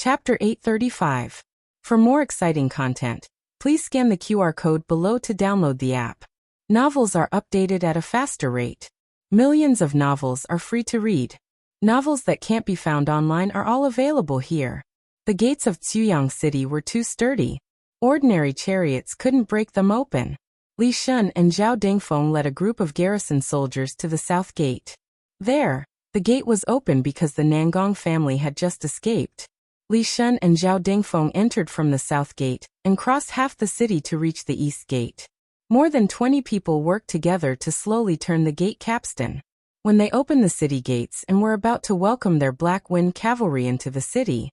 Chapter 835. For more exciting content, please scan the QR code below to download the app. Novels are updated at a faster rate. Millions of novels are free to read. Novels that can't be found online are all available here. The gates of Ziyang City were too sturdy. Ordinary chariots couldn't break them open. Li Shun and Zhao Dingfeng led a group of garrison soldiers to the south gate. There, the gate was open because the Nangong family had just escaped. Li Shun and Zhao Dingfeng entered from the south gate and crossed half the city to reach the east gate. More than 20 people worked together to slowly turn the gate capstan. When they opened the city gates and were about to welcome their Black Wind cavalry into the city,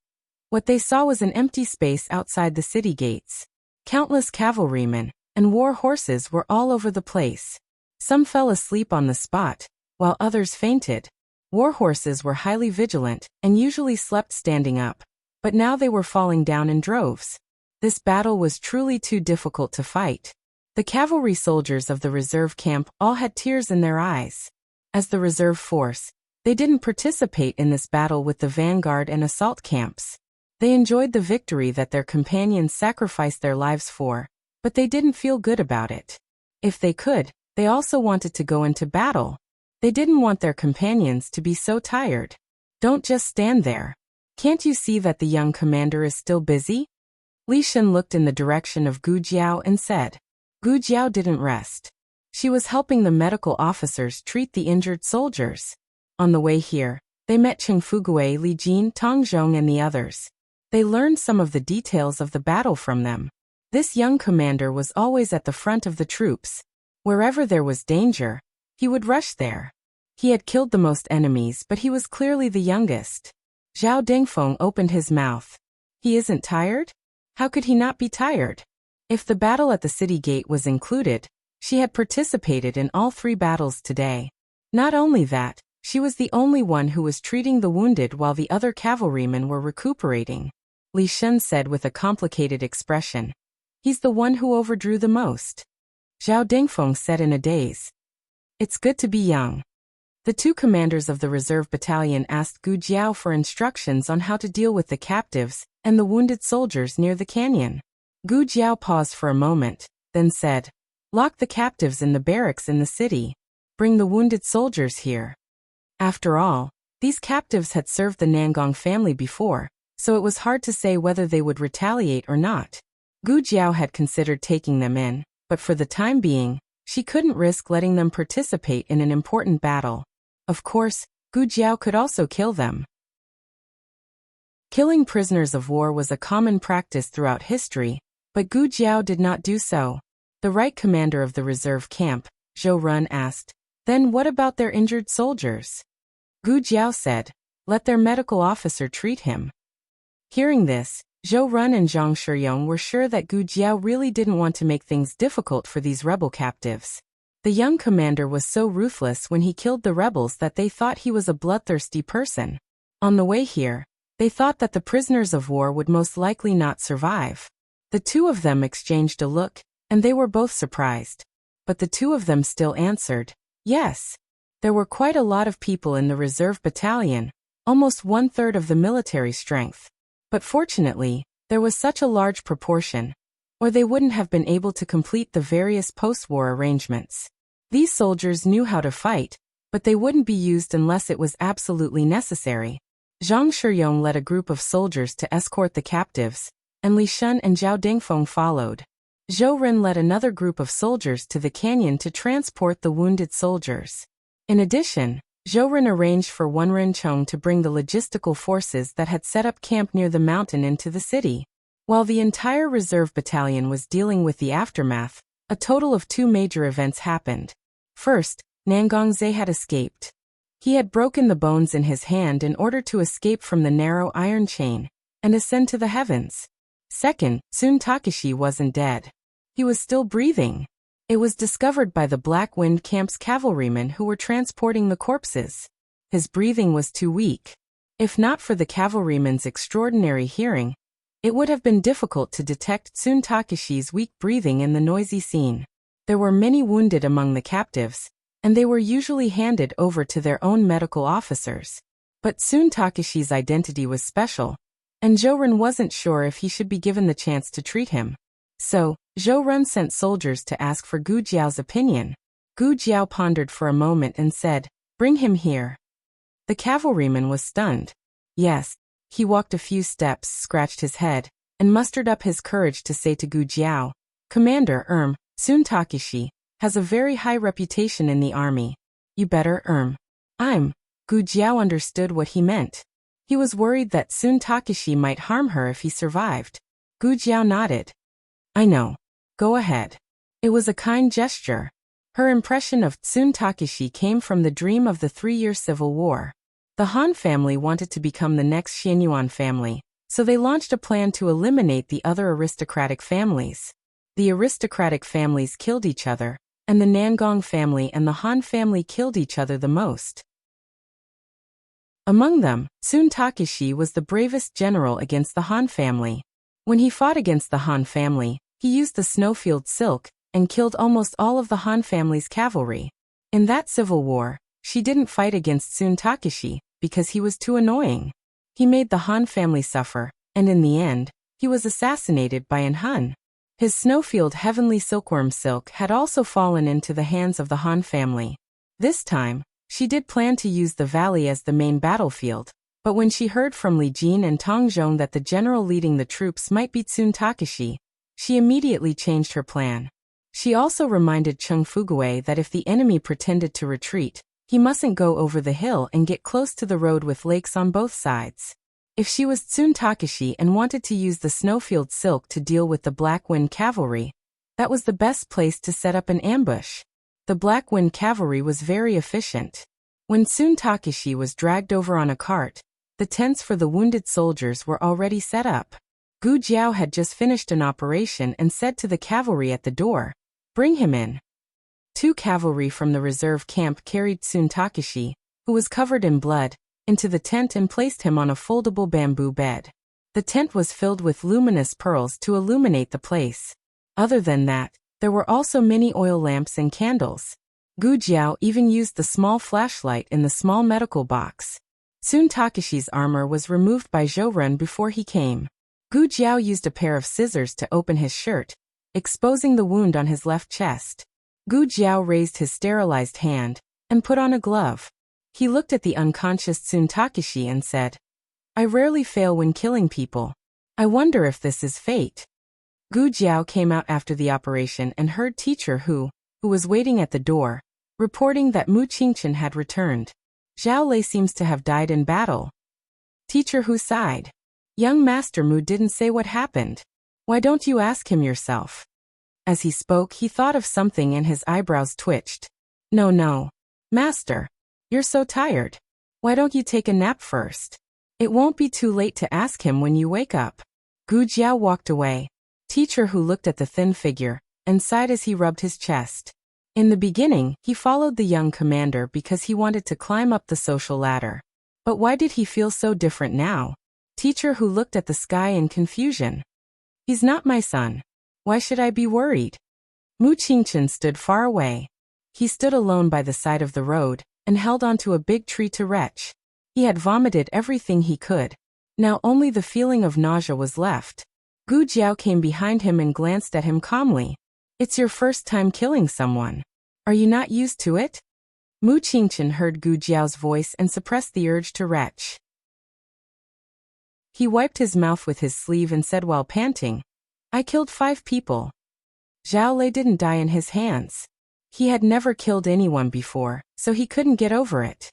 what they saw was an empty space outside the city gates. Countless cavalrymen and war horses were all over the place. Some fell asleep on the spot, while others fainted. War horses were highly vigilant and usually slept standing up, but now they were falling down in droves. This battle was truly too difficult to fight. The cavalry soldiers of the reserve camp all had tears in their eyes. As the reserve force, they didn't participate in this battle with the vanguard and assault camps. They enjoyed the victory that their companions sacrificed their lives for, but they didn't feel good about it. If they could, they also wanted to go into battle. They didn't want their companions to be so tired. Don't just stand there. Can't you see that the young commander is still busy? Li Shun looked in the direction of Gu Jiao and said. Gu Jiao didn't rest. She was helping the medical officers treat the injured soldiers. On the way here, they met Cheng Fugui, Li Jin, Tong Zhong and the others. They learned some of the details of the battle from them. This young commander was always at the front of the troops. Wherever there was danger, he would rush there. He had killed the most enemies, but he was clearly the youngest. Zhao Dingfeng opened his mouth. He isn't tired? How could he not be tired? If the battle at the city gate was included, she had participated in all 3 battles today. Not only that, she was the only one who was treating the wounded while the other cavalrymen were recuperating. Li Shun said with a complicated expression. He's the one who overdrew the most. Zhao Dingfeng said in a daze. It's good to be young. The 2 commanders of the reserve battalion asked Gu Jiao for instructions on how to deal with the captives and the wounded soldiers near the canyon. Gu Jiao paused for a moment, then said, lock the captives in the barracks in the city. Bring the wounded soldiers here. After all, these captives had served the Nangong family before, so it was hard to say whether they would retaliate or not. Gu Jiao had considered taking them in, but for the time being, she couldn't risk letting them participate in an important battle. Of course, Gu Jiao could also kill them. Killing prisoners of war was a common practice throughout history, but Gu Jiao did not do so. The right commander of the reserve camp, Zhou Run, asked, then what about their injured soldiers? Gu Jiao said, let their medical officer treat him. Hearing this, Zhou Run and Zhang Shiyong were sure that Gu Jiao really didn't want to make things difficult for these rebel captives. The young commander was so ruthless when he killed the rebels that they thought he was a bloodthirsty person. On the way here, they thought that the prisoners of war would most likely not survive. The 2 of them exchanged a look, and they were both surprised. But the 2 of them still answered, yes. There were quite a lot of people in the reserve battalion, almost 1/3 of the military strength. But fortunately, there was such a large proportion, or they wouldn't have been able to complete the various post-war arrangements. These soldiers knew how to fight, but they wouldn't be used unless it was absolutely necessary. Zhang Shiyong led a group of soldiers to escort the captives, and Li Shun and Zhao Dingfeng followed. Zhou Ren led another group of soldiers to the canyon to transport the wounded soldiers. In addition, Zhou Ren arranged for Wen Renchong to bring the logistical forces that had set up camp near the mountain into the city. While the entire reserve battalion was dealing with the aftermath, a total of 2 major events happened. First, Nangongze had escaped. He had broken the bones in his hand in order to escape from the narrow iron chain and ascend to the heavens. Second, Sun Takashi wasn't dead. He was still breathing. It was discovered by the Black Wind camp's cavalrymen who were transporting the corpses. His breathing was too weak. If not for the cavalrymen's extraordinary hearing, it would have been difficult to detect Sun Takashi's weak breathing in the noisy scene. There were many wounded among the captives, and they were usually handed over to their own medical officers. But Sun Takashi's identity was special, and Zhou Run wasn't sure if he should be given the chance to treat him. So, Zhou Run sent soldiers to ask for Gu Jiao's opinion. Gu Jiao pondered for a moment and said, "Bring him here." The cavalryman was stunned. Yes. He walked a few steps, scratched his head, and mustered up his courage to say to Gu Jiao, "Commander Sun Takeshi has a very high reputation in the army. You better I'm." Gu Jiao understood what he meant. He was worried that Sun Takeshi might harm her if he survived. Gu Jiao nodded. "I know. Go ahead." It was a kind gesture. Her impression of Sun Takeshi came from the dream of the 3-year civil war. The Han family wanted to become the next Xianyuan family, so they launched a plan to eliminate the other aristocratic families. The aristocratic families killed each other, and the Nangong family and the Han family killed each other the most. Among them, Sun Takeshi was the bravest general against the Han family. When he fought against the Han family, he used the snowfield silk and killed almost all of the Han family's cavalry. In that civil war, she didn't fight against Sun Takeshi because he was too annoying. He made the Han family suffer, and in the end, he was assassinated by an Han. His snowfield heavenly silkworm silk had also fallen into the hands of the Han family. This time, she did plan to use the valley as the main battlefield, but when she heard from Li Jin and Tong Zhong that the general leading the troops might be Sun Takeshi, she immediately changed her plan. She also reminded Cheng Fugui that if the enemy pretended to retreat, he mustn't go over the hill and get close to the road with lakes on both sides. If she was Sun Takeshi and wanted to use the snowfield silk to deal with the Black Wind cavalry, that was the best place to set up an ambush. The Black Wind cavalry was very efficient. When Sun Takeshi was dragged over on a cart, the tents for the wounded soldiers were already set up. Gu Jiao had just finished an operation and said to the cavalry at the door, "Bring him in." 2 cavalry from the reserve camp carried Sun Takeshi, who was covered in blood, into the tent and placed him on a foldable bamboo bed. The tent was filled with luminous pearls to illuminate the place. Other than that, there were also many oil lamps and candles. Gu Jiao even used the small flashlight in the small medical box. Sun Takeshi's armor was removed by Zhou Run before he came. Gu Jiao used a pair of scissors to open his shirt, exposing the wound on his left chest. Gu Jiao raised his sterilized hand and put on a glove. He looked at the unconscious Sun Takeshi and said, "I rarely fail when killing people. I wonder if this is fate." Gu Jiao came out after the operation and heard Teacher Hu was waiting at the door, reporting that Mu Qingchen had returned. Zhao Lei seems to have died in battle. Teacher Hu sighed. Young Master Mu didn't say what happened. Why don't you ask him yourself? As he spoke, he thought of something and his eyebrows twitched. No, Master. You're so tired. Why don't you take a nap first? It won't be too late to ask him when you wake up. Gu Jiao walked away. Teacher Hu looked at the thin figure and sighed as he rubbed his chest. In the beginning, he followed the young commander because he wanted to climb up the social ladder. But why did he feel so different now? Teacher Hu looked at the sky in confusion. He's not my son. Why should I be worried? Mu Qingchen stood far away. He stood alone by the side of the road and held onto a big tree to retch. He had vomited everything he could. Now only the feeling of nausea was left. Gu Jiao came behind him and glanced at him calmly. It's your first time killing someone. Are you not used to it? Mu Qingchen heard Gu Jiao's voice and suppressed the urge to retch. He wiped his mouth with his sleeve and said while panting, I killed 5 people. Zhao Lei didn't die in his hands. He had never killed anyone before, so he couldn't get over it.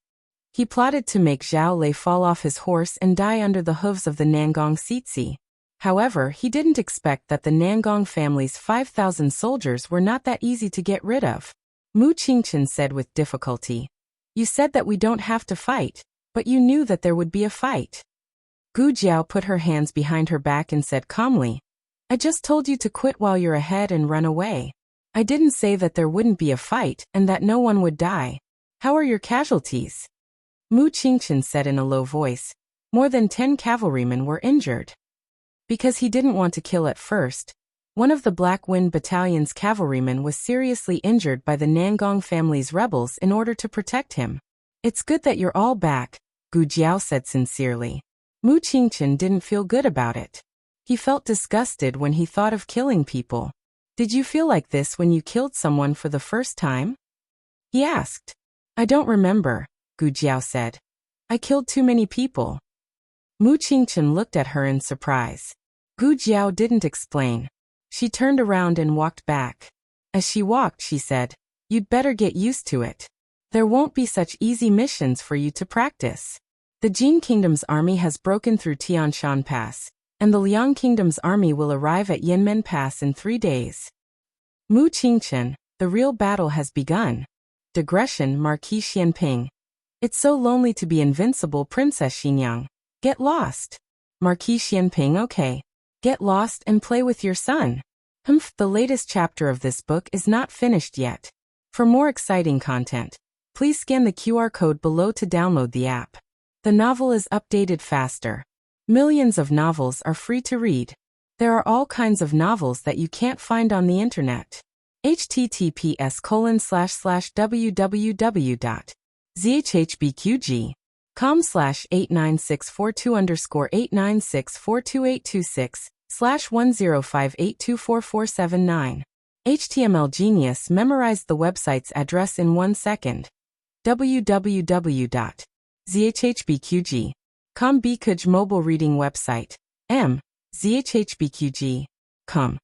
He plotted to make Zhao Lei fall off his horse and die under the hooves of the Nangong Sitsi. However, he didn't expect that the Nangong family's 5,000 soldiers were not that easy to get rid of. Mu Qingchen said with difficulty, You said that we don't have to fight, but you knew that there would be a fight. Gu Jiao put her hands behind her back and said calmly, I just told you to quit while you're ahead and run away. I didn't say that there wouldn't be a fight and that no one would die. How are your casualties? Mu Qingchen said in a low voice, More than 10 cavalrymen were injured. Because he didn't want to kill at first, one of the Black Wind Battalion's cavalrymen was seriously injured by the Nangong family's rebels in order to protect him. It's good that you're all back, Gu Jiao said sincerely. Mu Qingchen didn't feel good about it. He felt disgusted when he thought of killing people. Did you feel like this when you killed someone for the first time? He asked. I don't remember, Gu Jiao said. I killed too many people. Mu Qingchen looked at her in surprise. Gu Jiao didn't explain. She turned around and walked back. As she walked, she said, You'd better get used to it. There won't be such easy missions for you to practice. The Jin Kingdom's army has broken through Tianshan Pass, and the Liang Kingdom's army will arrive at Yanmen Pass in 3 days. Mu Qingchen, the real battle has begun. Digression, Marquis Xianping. It's so lonely to be invincible, Princess Xinyang. Get lost. Marquis Xianping, okay. Get lost and play with your son. The latest chapter of this book is not finished yet. For more exciting content, please scan the QR code below to download the app. The novel is updated faster. Millions of novels are free to read. There are all kinds of novels that you can't find on the internet. https://www.zhbqg.com/89642_8964286/10582447 HTML Genius memorized the website's address in 1 second. www.zhbqg.com Bkuj mobile reading website. zhbqg.com.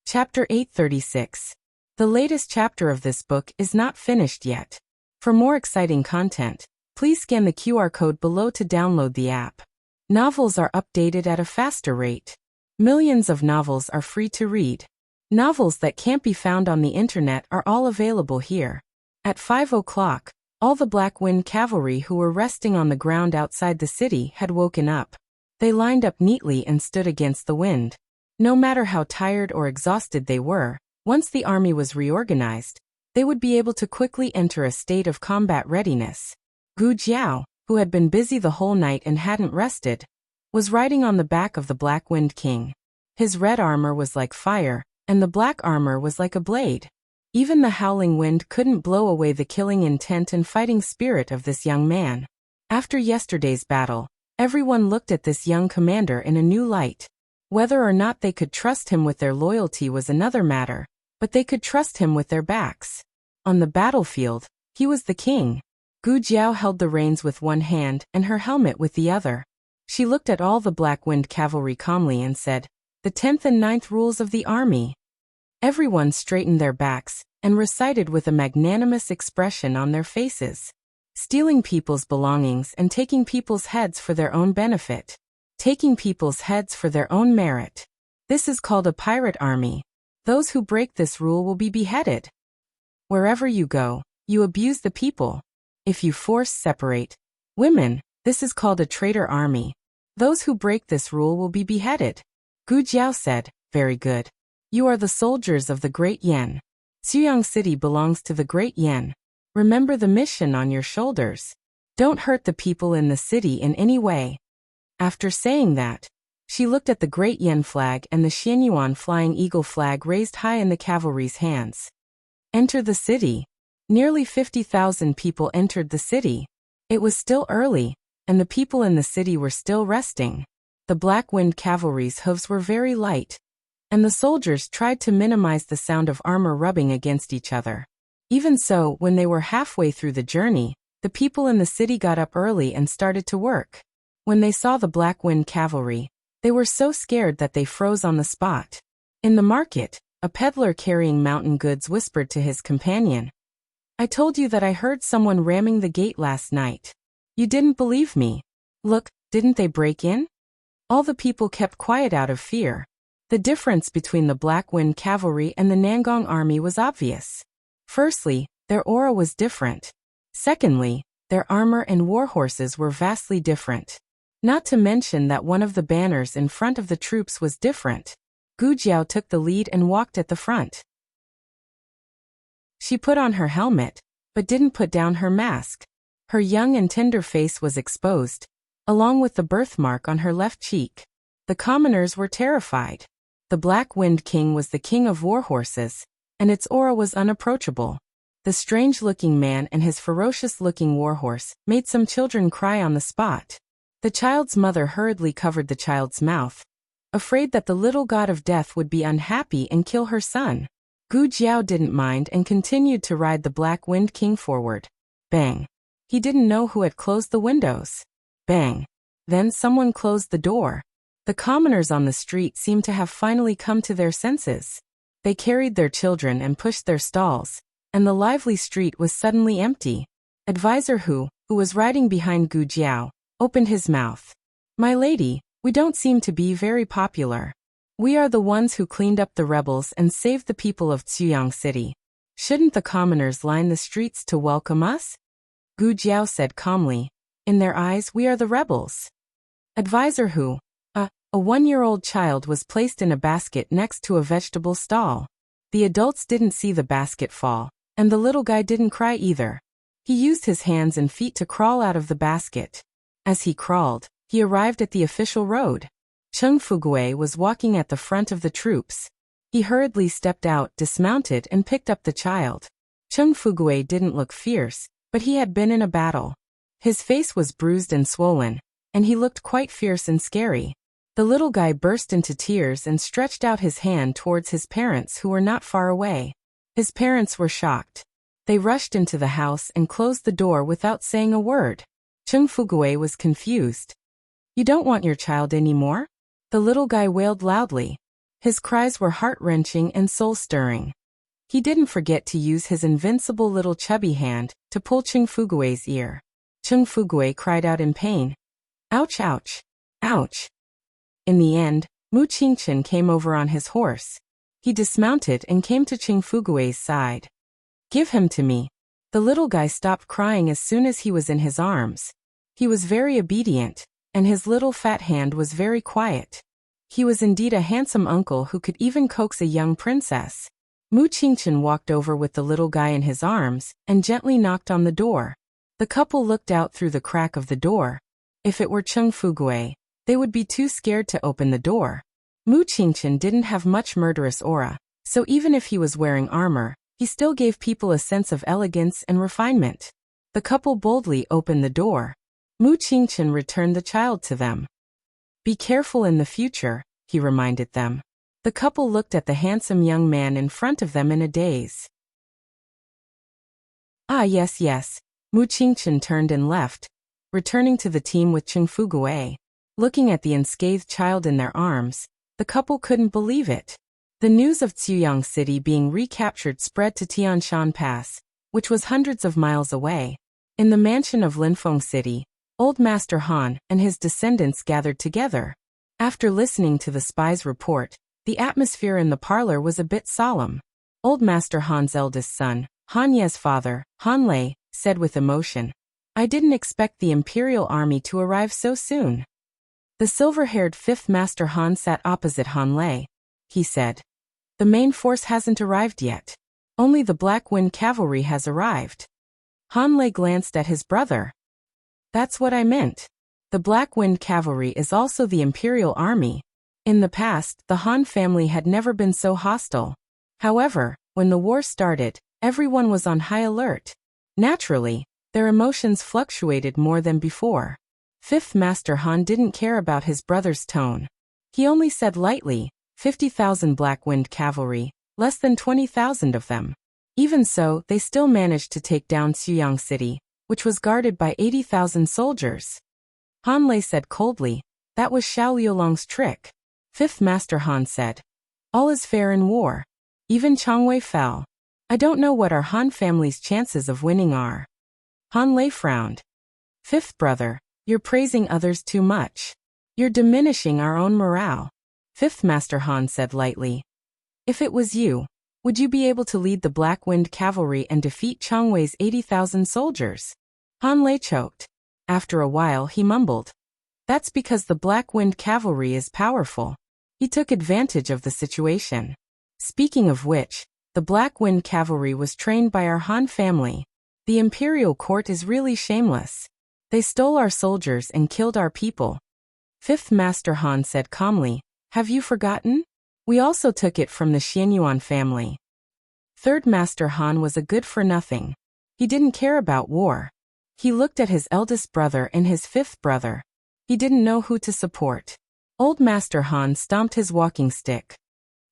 Chapter 836. The latest chapter of this book is not finished yet. For more exciting content, please scan the QR code below to download the app. Novels are updated at a faster rate. Millions of novels are free to read. Novels that can't be found on the internet are all available here. At 5 o'clock, all the Black Wind cavalry who were resting on the ground outside the city had woken up. They lined up neatly and stood against the wind. No matter how tired or exhausted they were, once the army was reorganized, they would be able to quickly enter a state of combat readiness. Gu Jiao, who had been busy the whole night and hadn't rested, was riding on the back of the Black Wind King. His red armor was like fire, and the black armor was like a blade. Even the howling wind couldn't blow away the killing intent and fighting spirit of this young man. After yesterday's battle, everyone looked at this young commander in a new light. Whether or not they could trust him with their loyalty was another matter, but they could trust him with their backs. On the battlefield, he was the king. Gu Jiao held the reins with one hand and her helmet with the other. She looked at all the Black Wind cavalry calmly and said, The 10th and 9th rules of the army. Everyone straightened their backs and recited with a magnanimous expression on their faces. Stealing people's belongings and taking people's heads for their own benefit. Taking people's heads for their own merit. This is called a pirate army. Those who break this rule will be beheaded. Wherever you go, you abuse the people. If you force separate women, this is called a traitor army. Those who break this rule will be beheaded. Gu Jiao said, Very good. You are the soldiers of the Great Yan. Xuyang City belongs to the Great Yan. Remember the mission on your shoulders. Don't hurt the people in the city in any way. After saying that, she looked at the Great Yan flag and the Xianyuan flying eagle flag raised high in the cavalry's hands. Enter the city. Nearly 50,000 people entered the city. It was still early, and the people in the city were still resting. The Black Wind cavalry's hooves were very light, and the soldiers tried to minimize the sound of armor rubbing against each other. Even so, when they were halfway through the journey, the people in the city got up early and started to work. When they saw the Black Wind cavalry, they were so scared that they froze on the spot. In the market, a peddler carrying mountain goods whispered to his companion, I told you that I heard someone ramming the gate last night. You didn't believe me. Look, didn't they break in? All the people kept quiet out of fear. The difference between the Black Wind cavalry and the Nangong army was obvious. Firstly, their aura was different. Secondly, their armor and war horses were vastly different. Not to mention that one of the banners in front of the troops was different. Gu Jiao took the lead and walked at the front. She put on her helmet, but didn't put down her mask. Her young and tender face was exposed, along with the birthmark on her left cheek. The commoners were terrified. The Black Wind King was the king of war horses, and its aura was unapproachable. The strange-looking man and his ferocious-looking warhorse made some children cry on the spot. The child's mother hurriedly covered the child's mouth, afraid that the little god of death would be unhappy and kill her son. Gu Jiao didn't mind and continued to ride the Black Wind King forward. Bang! He didn't know who had closed the windows. Bang! Then someone closed the door. The commoners on the street seemed to have finally come to their senses. They carried their children and pushed their stalls, and the lively street was suddenly empty. Advisor who was riding behind Gu Jiao, opened his mouth. "My lady, we don't seem to be very popular. We are the ones who cleaned up the rebels and saved the people of Ziyang City. Shouldn't the commoners line the streets to welcome us?" Gu Jiao said calmly. "In their eyes, we are the rebels." Advisor who a 1-year-old child was placed in a basket next to a vegetable stall. The adults didn't see the basket fall, and the little guy didn't cry either. He used his hands and feet to crawl out of the basket. As he crawled, he arrived at the official road. Cheng Fugui was walking at the front of the troops. He hurriedly stepped out, dismounted, and picked up the child. Cheng Fugui didn't look fierce, but he had been in a battle. His face was bruised and swollen, and he looked quite fierce and scary. The little guy burst into tears and stretched out his hand towards his parents who were not far away. His parents were shocked. They rushed into the house and closed the door without saying a word. Cheng Fugui was confused. "You don't want your child anymore?" The little guy wailed loudly. His cries were heart-wrenching and soul-stirring. He didn't forget to use his invincible little chubby hand to pull Cheng Fugui's ear. Cheng Fugui cried out in pain. "Ouch, ouch, ouch." In the end, Mu Qingchen came over on his horse. He dismounted and came to Cheng Fugui's side. "Give him to me." The little guy stopped crying as soon as he was in his arms. He was very obedient, and his little fat hand was very quiet. He was indeed a handsome uncle who could even coax a young princess. Mu Qingchen walked over with the little guy in his arms and gently knocked on the door. The couple looked out through the crack of the door. If it were Cheng Fugui, they would be too scared to open the door. Mu Qingchen didn't have much murderous aura, so even if he was wearing armor, he still gave people a sense of elegance and refinement. The couple boldly opened the door. Mu Qingchen returned the child to them. "Be careful in the future," he reminded them. The couple looked at the handsome young man in front of them in a daze. "Ah, yes, yes." Mu Qingchen turned and left, returning to the team with Cheng Fugui. Looking at the unscathed child in their arms, the couple couldn't believe it. The news of Ziyang City being recaptured spread to Tianshan Pass, which was hundreds of miles away. In the mansion of Linfeng City, Old Master Han and his descendants gathered together. After listening to the spy's report, the atmosphere in the parlor was a bit solemn. Old Master Han's eldest son, Han Ye's father, Han Lei, said with emotion, "I didn't expect the Imperial Army to arrive so soon." The silver-haired fifth Master Han sat opposite Han Lei. He said, "The main force hasn't arrived yet. Only the Black Wind Cavalry has arrived." Han Lei glanced at his brother. "That's what I meant. The Black Wind Cavalry is also the Imperial Army." In the past, the Han family had never been so hostile. However, when the war started, everyone was on high alert. Naturally, their emotions fluctuated more than before. Fifth Master Han didn't care about his brother's tone. He only said lightly, 50,000 Black Wind Cavalry, less than 20,000 of them. Even so, they still managed to take down Ziyang City, which was guarded by 80,000 soldiers. Han Lei said coldly, "That was Xiao Liulong's trick." Fifth Master Han said, "All is fair in war. Even Changwei fell. I don't know what our Han family's chances of winning are." Han Lei frowned. "Fifth brother, you're praising others too much. You're diminishing our own morale." Fifth Master Han said lightly, "If it was you, would you be able to lead the Black Wind Cavalry and defeat Changwei's 80,000 soldiers?" Han Lei choked. After a while he mumbled, "That's because the Black Wind Cavalry is powerful." He took advantage of the situation. Speaking of which, the Black Wind Cavalry was trained by our Han family. The imperial court is really shameless. They stole our soldiers and killed our people. Fifth Master Han said calmly, "Have you forgotten? We also took it from the Xianyuan family." Third Master Han was a good-for-nothing. He didn't care about war. He looked at his eldest brother and his fifth brother. He didn't know who to support. Old Master Han stomped his walking stick.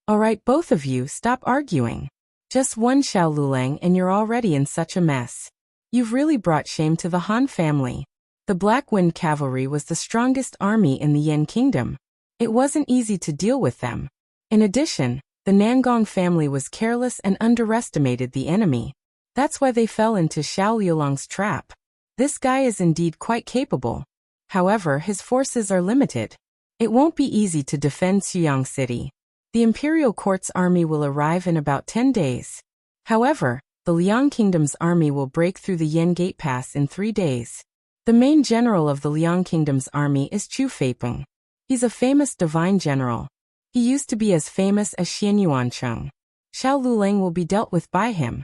All right, both of you, stop arguing. Just one Xiao Lulang and you're already in such a mess. You've really brought shame to the Han family. The Black Wind Cavalry was the strongest army in the Yan Kingdom. It wasn't easy to deal with them. In addition, the Nangong family was careless and underestimated the enemy. That's why they fell into Xiao Liulang's trap. This guy is indeed quite capable. However, his forces are limited. It won't be easy to defend Xuyang City. The Imperial Court's army will arrive in about 10 days. However, the Liang Kingdom's army will break through the Yan Gate Pass in 3 days. The main general of the Liang Kingdom's army is Chu Feipeng. He's a famous divine general. He used to be as famous as Xian Yuancheng. Xiao Lulang will be dealt with by him.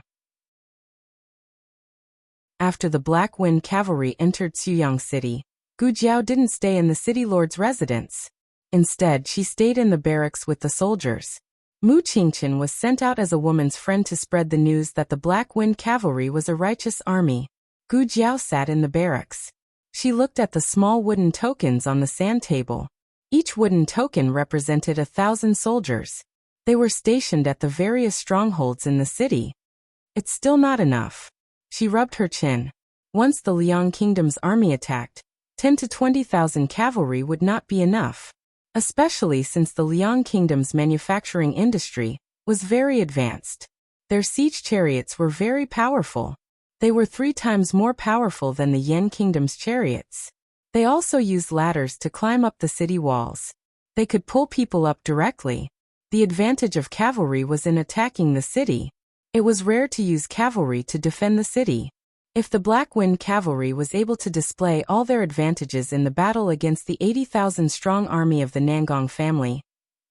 After the Black Wind Cavalry entered Xuyang City, Gu Jiao didn't stay in the city lord's residence. Instead, she stayed in the barracks with the soldiers. Mu Qingqian was sent out as a woman's friend to spread the news that the Black Wind Cavalry was a righteous army. Gu Jiao sat in the barracks. She looked at the small wooden tokens on the sand table. Each wooden token represented 1,000 soldiers. They were stationed at the various strongholds in the city. It's still not enough. She rubbed her chin. Once the Liang Kingdom's army attacked, 10 to 20,000 cavalry would not be enough. Especially since the Liang Kingdom's manufacturing industry was very advanced. Their siege chariots were very powerful. They were 3 times more powerful than the Yan Kingdom's chariots. They also used ladders to climb up the city walls. They could pull people up directly. The advantage of cavalry was in attacking the city. It was rare to use cavalry to defend the city. If the Black Wind Cavalry was able to display all their advantages in the battle against the 80,000-strong army of the Nangong family,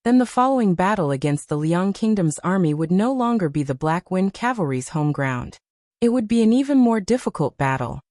then the following battle against the Liang Kingdom's army would no longer be the Black Wind Cavalry's home ground. It would be an even more difficult battle.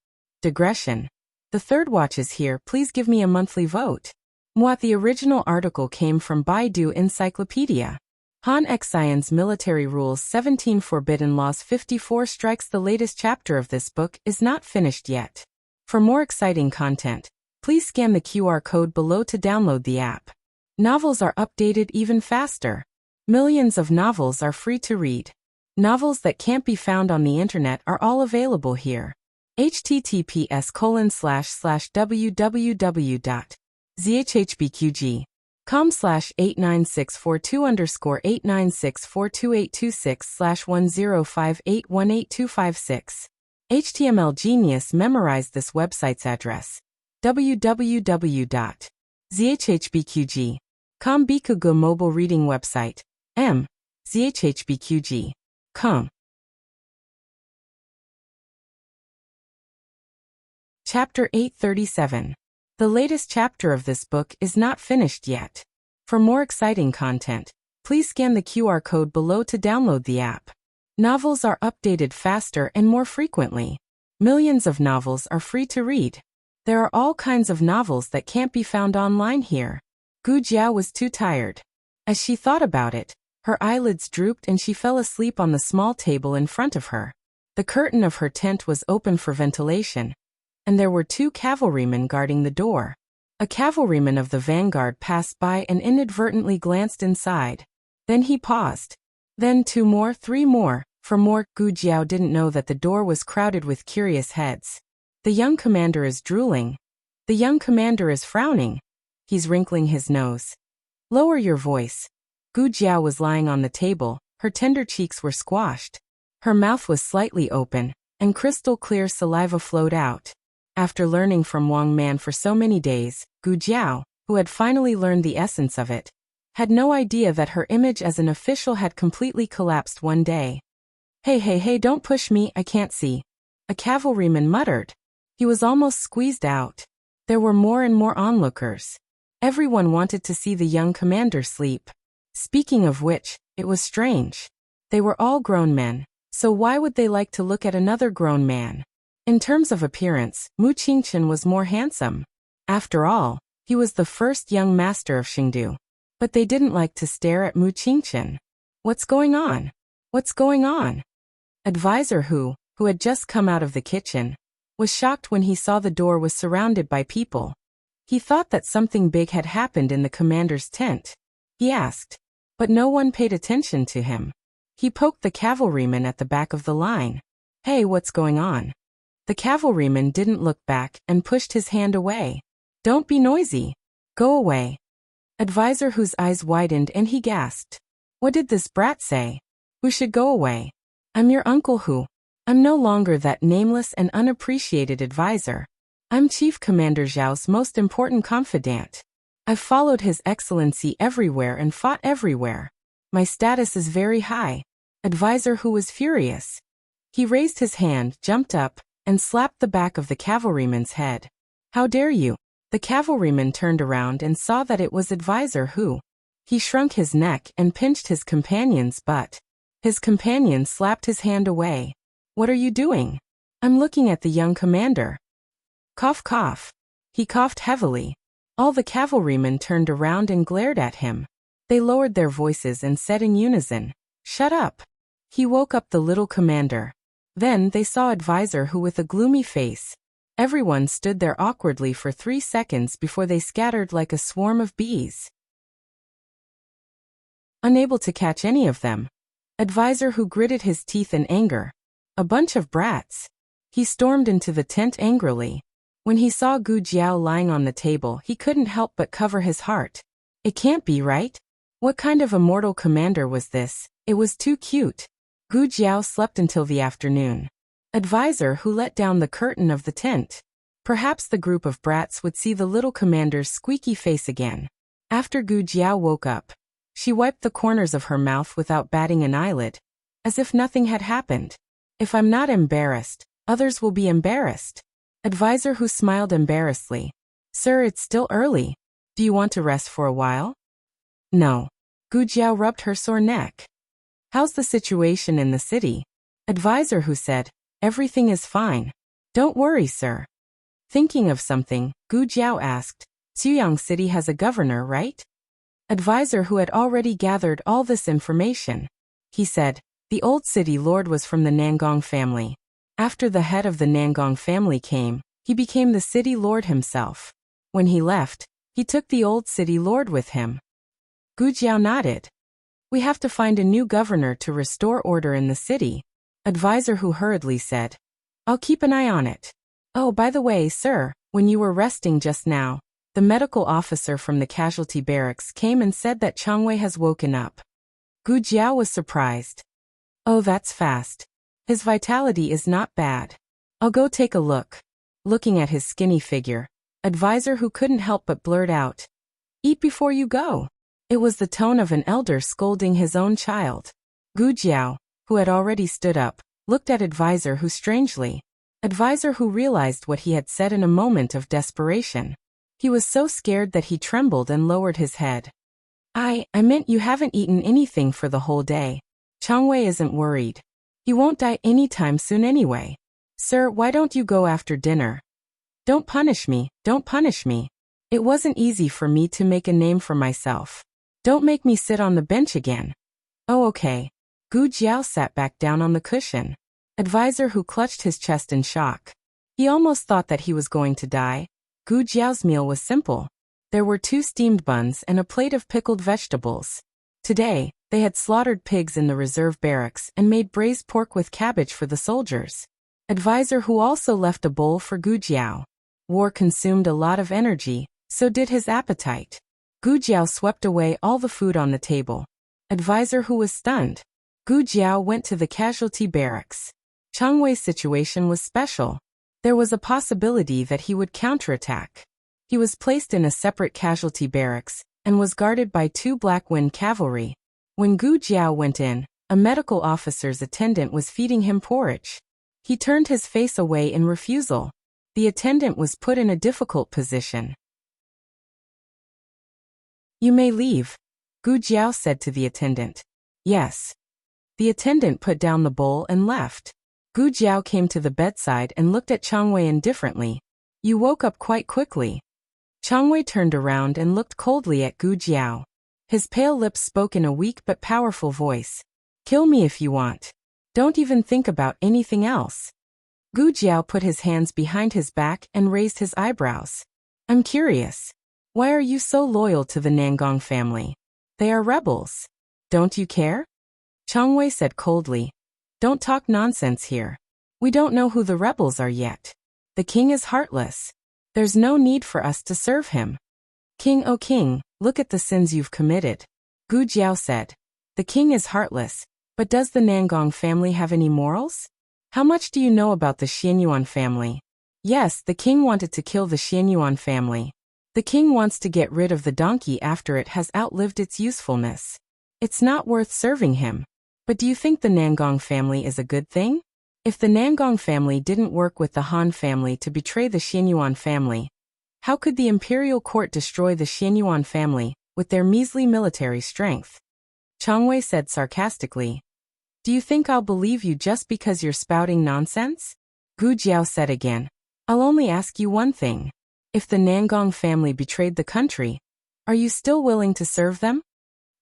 Digression. The third watch is here. Please give me a monthly vote. The original article came from Baidu Encyclopedia. Han Xian's Military Rules 17 Forbidden Laws 54 strikes. The latest chapter of this book is not finished yet. For more exciting content, please scan the QR code below to download the app. Novels are updated even faster. Millions of novels are free to read. Novels that can't be found on the internet are all available here. https://www.zhhbqg.com/89642_896428226/10581826. HTML Genius memorized this website's address. www.zhhbqg.com Bikugo mobile reading website. zhhbqg.com. Chapter 837. The latest chapter of this book is not finished yet. For more exciting content, please scan the QR code below to download the app. Novels are updated faster and more frequently. Millions of novels are free to read. There are all kinds of novels that can't be found online here. Gu Jiao was too tired. As she thought about it, her eyelids drooped and she fell asleep on the small table in front of her. The curtain of her tent was open for ventilation, and there were 2 cavalrymen guarding the door. A cavalryman of the vanguard passed by and inadvertently glanced inside. Then he paused. Then 2 more, 3 more, 4 more. Gu Jiao didn't know that the door was crowded with curious heads. The young commander is drooling. The young commander is frowning. He's wrinkling his nose. Lower your voice. Gu Jiao was lying on the table, her tender cheeks were squashed. Her mouth was slightly open, and crystal clear saliva flowed out. After learning from Wang Man for so many days, Gu Jiao, who had finally learned the essence of it, had no idea that her image as an official had completely collapsed one day. Hey, don't push me, I can't see. A cavalryman muttered. He was almost squeezed out. There were more and more onlookers. Everyone wanted to see the young commander sleep. Speaking of which, it was strange. They were all grown men, so why would they like to look at another grown man? In terms of appearance, Mu Qingqian was more handsome. After all, he was the first young master of Xingdu. But they didn't like to stare at Mu Qingqian. What's going on? What's going on? Advisor who had just come out of the kitchen, was shocked when he saw the door was surrounded by people. He thought that something big had happened in the commander's tent. He asked, but no one paid attention to him. He poked the cavalryman at the back of the line. Hey, what's going on? The cavalryman didn't look back and pushed his hand away. Don't be noisy. Go away. Advisor whose eyes widened and he gasped. What did this brat say? Who should go away? I'm your uncle who. I'm no longer that nameless and unappreciated advisor. I'm Chief Commander Zhao's most important confidant. I've followed His Excellency everywhere and fought everywhere. My status is very high. Advisor who was furious. He raised his hand, jumped up, and slapped the back of the cavalryman's head. How dare you? The cavalryman turned around and saw that it was Advisor who. He shrunk his neck and pinched his companion's butt. His companion slapped his hand away. What are you doing? I'm looking at the young commander. Cough, cough. He coughed heavily. All the cavalrymen turned around and glared at him. They lowered their voices and said in unison, Shut up. He woke up the little commander. Then they saw Advisor who with a gloomy face. Everyone stood there awkwardly for 3 seconds before they scattered like a swarm of bees. Unable to catch any of them, Advisor who gritted his teeth in anger. A bunch of brats. He stormed into the tent angrily. When he saw Gu Jiao lying on the table, he couldn't help but cover his heart. It can't be right. What kind of immortal commander was this? It was too cute. Gu Jiao slept until the afternoon. Advisor who let down the curtain of the tent. Perhaps the group of brats would see the little commander's squeaky face again. After Gu Jiao woke up, she wiped the corners of her mouth without batting an eyelid, as if nothing had happened. If I'm not embarrassed, others will be embarrassed. Advisor who smiled embarrassedly. Sir, it's still early. Do you want to rest for a while? No. Gu Jiao rubbed her sore neck. How's the situation in the city? Advisor who said, Everything is fine. Don't worry, sir. Thinking of something, Gu Jiao asked, Xuyang City has a governor, right? Advisor who had already gathered all this information. He said, the old city lord was from the Nangong family. After the head of the Nangong family came, he became the city lord himself. When he left, he took the old city lord with him. Gu Jiao nodded. We have to find a new governor to restore order in the city. Advisor who hurriedly said, I'll keep an eye on it. Oh, by the way, sir, when you were resting just now, the medical officer from the casualty barracks came and said that Changwei has woken up. Gu Jiao was surprised. Oh, that's fast. His vitality is not bad. I'll go take a look. Looking at his skinny figure, Advisor who couldn't help but blurt out, Eat before you go. It was the tone of an elder scolding his own child. Gu Jiao, who had already stood up, looked at Advisor who strangely. Advisor who realized what he had said in a moment of desperation. He was so scared that he trembled and lowered his head. I meant you haven't eaten anything for the whole day. Changwei isn't worried. He won't die anytime soon anyway. Sir, why don't you go after dinner? Don't punish me, don't punish me. It wasn't easy for me to make a name for myself. Don't make me sit on the bench again. Oh, okay. Gu Jiao sat back down on the cushion. Advisor who clutched his chest in shock. He almost thought that he was going to die. Gu Jiao's meal was simple. There were 2 steamed buns and a plate of pickled vegetables. Today, they had slaughtered pigs in the reserve barracks and made braised pork with cabbage for the soldiers. Advisor who also left a bowl for Gu Jiao. War consumed a lot of energy, so did his appetite. Gu Jiao swept away all the food on the table. Advisor who was stunned. Gu Jiao went to the casualty barracks. Changwei's situation was special. There was a possibility that he would counterattack. He was placed in a separate casualty barracks and was guarded by 2 Black Wind cavalry. When Gu Jiao went in, a medical officer's attendant was feeding him porridge. He turned his face away in refusal. The attendant was put in a difficult position. You may leave, Gu Jiao said to the attendant. Yes. The attendant put down the bowl and left. Gu Jiao came to the bedside and looked at Changwei indifferently. You woke up quite quickly. Changwei turned around and looked coldly at Gu Jiao. His pale lips spoke in a weak but powerful voice. Kill me if you want. Don't even think about anything else. Gu Jiao put his hands behind his back and raised his eyebrows. I'm curious. Why are you so loyal to the Nangong family? They are rebels. Don't you care? Chang Wei said coldly. Don't talk nonsense here. We don't know who the rebels are yet. The king is heartless. There's no need for us to serve him. King, oh king, look at the sins you've committed. Gu Jiao said. The king is heartless, but does the Nangong family have any morals? How much do you know about the Xianyuan family? Yes, the king wanted to kill the Xianyuan family. The king wants to get rid of the donkey after it has outlived its usefulness. It's not worth serving him. But do you think the Nangong family is a good thing? If the Nangong family didn't work with the Han family to betray the Xianyuan family, how could the imperial court destroy the Xianyuan family with their measly military strength? Chang Wei said sarcastically. Do you think I'll believe you just because you're spouting nonsense? Gu Jiao said again. I'll only ask you one thing. If the Nangong family betrayed the country, are you still willing to serve them?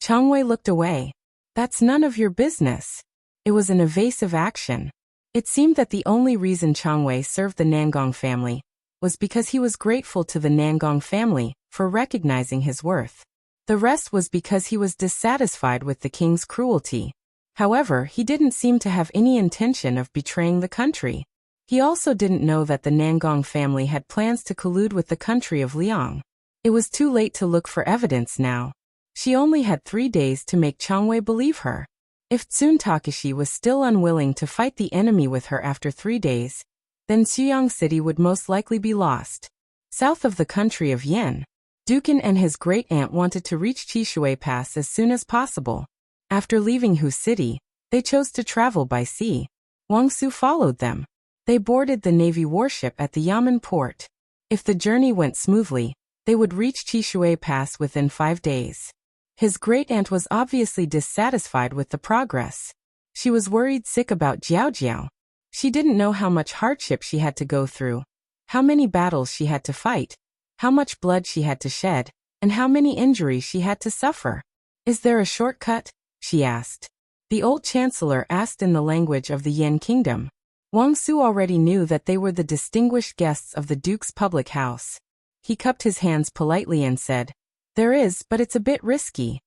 Chang Wei looked away. That's none of your business. It was an evasive action. It seemed that the only reason Chang Wei served the Nangong family was because he was grateful to the Nangong family for recognizing his worth. The rest was because he was dissatisfied with the king's cruelty. However, he didn't seem to have any intention of betraying the country. He also didn't know that the Nangong family had plans to collude with the country of Liang. It was too late to look for evidence now. She only had 3 days to make Chang Wei believe her. If Tsun Takeshi was still unwilling to fight the enemy with her after 3 days, then Xuyang City would most likely be lost. South of the country of Yen, Dukan and his great-aunt wanted to reach Chishui Pass as soon as possible. After leaving Hu City, they chose to travel by sea. Wang Su followed them. They boarded the Navy warship at the Yamen port. If the journey went smoothly, they would reach Chishui Pass within 5 days. His great-aunt was obviously dissatisfied with the progress. She was worried sick about Jiao Jiao. She didn't know how much hardship she had to go through, how many battles she had to fight, how much blood she had to shed, and how many injuries she had to suffer. Is there a shortcut? She asked. The old chancellor asked in the language of the Yen kingdom. Wang Su already knew that they were the distinguished guests of the duke's public house. He cupped his hands politely and said, There is, but it's a bit risky.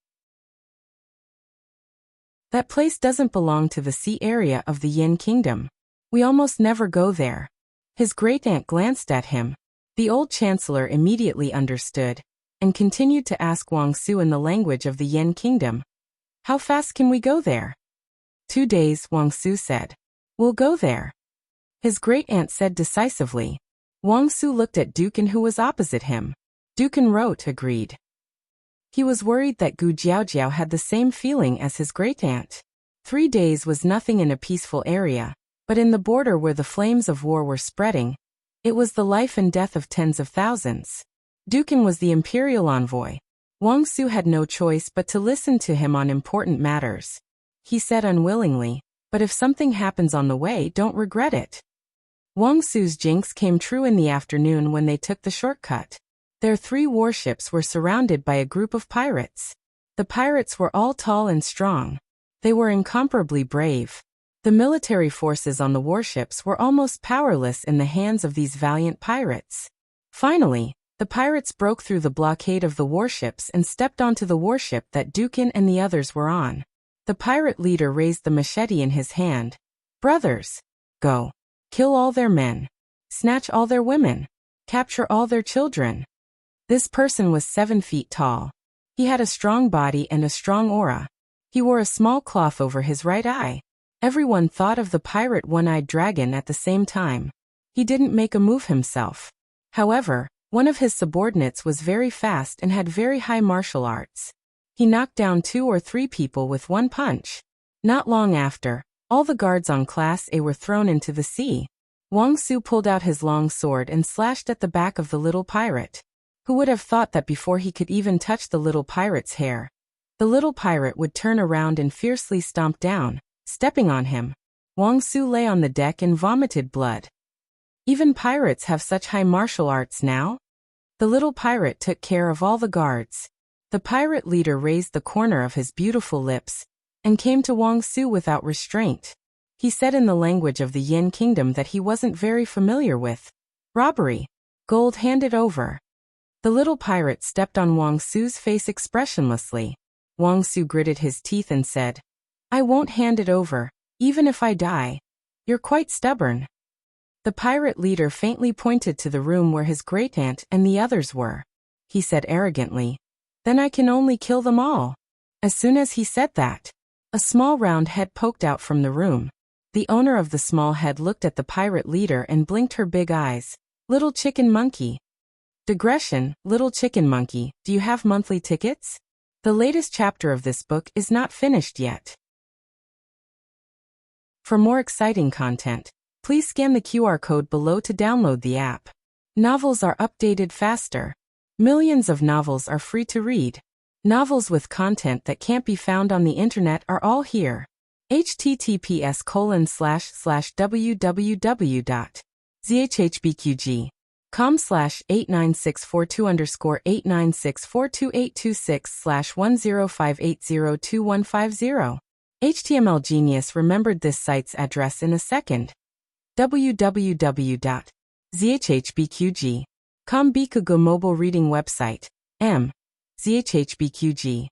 That place doesn't belong to the sea area of the Yen kingdom. We almost never go there. His great-aunt glanced at him. The old chancellor immediately understood, and continued to ask Wang Su in the language of the Yen kingdom. How fast can we go there? 2 days, Wang Su said. We'll go there. His great-aunt said decisively. Wang Su looked at Dukan who was opposite him. Dukan wrote, agreed. He was worried that Gu Jiaojiao had the same feeling as his great-aunt. 3 days was nothing in a peaceful area, but in the border where the flames of war were spreading, it was the life and death of tens of thousands. Dukan was the imperial envoy. Wang Su had no choice but to listen to him on important matters. He said unwillingly, but if something happens on the way, don't regret it. Wang Su's jinx came true in the afternoon when they took the shortcut. Their 3 warships were surrounded by a group of pirates. The pirates were all tall and strong. They were incomparably brave. The military forces on the warships were almost powerless in the hands of these valiant pirates. Finally, the pirates broke through the blockade of the warships and stepped onto the warship that Dukan and the others were on. The pirate leader raised the machete in his hand. Brothers, go. Kill all their men. Snatch all their women. Capture all their children. This person was 7 feet tall. He had a strong body and a strong aura. He wore a small cloth over his right eye. Everyone thought of the pirate one-eyed dragon at the same time. He didn't make a move himself. However, one of his subordinates was very fast and had very high martial arts. He knocked down 2 or 3 people with one punch. Not long after, all the guards on Class A were thrown into the sea. Wang Su pulled out his long sword and slashed at the back of the little pirate. Who would have thought that before he could even touch the little pirate's hair, the little pirate would turn around and fiercely stomp down, stepping on him. Wang Su lay on the deck and vomited blood. Even pirates have such high martial arts now? The little pirate took care of all the guards. The pirate leader raised the corner of his beautiful lips and came to Wang Su without restraint. He said in the language of the Yin Kingdom that he wasn't very familiar with. Robbery. Gold handed over. The little pirate stepped on Wang Su's face expressionlessly. Wang Su gritted his teeth and said, I won't hand it over, even if I die. You're quite stubborn. The pirate leader faintly pointed to the room where his great-aunt and the others were. He said arrogantly, Then I can only kill them all. As soon as he said that, a small round head poked out from the room. The owner of the small head looked at the pirate leader and blinked her big eyes. Little chicken monkey. Digression, little chicken monkey, do you have monthly tickets? The latest chapter of this book is not finished yet. For more exciting content, please scan the QR code below to download the app. Novels are updated faster. Millions of novels are free to read. Novels with content that can't be found on the internet are all here. https://www.zhhbqg.com/89642_8964286/1058022150. HTML Genius remembered this site's address in a second. www.zhhbqg.com Bikugo mobile reading website. zhhbqg.com.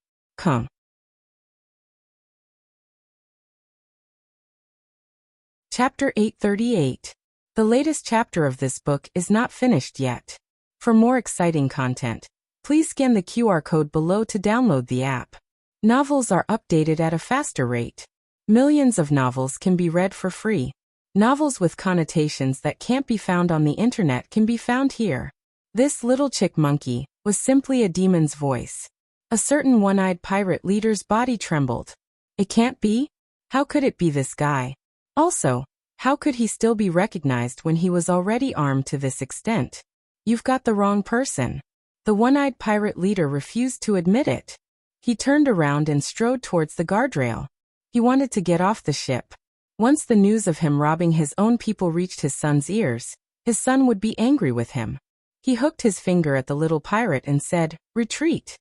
Chapter 838. The latest chapter of this book is not finished yet. For more exciting content, please scan the QR code below to download the app. Novels are updated at a faster rate. Millions of novels can be read for free. Novels with connotations that can't be found on the internet can be found here. This little chick monkey was simply a demon's voice. A certain one-eyed pirate leader's body trembled. It can't be? How could it be this guy? Also, how could he still be recognized when he was already armed to this extent? You've got the wrong person. The one-eyed pirate leader refused to admit it. He turned around and strode towards the guardrail. He wanted to get off the ship. Once the news of him robbing his own people reached his son's ears, his son would be angry with him. He hooked his finger at the little pirate and said, Retreat.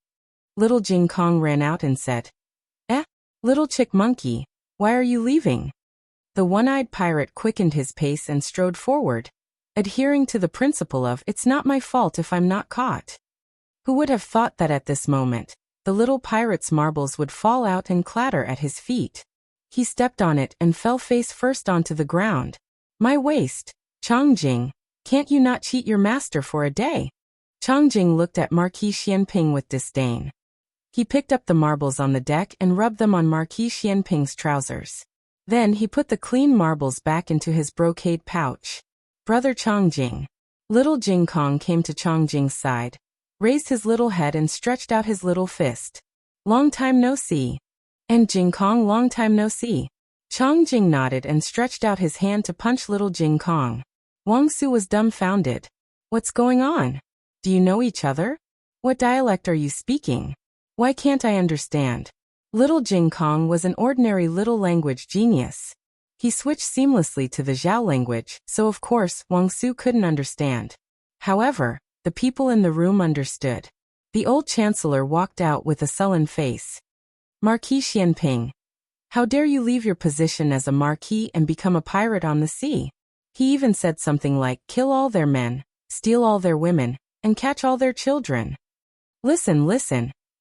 Little Jing Kong ran out and said, Little chick monkey, why are you leaving? The one-eyed pirate quickened his pace and strode forward, adhering to the principle of it's not my fault if I'm not caught. Who would have thought that at this moment, the little pirate's marbles would fall out and clatter at his feet? He stepped on it and fell face first onto the ground. My waist, Chongjing, can't you not cheat your master for a day? Chongjing looked at Marquis Xianping with disdain. He picked up the marbles on the deck and rubbed them on Marquis Xianping's trousers. Then he put the clean marbles back into his brocade pouch. Brother Chongjing. Little Jing Kong came to Chongjing's side, raised his little head and stretched out his little fist. Long time no see. And Jing Kong, long time no see. Chongjing nodded and stretched out his hand to punch little Jing Kong. Wang Su was dumbfounded. What's going on? Do you know each other? What dialect are you speaking? Why can't I understand? Little Jing Kong was an ordinary little language genius. He switched seamlessly to the Zhao language, so of course Wang Su couldn't understand. However, the people in the room understood. The old chancellor walked out with a sullen face. Marquis Xianping. How dare you leave your position as a marquis and become a pirate on the sea? He even said something like, kill all their men, steal all their women, and catch all their children. Listen,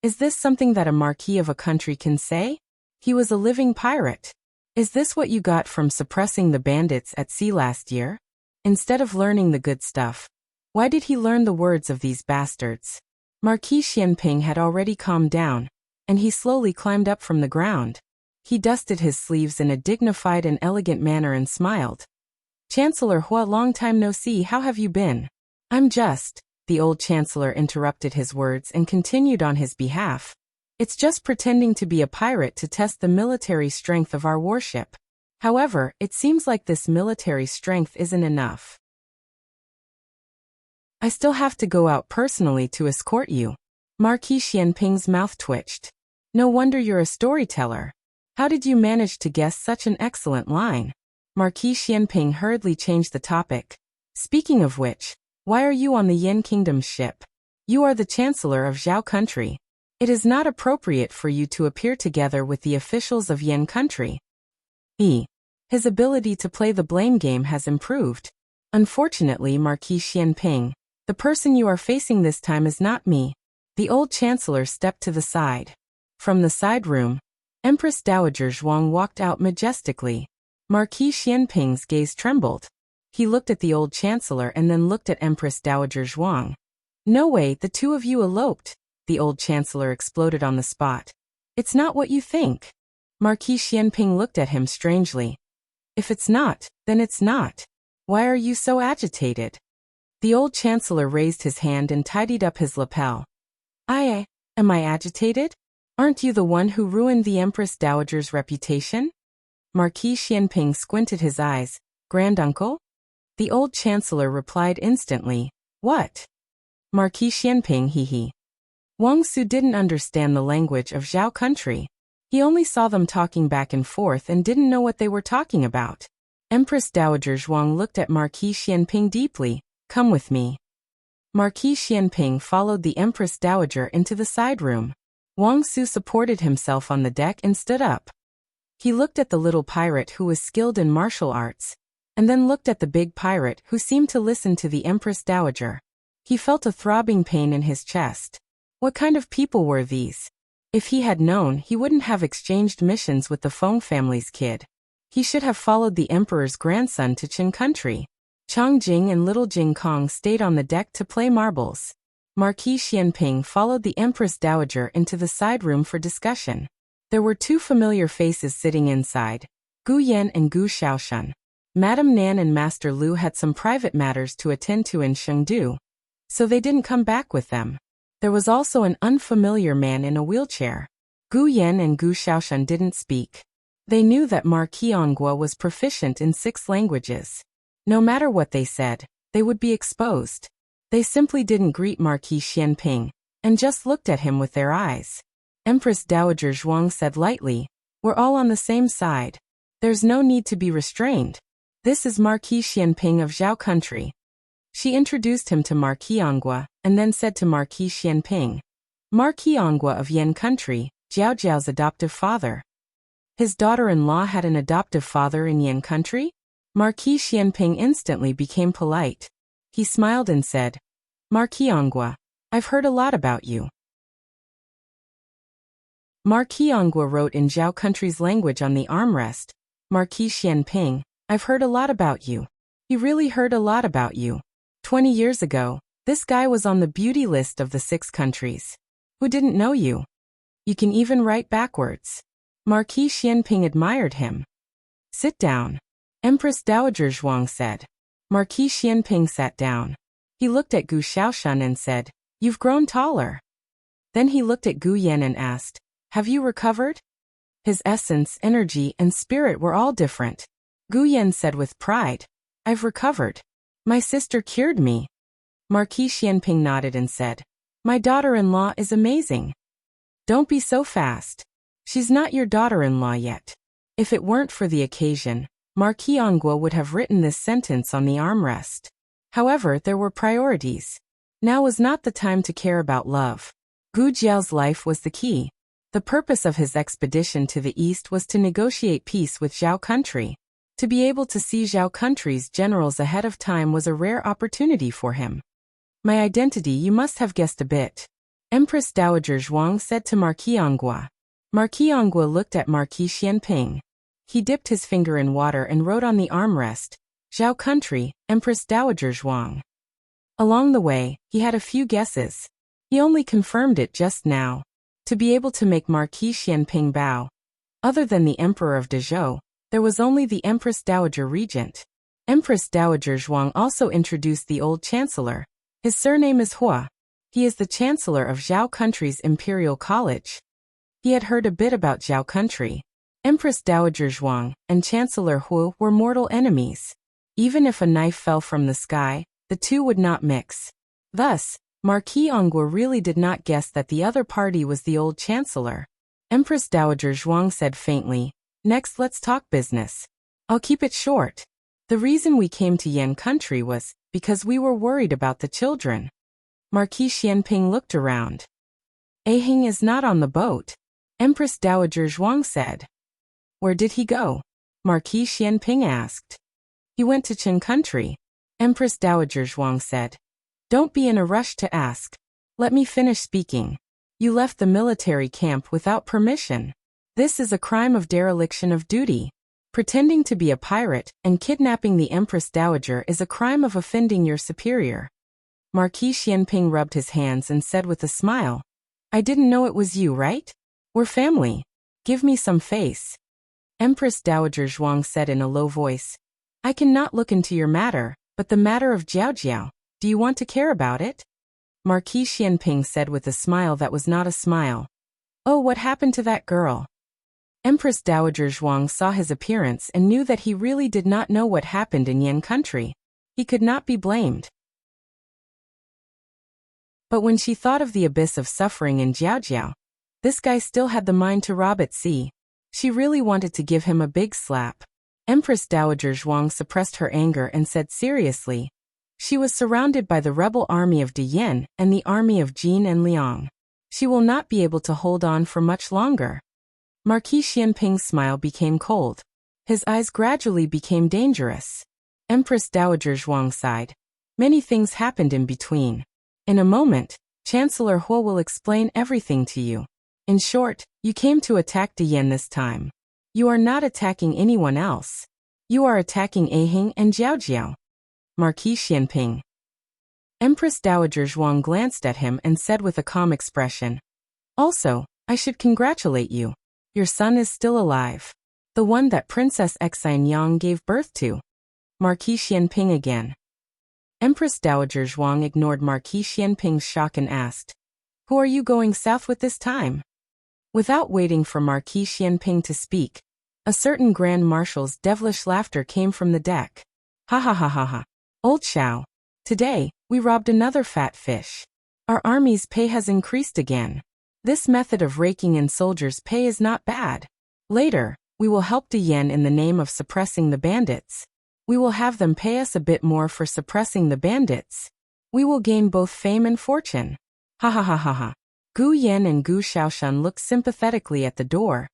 is this something that a marquis of a country can say? He was a living pirate. Is this what you got from suppressing the bandits at sea last year? Instead of learning the good stuff, why did he learn the words of these bastards? Marquis Xianping had already calmed down, and he slowly climbed up from the ground. He dusted his sleeves in a dignified and elegant manner and smiled. Chancellor Hua, long time no see, how have you been? I'm just, the old chancellor interrupted his words and continued on his behalf. It's just pretending to be a pirate to test the military strength of our warship. However, it seems like this military strength isn't enough. I still have to go out personally to escort you. Marquis Xianping's mouth twitched. No wonder you're a storyteller. How did you manage to guess such an excellent line? Marquis Xianping hurriedly changed the topic. Speaking of which, why are you on the Yin Kingdom's ship? You are the chancellor of Zhao country. It is not appropriate for you to appear together with the officials of Yan country. His ability to play the blame game has improved. Unfortunately, Marquis Xianping, the person you are facing this time is not me. The old chancellor stepped to the side. From the side room, Empress Dowager Zhuang walked out majestically. Marquis Xianping's gaze trembled. He looked at the old chancellor and then looked at Empress Dowager Zhuang. No way, the two of you eloped, the old chancellor exploded on the spot. It's not what you think. Marquis Xianping looked at him strangely. If it's not, then it's not. Why are you so agitated? The old chancellor raised his hand and tidied up his lapel. Am I agitated? Aren't you the one who ruined the Empress Dowager's reputation? Marquis Xianping squinted his eyes. Granduncle? The old chancellor replied instantly. What? Marquis Xianping he. Wang Su didn't understand the language of Zhao country. He only saw them talking back and forth and didn't know what they were talking about. Empress Dowager Zhuang looked at Marquis Xianping deeply. Come with me. Marquis Xianping followed the Empress Dowager into the side room. Wang Su supported himself on the deck and stood up. He looked at the little pirate who was skilled in martial arts, and then looked at the big pirate who seemed to listen to the Empress Dowager. He felt a throbbing pain in his chest. What kind of people were these? If he had known, he wouldn't have exchanged missions with the Feng family's kid. He should have followed the emperor's grandson to Qin country. Chang Jing and little Jing Kong stayed on the deck to play marbles. Marquis Xianping followed the Empress Dowager into the side room for discussion. There were two familiar faces sitting inside, Gu Yan and Gu Xiaoshan. Madame Nan and Master Lu had some private matters to attend to in Chengdu, so they didn't come back with them. There was also an unfamiliar man in a wheelchair. Gu Yan and Gu Xiaoshan didn't speak. They knew that Marquis Anghua was proficient in 6 languages. No matter what they said, they would be exposed. They simply didn't greet Marquis Xianping, and just looked at him with their eyes. Empress Dowager Zhuang said lightly, "We're all on the same side. There's no need to be restrained. This is Marquis Xianping of Zhao country." She introduced him to Marquis Anghua, and then said to Marquis Xianping, "Marquis Anghua of Yan country, Jiao Jiao's adoptive father." His daughter-in-law had an adoptive father in Yan country? Marquis Xianping instantly became polite. He smiled and said, "Marquis Anghua, I've heard a lot about you." Marquis Anghua wrote in Zhao country's language on the armrest, "Marquis Xianping, I've heard a lot about you." He really heard a lot about you. 20 years ago, this guy was on the beauty list of the 6 countries. Who didn't know you? You can even write backwards. Marquis Xianping admired him. "Sit down," Empress Dowager Zhuang said. Marquis Xianping sat down. He looked at Gu Xiaoshan and said, "You've grown taller." Then he looked at Gu Yan and asked, "Have you recovered?" His essence, energy, and spirit were all different. Gu Yan said with pride, "I've recovered. My sister cured me." Marquis Xianping nodded and said, "My daughter-in-law is amazing." "Don't be so fast. She's not your daughter-in-law yet." If it weren't for the occasion, Marquis Anghua would have written this sentence on the armrest. However, there were priorities. Now was not the time to care about love. Gu Jiao's life was the key. The purpose of his expedition to the east was to negotiate peace with Zhao country. To be able to see Zhao country's generals ahead of time was a rare opportunity for him. "My identity you must have guessed a bit," Empress Dowager Zhuang said to Marquis Anghua. Marquis Anghua looked at Marquis Xianping. He dipped his finger in water and wrote on the armrest, "Zhao country, Empress Dowager Zhuang." Along the way, he had a few guesses. He only confirmed it just now. To be able to make Marquis Xianping bow. Other than the Emperor of Dezhou, there was only the Empress Dowager Regent. Empress Dowager Zhuang also introduced the old chancellor. His surname is Hua. He is the chancellor of Zhao country's Imperial College. He had heard a bit about Zhao country. Empress Dowager Zhuang and Chancellor Hu were mortal enemies. Even if a knife fell from the sky, the two would not mix. Thus, Marquis Anghua really did not guess that the other party was the old chancellor. Empress Dowager Zhuang said faintly, "Next let's talk business. I'll keep it short. The reason we came to Yan country was because we were worried about the children." Marquis Xianping looked around. Ahing is not on the boat, Empress Dowager Zhuang said. Where did he go? Marquis Xianping asked. He went to Qin country, Empress Dowager Zhuang said. Don't be in a rush to ask. Let me finish speaking. You left the military camp without permission. This is a crime of dereliction of duty. Pretending to be a pirate and kidnapping the Empress Dowager is a crime of offending your superior. Marquis Xianping rubbed his hands and said with a smile, I didn't know it was you, right? We're family. Give me some face. Empress Dowager Zhuang said in a low voice, I cannot look into your matter, but the matter of Jiao, do you want to care about it? Marquis Xianping said with a smile that was not a smile. Oh, what happened to that girl? Empress Dowager Zhuang saw his appearance and knew that he really did not know what happened in Yan country. He could not be blamed. But when she thought of the abyss of suffering in Jiao, this guy still had the mind to rob at sea. She really wanted to give him a big slap. Empress Dowager Zhuang suppressed her anger and said seriously, she was surrounded by the rebel army of De Yin and the army of Jin and Liang. She will not be able to hold on for much longer. Marquis Xianping's smile became cold. His eyes gradually became dangerous. Empress Dowager Zhuang sighed. Many things happened in between. In a moment, Chancellor Huo will explain everything to you. In short, you came to attack De Yin this time. You are not attacking anyone else. You are attacking Ahing and Jiao. Marquis Xianping. Empress Dowager Zhuang glanced at him and said with a calm expression, also, I should congratulate you. Your son is still alive. The one that Princess Xine Yang gave birth to. Marquis Xianping again. Empress Dowager Zhuang ignored Marquis Xianping's shock and asked, who are you going south with this time? Without waiting for Marquis Xianping to speak, a certain Grand Marshal's devilish laughter came from the deck. Ha ha ha ha ha. Old Xiao. Today, we robbed another fat fish. Our army's pay has increased again. This method of raking in soldiers' pay is not bad. Later, we will help De Yin in the name of suppressing the bandits. We will have them pay us a bit more for suppressing the bandits. We will gain both fame and fortune. Ha ha ha ha ha. Gu Yan and Gu Shaoshan looked sympathetically at the door.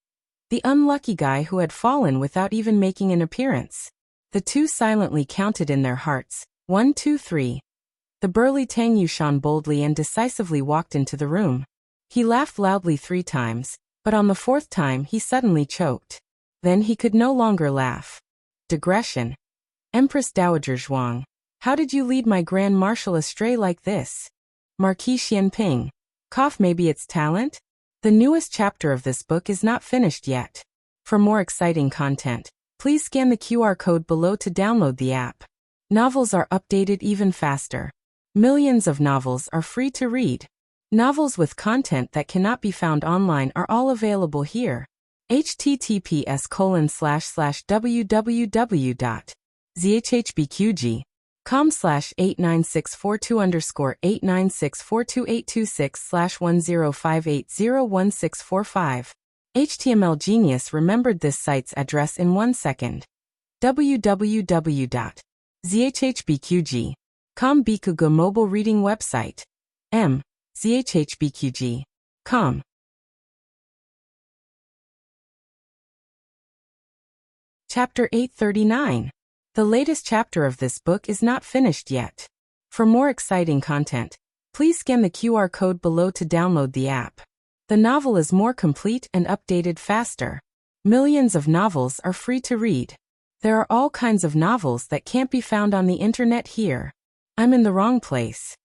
The unlucky guy who had fallen without even making an appearance. The two silently counted in their hearts, 1, 2, 3. The burly Tang Yushan boldly and decisively walked into the room. He laughed loudly 3 times, but on the 4th time he suddenly choked. Then he could no longer laugh. Digression. Empress Dowager Zhuang, how did you lead my Grand Marshal astray like this? Marquis Xianping. Cough, maybe it's talent? The newest chapter of this book is not finished yet. For more exciting content, please scan the QR code below to download the app. Novels are updated even faster. Millions of novels are free to read. Novels with content that cannot be found online are all available here. https://www.zhbqg.com/89642_896428226/10580165. HTML Genius remembered this site's address in 1 second. www.zhbqg.com Bikugo mobile reading website. zhbqg.com. Chapter 839. The latest chapter of this book is not finished yet. For more exciting content, please scan the QR code below to download the app. The novel is more complete and updated faster. Millions of novels are free to read. There are all kinds of novels that can't be found on the internet here. I'm in the wrong place.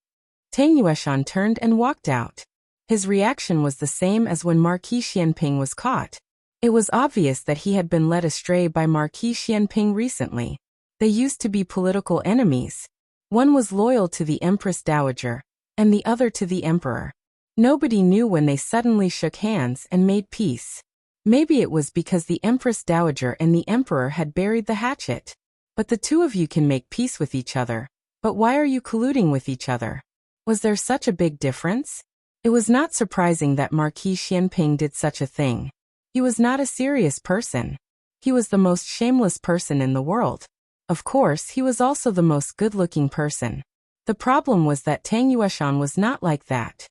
Tang Yueshan turned and walked out. His reaction was the same as when Marquis Xianping was caught. It was obvious that he had been led astray by Marquis Xianping recently. They used to be political enemies. One was loyal to the Empress Dowager, and the other to the Emperor. Nobody knew when they suddenly shook hands and made peace. Maybe it was because the Empress Dowager and the Emperor had buried the hatchet. But the two of you can make peace with each other. But why are you colluding with each other? Was there such a big difference? It was not surprising that Marquis Xianping did such a thing. He was not a serious person. He was the most shameless person in the world. Of course, he was also the most good-looking person. The problem was that Tang Yueshan was not like that.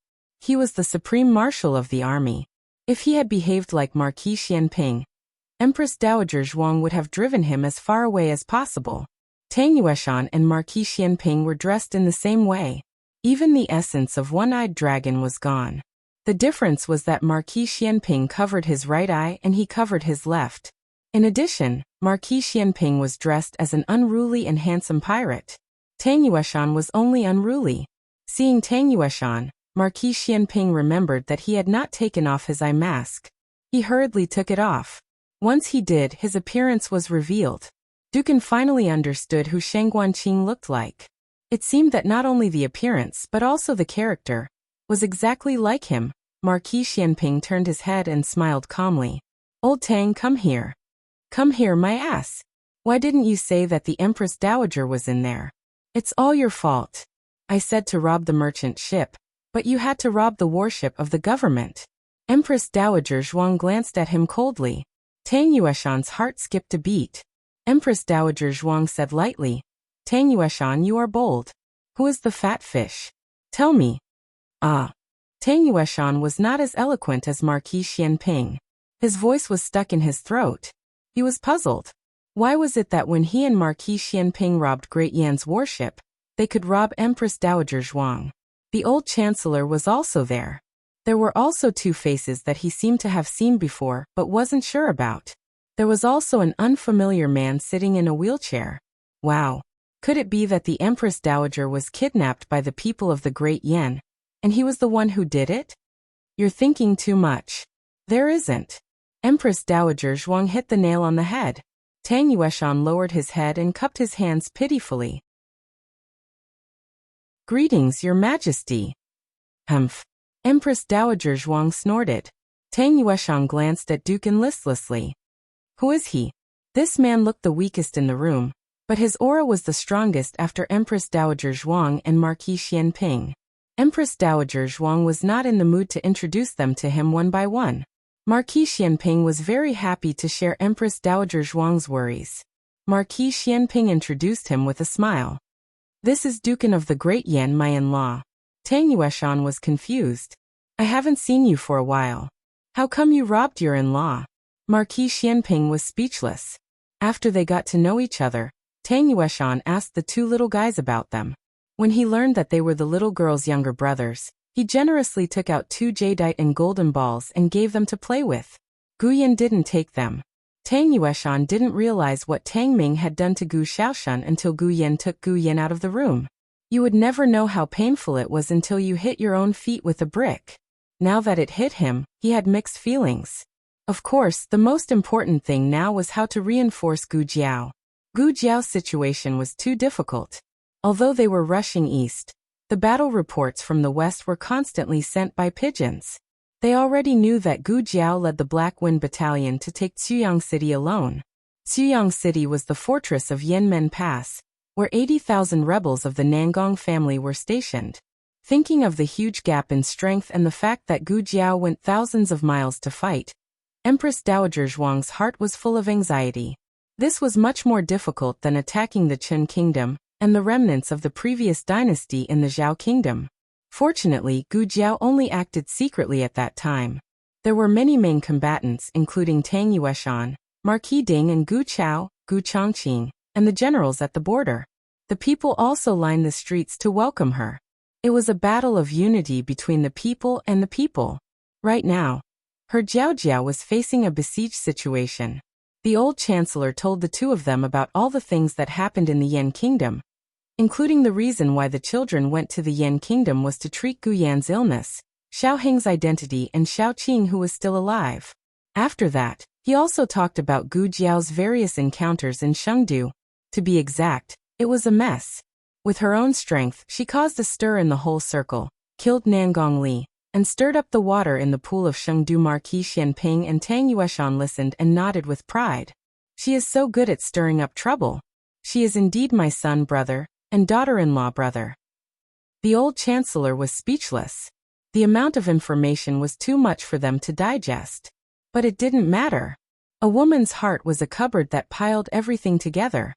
He was the supreme marshal of the army. If he had behaved like Marquis Xianping, Empress Dowager Zhuang would have driven him as far away as possible. Tang Yueshan and Marquis Xianping were dressed in the same way. Even the essence of one-eyed dragon was gone. The difference was that Marquis Xianping covered his right eye and he covered his left. In addition, Marquis Xianping was dressed as an unruly and handsome pirate. Tang Yueshan was only unruly. Seeing Tang Yueshan, Marquis Xianping remembered that he had not taken off his eye mask. He hurriedly took it off. Once he did, his appearance was revealed. Dukan finally understood who Shang Guanqing looked like. It seemed that not only the appearance but also the character was exactly like him. Marquis Xianping turned his head and smiled calmly. "Old Tang, come here. Come here, my ass. Why didn't you say that the Empress Dowager was in there? It's all your fault. I said to rob the merchant ship, but you had to rob the warship of the government." Empress Dowager Zhuang glanced at him coldly. Tang Yueshan's heart skipped a beat. Empress Dowager Zhuang said lightly, "Tang Yueshan, you are bold. Who is the fat fish? Tell me." Ah. Tang Yueshan was not as eloquent as Marquis Xianping. His voice was stuck in his throat. He was puzzled. Why was it that when he and Marquis Xianping robbed Great Yan's warship, they could rob Empress Dowager Zhuang? The old chancellor was also there. There were also two faces that he seemed to have seen before but wasn't sure about. There was also an unfamiliar man sitting in a wheelchair. Wow. Could it be that the Empress Dowager was kidnapped by the people of the Great Yan, and he was the one who did it? You're thinking too much. There isn't. Empress Dowager Zhuang hit the nail on the head. Tang Yueshan lowered his head and cupped his hands pitifully. "Greetings, Your Majesty." Humph. Empress Dowager Zhuang snorted. Tang Yueshan glanced at Dukan listlessly. Who is he? This man looked the weakest in the room, but his aura was the strongest after Empress Dowager Zhuang and Marquis Xianping. Empress Dowager Zhuang was not in the mood to introduce them to him one by one. Marquis Xianping was very happy to share Empress Dowager Zhuang's worries. Marquis Xianping introduced him with a smile. "This is Dukan of the Great Yan, my in-law." Tang Yueshan was confused. "I haven't seen you for a while. How come you robbed your in-law?" Marquis Xianping was speechless. After they got to know each other, Tang Yueshan asked the two little guys about them. When he learned that they were the little girl's younger brothers, he generously took out 2 jadeite and golden balls and gave them to play with. Gu Yan didn't take them. Tang Yueshan didn't realize what Tang Ming had done to Gu Xiaoshan until Gu Yan took Gu Yan out of the room. You would never know how painful it was until you hit your own feet with a brick. Now that it hit him, he had mixed feelings. Of course, the most important thing now was how to reinforce Gu Jiao. Gu Jiao's situation was too difficult. Although they were rushing east, the battle reports from the west were constantly sent by pigeons. They already knew that Gu Jiao led the Black Wind Battalion to take Cuyang City alone. Cuyang City was the fortress of Yanmen Pass, where 80,000 rebels of the Nangong family were stationed. Thinking of the huge gap in strength and the fact that Gu Jiao went thousands of miles to fight, Empress Dowager Zhuang's heart was full of anxiety. This was much more difficult than attacking the Qin kingdom and the remnants of the previous dynasty in the Zhao kingdom. Fortunately, Gu Jiao only acted secretly at that time. There were many main combatants including Tang Yueshan, Marquis Ding and Gu Chao, Gu Chongqing, and the generals at the border. The people also lined the streets to welcome her. It was a battle of unity between the people and the people. Right now, her Jiao was facing a besieged situation. The old chancellor told the two of them about all the things that happened in the Yan kingdom, including the reason why the children went to the Yan kingdom was to treat Gu Yan's illness, Xiao Heng's identity and Xiao Qing who was still alive. After that, he also talked about Gu Jiao's various encounters in Chengdu. To be exact, it was a mess. With her own strength, she caused a stir in the whole circle, killed Nangong Li, and stirred up the water in the pool of Chengdu. Marquis Xianping and Tang Yueshan listened and nodded with pride. She is so good at stirring up trouble. She is indeed my son brother, and daughter-in-law brother. The old chancellor was speechless. The amount of information was too much for them to digest. But it didn't matter. A woman's heart was a cupboard that piled everything together.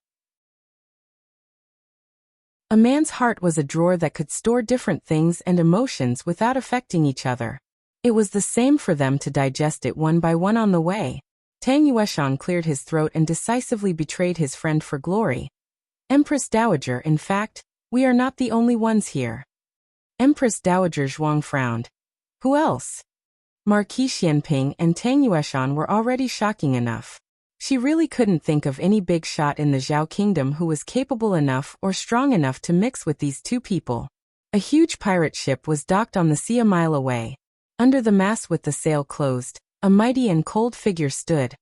A man's heart was a drawer that could store different things and emotions without affecting each other. It was the same for them to digest it one by one on the way. Tang Yueshan cleared his throat and decisively betrayed his friend for glory. Empress Dowager, in fact, we are not the only ones here. Empress Dowager Zhuang frowned. Who else? Marquis Xianping and Tang Yueshan were already shocking enough. She really couldn't think of any big shot in the Zhao kingdom who was capable enough or strong enough to mix with these two people. A huge pirate ship was docked on the sea a mile away. Under the mast with the sail closed, a mighty and cold figure stood.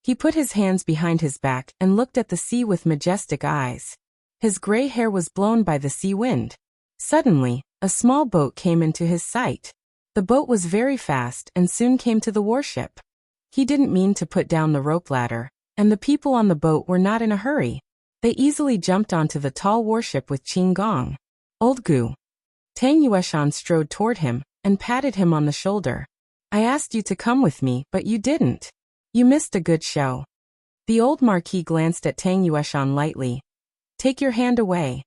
He put his hands behind his back and looked at the sea with majestic eyes. His gray hair was blown by the sea wind. Suddenly, a small boat came into his sight. The boat was very fast and soon came to the warship. He didn't mean to put down the rope ladder, and the people on the boat were not in a hurry. They easily jumped onto the tall warship with Qing Gong. Old Gu. Tang Yueshan strode toward him and patted him on the shoulder. I asked you to come with me, but you didn't. You missed a good show. The old marquis glanced at Tang Yueshan lightly. Take your hand away.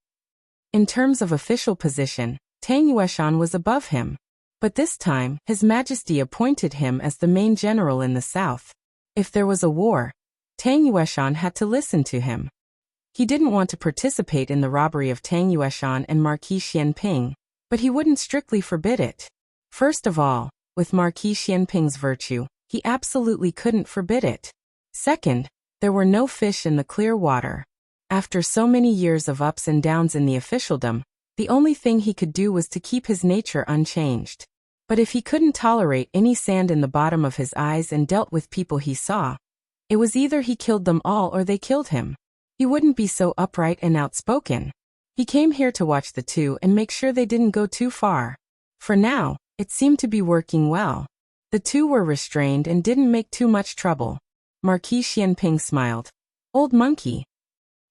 In terms of official position, Tang Yueshan was above him. But this time, His Majesty appointed him as the main general in the south. If there was a war, Tang Yueshan had to listen to him. He didn't want to participate in the robbery of Tang Yueshan and Marquis Xianping, but he wouldn't strictly forbid it. First of all, with Marquis Xianping's virtue, he absolutely couldn't forbid it. Second, there were no fish in the clear water. After so many years of ups and downs in the officialdom, the only thing he could do was to keep his nature unchanged. But if he couldn't tolerate any sand in the bottom of his eyes and dealt with people he saw, it was either he killed them all or they killed him. He wouldn't be so upright and outspoken. He came here to watch the two and make sure they didn't go too far. For now, it seemed to be working well. The two were restrained and didn't make too much trouble. Marquis Xianping smiled. Old monkey.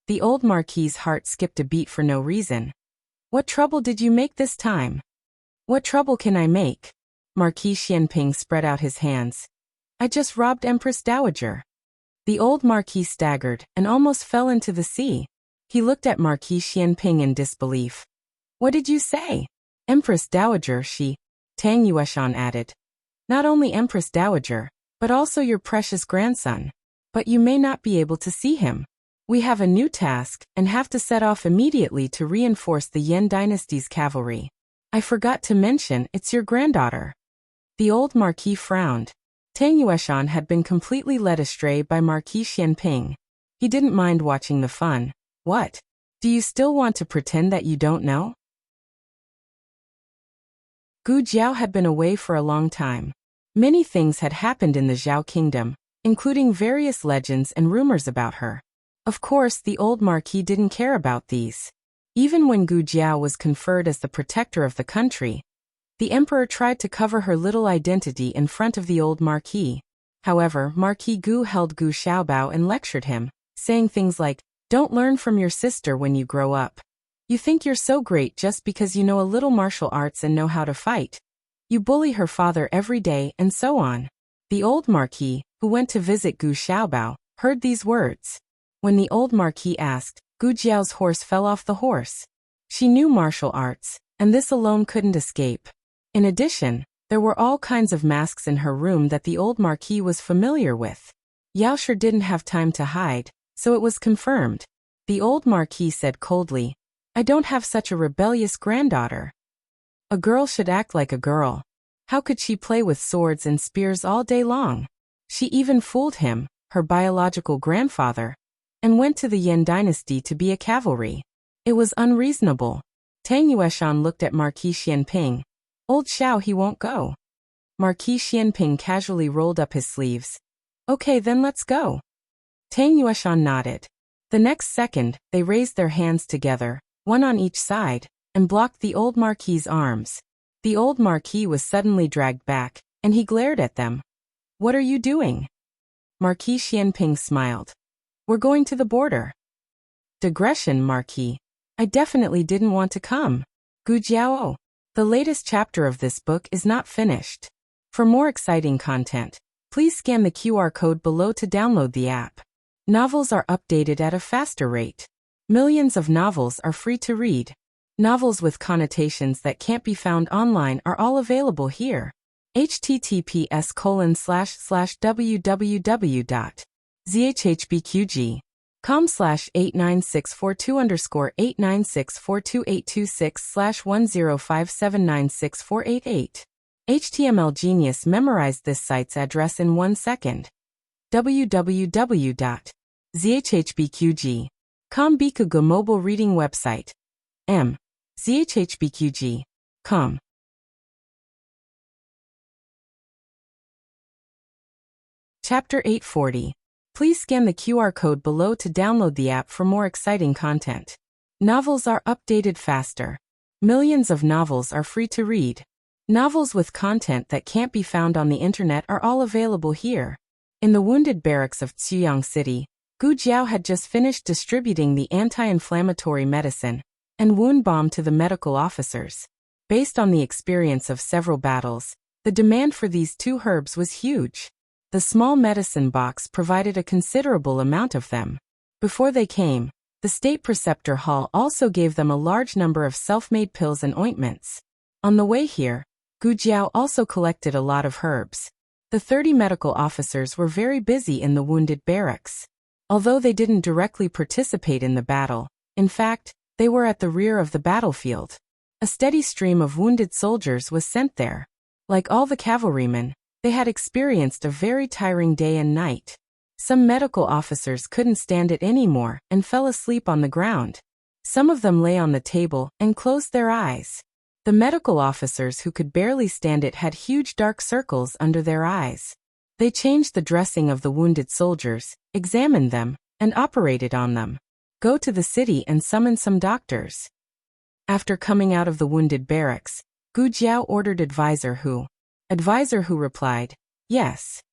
The old marquis's heart skipped a beat for no reason. What trouble did you make this time? What trouble can I make? Marquis Xianping spread out his hands. I just robbed Empress Dowager. The old marquis staggered and almost fell into the sea. He looked at Marquis Xianping in disbelief. What did you say? Empress Dowager, Tang Yueshan added. Not only Empress Dowager, but also your precious grandson. But you may not be able to see him. We have a new task and have to set off immediately to reinforce the Yan dynasty's cavalry. I forgot to mention it's your granddaughter. The old marquis frowned. Tang Yueshan had been completely led astray by Marquis Xianping. He didn't mind watching the fun. What? Do you still want to pretend that you don't know? Gu Jiao had been away for a long time. Many things had happened in the Zhao kingdom, including various legends and rumors about her. Of course, the old marquis didn't care about these. Even when Gu Jiao was conferred as the protector of the country, the emperor tried to cover her little identity in front of the old marquis. However, Marquis Gu held Gu Xiaobao and lectured him, saying things like, "Don't learn from your sister when you grow up. You think you're so great just because you know a little martial arts and know how to fight. You bully her father every day," and so on. The old marquis, who went to visit Gu Xiaobao, heard these words. When the old marquis asked, Gu Jiao's horse fell off the horse. She knew martial arts, and this alone couldn't escape. In addition, there were all kinds of masks in her room that the old marquis was familiar with. Yaosher didn't have time to hide, so it was confirmed. The old marquis said coldly, I don't have such a rebellious granddaughter. A girl should act like a girl. How could she play with swords and spears all day long? She even fooled him, her biological grandfather, and went to the Yan dynasty to be a cavalry. It was unreasonable. Tang Yueshan looked at Marquis Xianping. Old Xiao, he won't go. Marquis Xianping casually rolled up his sleeves. Okay, then let's go. Tang Yueshan nodded. The next second, they raised their hands together, one on each side, and blocked the old marquis's arms. The old marquis was suddenly dragged back, and he glared at them. What are you doing? Marquis Xianping smiled. We're going to the border. Digression, Marquis. I definitely didn't want to come. Gu Jiao. The latest chapter of this book is not finished. For more exciting content, please scan the QR code below to download the app. Novels are updated at a faster rate. Millions of novels are free to read. Novels with connotations that can't be found online are all available here. https://www.zhhbqg.com/89642_896428226/1057964888. HTML Genius memorized this site's address in 1 second. www.zhhbqg.com Bikugo mobile reading website. zhhbqg.com. Chapter 840. Please scan the QR code below to download the app for more exciting content. Novels are updated faster. Millions of novels are free to read. Novels with content that can't be found on the internet are all available here. In the wounded barracks of Zhuyang City, Gu Jiao had just finished distributing the anti-inflammatory medicine and wound balm to the medical officers. Based on the experience of several battles, the demand for these 2 herbs was huge. The small medicine box provided a considerable amount of them. Before they came, the State Preceptor Hall also gave them a large number of self-made pills and ointments. On the way here, Gu Jiao also collected a lot of herbs. The 30 medical officers were very busy in the wounded barracks. Although they didn't directly participate in the battle, in fact, they were at the rear of the battlefield. A steady stream of wounded soldiers was sent there. Like all the cavalrymen, they had experienced a very tiring day and night. Some medical officers couldn't stand it anymore and fell asleep on the ground. Some of them lay on the table and closed their eyes. The medical officers who could barely stand it had huge dark circles under their eyes. They changed the dressing of the wounded soldiers, examined them, and operated on them. Go to the city and summon some doctors. After coming out of the wounded barracks, Gu Jiao ordered Advisor Hu. Advisor Hu replied, yes.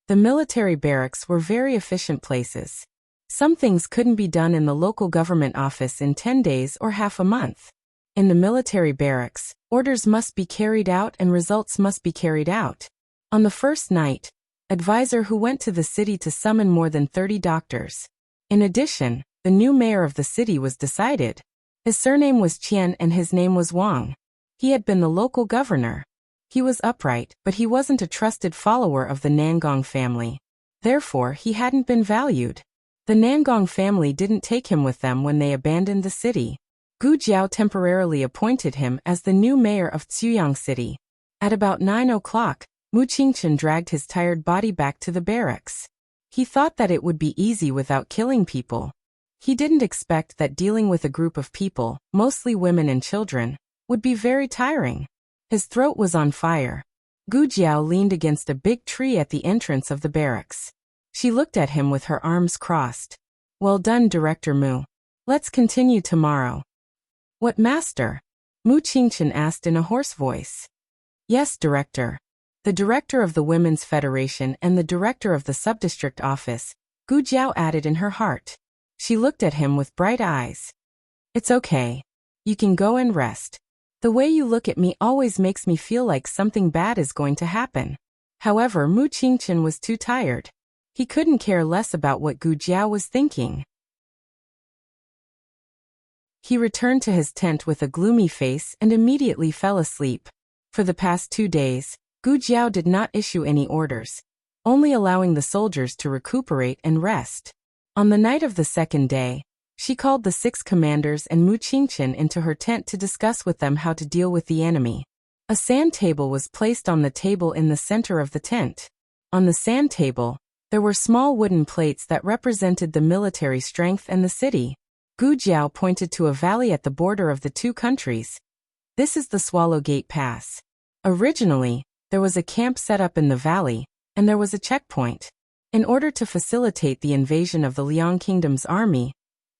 The military barracks were very efficient places. Some things couldn't be done in the local government office in 10 days or half a month. In the military barracks, orders must be carried out and results must be carried out. On the first night, Advisor Hu went to the city to summon more than 30 doctors. In addition, the new mayor of the city was decided. His surname was Qian and his name was Wang. He had been the local governor. He was upright, but he wasn't a trusted follower of the Nangong family. Therefore, he hadn't been valued. The Nangong family didn't take him with them when they abandoned the city. Gu Jiao temporarily appointed him as the new mayor of Zhuyang City. At about 9 o'clock, Mu Qingchen dragged his tired body back to the barracks. He thought that it would be easy without killing people. He didn't expect that dealing with a group of people, mostly women and children, would be very tiring. His throat was on fire. Gu Jiao leaned against a big tree at the entrance of the barracks. She looked at him with her arms crossed. Well done, Director Mu. Let's continue tomorrow. What, master? Mu Qingchen asked in a hoarse voice. Yes, director. The director of the Women's Federation and the director of the subdistrict office, Gu Jiao added in her heart. She looked at him with bright eyes. It's okay. You can go and rest. The way you look at me always makes me feel like something bad is going to happen. However, Mu Qingchen was too tired. He couldn't care less about what Gu Jiao was thinking. He returned to his tent with a gloomy face and immediately fell asleep. For the past 2 days, Gu Jiao did not issue any orders, only allowing the soldiers to recuperate and rest. On the night of the second day, she called the 6 commanders and Mu Qingchen into her tent to discuss with them how to deal with the enemy. A sand table was placed on the table in the center of the tent. On the sand table, there were small wooden plates that represented the military strength and the city. Gu Jiao pointed to a valley at the border of the 2 countries. This is the Swallow Gate Pass. Originally, there was a camp set up in the valley, and there was a checkpoint. In order to facilitate the invasion of the Liang Kingdom's army,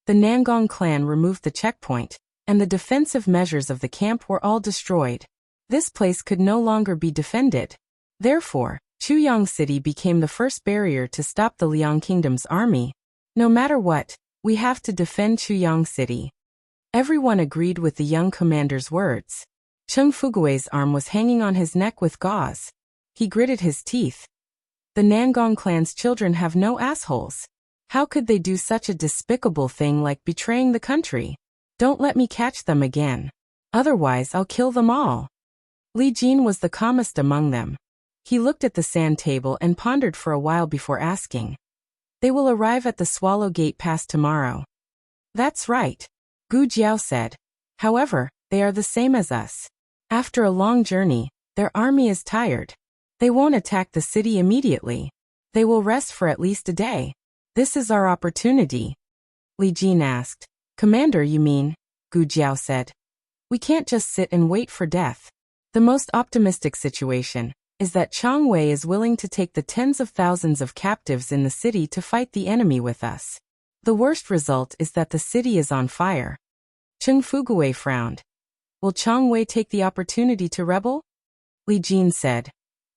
the Nangong clan removed the checkpoint, and the defensive measures of the camp were all destroyed. This place could no longer be defended. Therefore, Zhuyang City became the first barrier to stop the Liang Kingdom's army. No matter what, we have to defend Zhuyang City. Everyone agreed with the young commander's words. Cheng Fugui's arm was hanging on his neck with gauze. He gritted his teeth. The Nangong clan's children have no assholes. How could they do such a despicable thing like betraying the country? Don't let me catch them again. Otherwise I'll kill them all. Li Jin was the calmest among them. He looked at the sand table and pondered for a while before asking. They will arrive at the Swallow Gate Pass tomorrow. That's right, Gu Jiao said. However, they are the same as us. After a long journey, their army is tired. They won't attack the city immediately. They will rest for at least a day. This is our opportunity. Li Jin asked. Commander, you mean? Gu Jiao said. We can't just sit and wait for death. The most optimistic situation is that Chang Wei is willing to take the tens of thousands of captives in the city to fight the enemy with us. The worst result is that the city is on fire. Cheng Fugui frowned. Will Chang Wei take the opportunity to rebel? Li Jin said.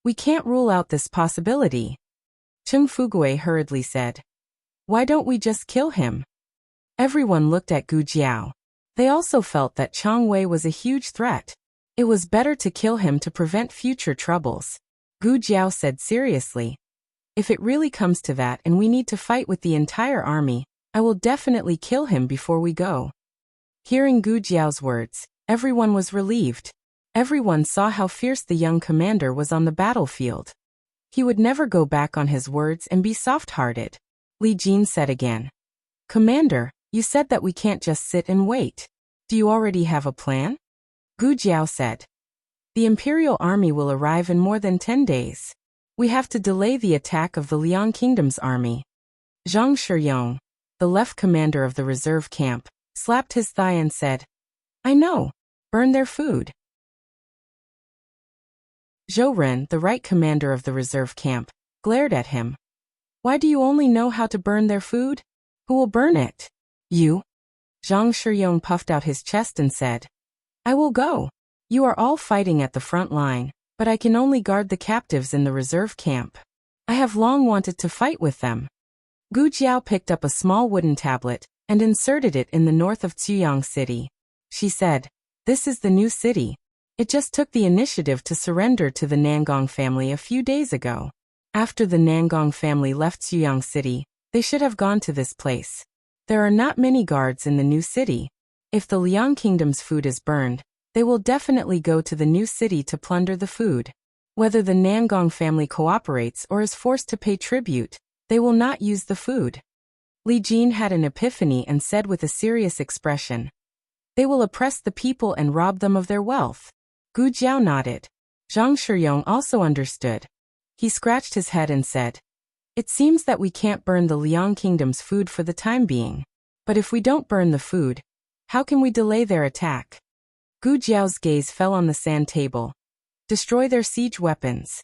We can't rule out this possibility. Cheng Fugui hurriedly said. Why don't we just kill him? Everyone looked at Gu Jiao. They also felt that Chang Wei was a huge threat. It was better to kill him to prevent future troubles. Gu Jiao said seriously. If it really comes to that and we need to fight with the entire army, I will definitely kill him before we go. Hearing Gu Jiao's words, everyone was relieved. Everyone saw how fierce the young commander was on the battlefield. He would never go back on his words and be soft-hearted. Li Jin said again. Commander, you said that we can't just sit and wait. Do you already have a plan? Gu Jiao said. The Imperial Army will arrive in more than 10 days. We have to delay the attack of the Liang Kingdom's army. Zhang Shiyong, the left commander of the reserve camp, slapped his thigh and said, I know. Burn their food. Zhou Ren, the right commander of the reserve camp, glared at him. Why do you only know how to burn their food? Who will burn it? You? Zhang Shiyong puffed out his chest and said, I will go. You are all fighting at the front line, but I can only guard the captives in the reserve camp. I have long wanted to fight with them. Gu Jiao picked up a small wooden tablet and inserted it in the north of Ziyang City. She said, This is the new city. It just took the initiative to surrender to the Nangong family a few days ago. After the Nangong family left Ziyang City, they should have gone to this place. There are not many guards in the new city. If the Liang Kingdom's food is burned, they will definitely go to the new city to plunder the food. Whether the Nangong family cooperates or is forced to pay tribute, they will not use the food. Li Jin had an epiphany and said with a serious expression, They will oppress the people and rob them of their wealth. Gu Jiao nodded. Zhang Shiyong also understood. He scratched his head and said, It seems that we can't burn the Liang Kingdom's food for the time being. But if we don't burn the food, how can we delay their attack? Gu Jiao's gaze fell on the sand table. Destroy their siege weapons.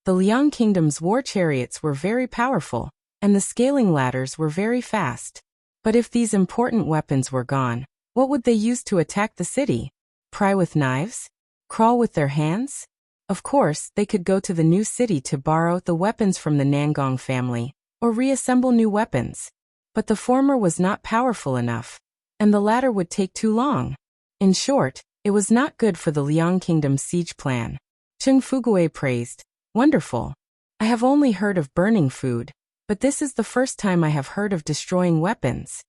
The Liang Kingdom's war chariots were very powerful, and the scaling ladders were very fast. But if these important weapons were gone, what would they use to attack the city? Pry with knives? Crawl with their hands? Of course, they could go to the new city to borrow the weapons from the Nangong family, or reassemble new weapons. But the former was not powerful enough, and the latter would take too long. In short, it was not good for the Liang Kingdom's siege plan. Cheng Fugui praised, Wonderful. I have only heard of burning food, but this is the first time I have heard of destroying weapons.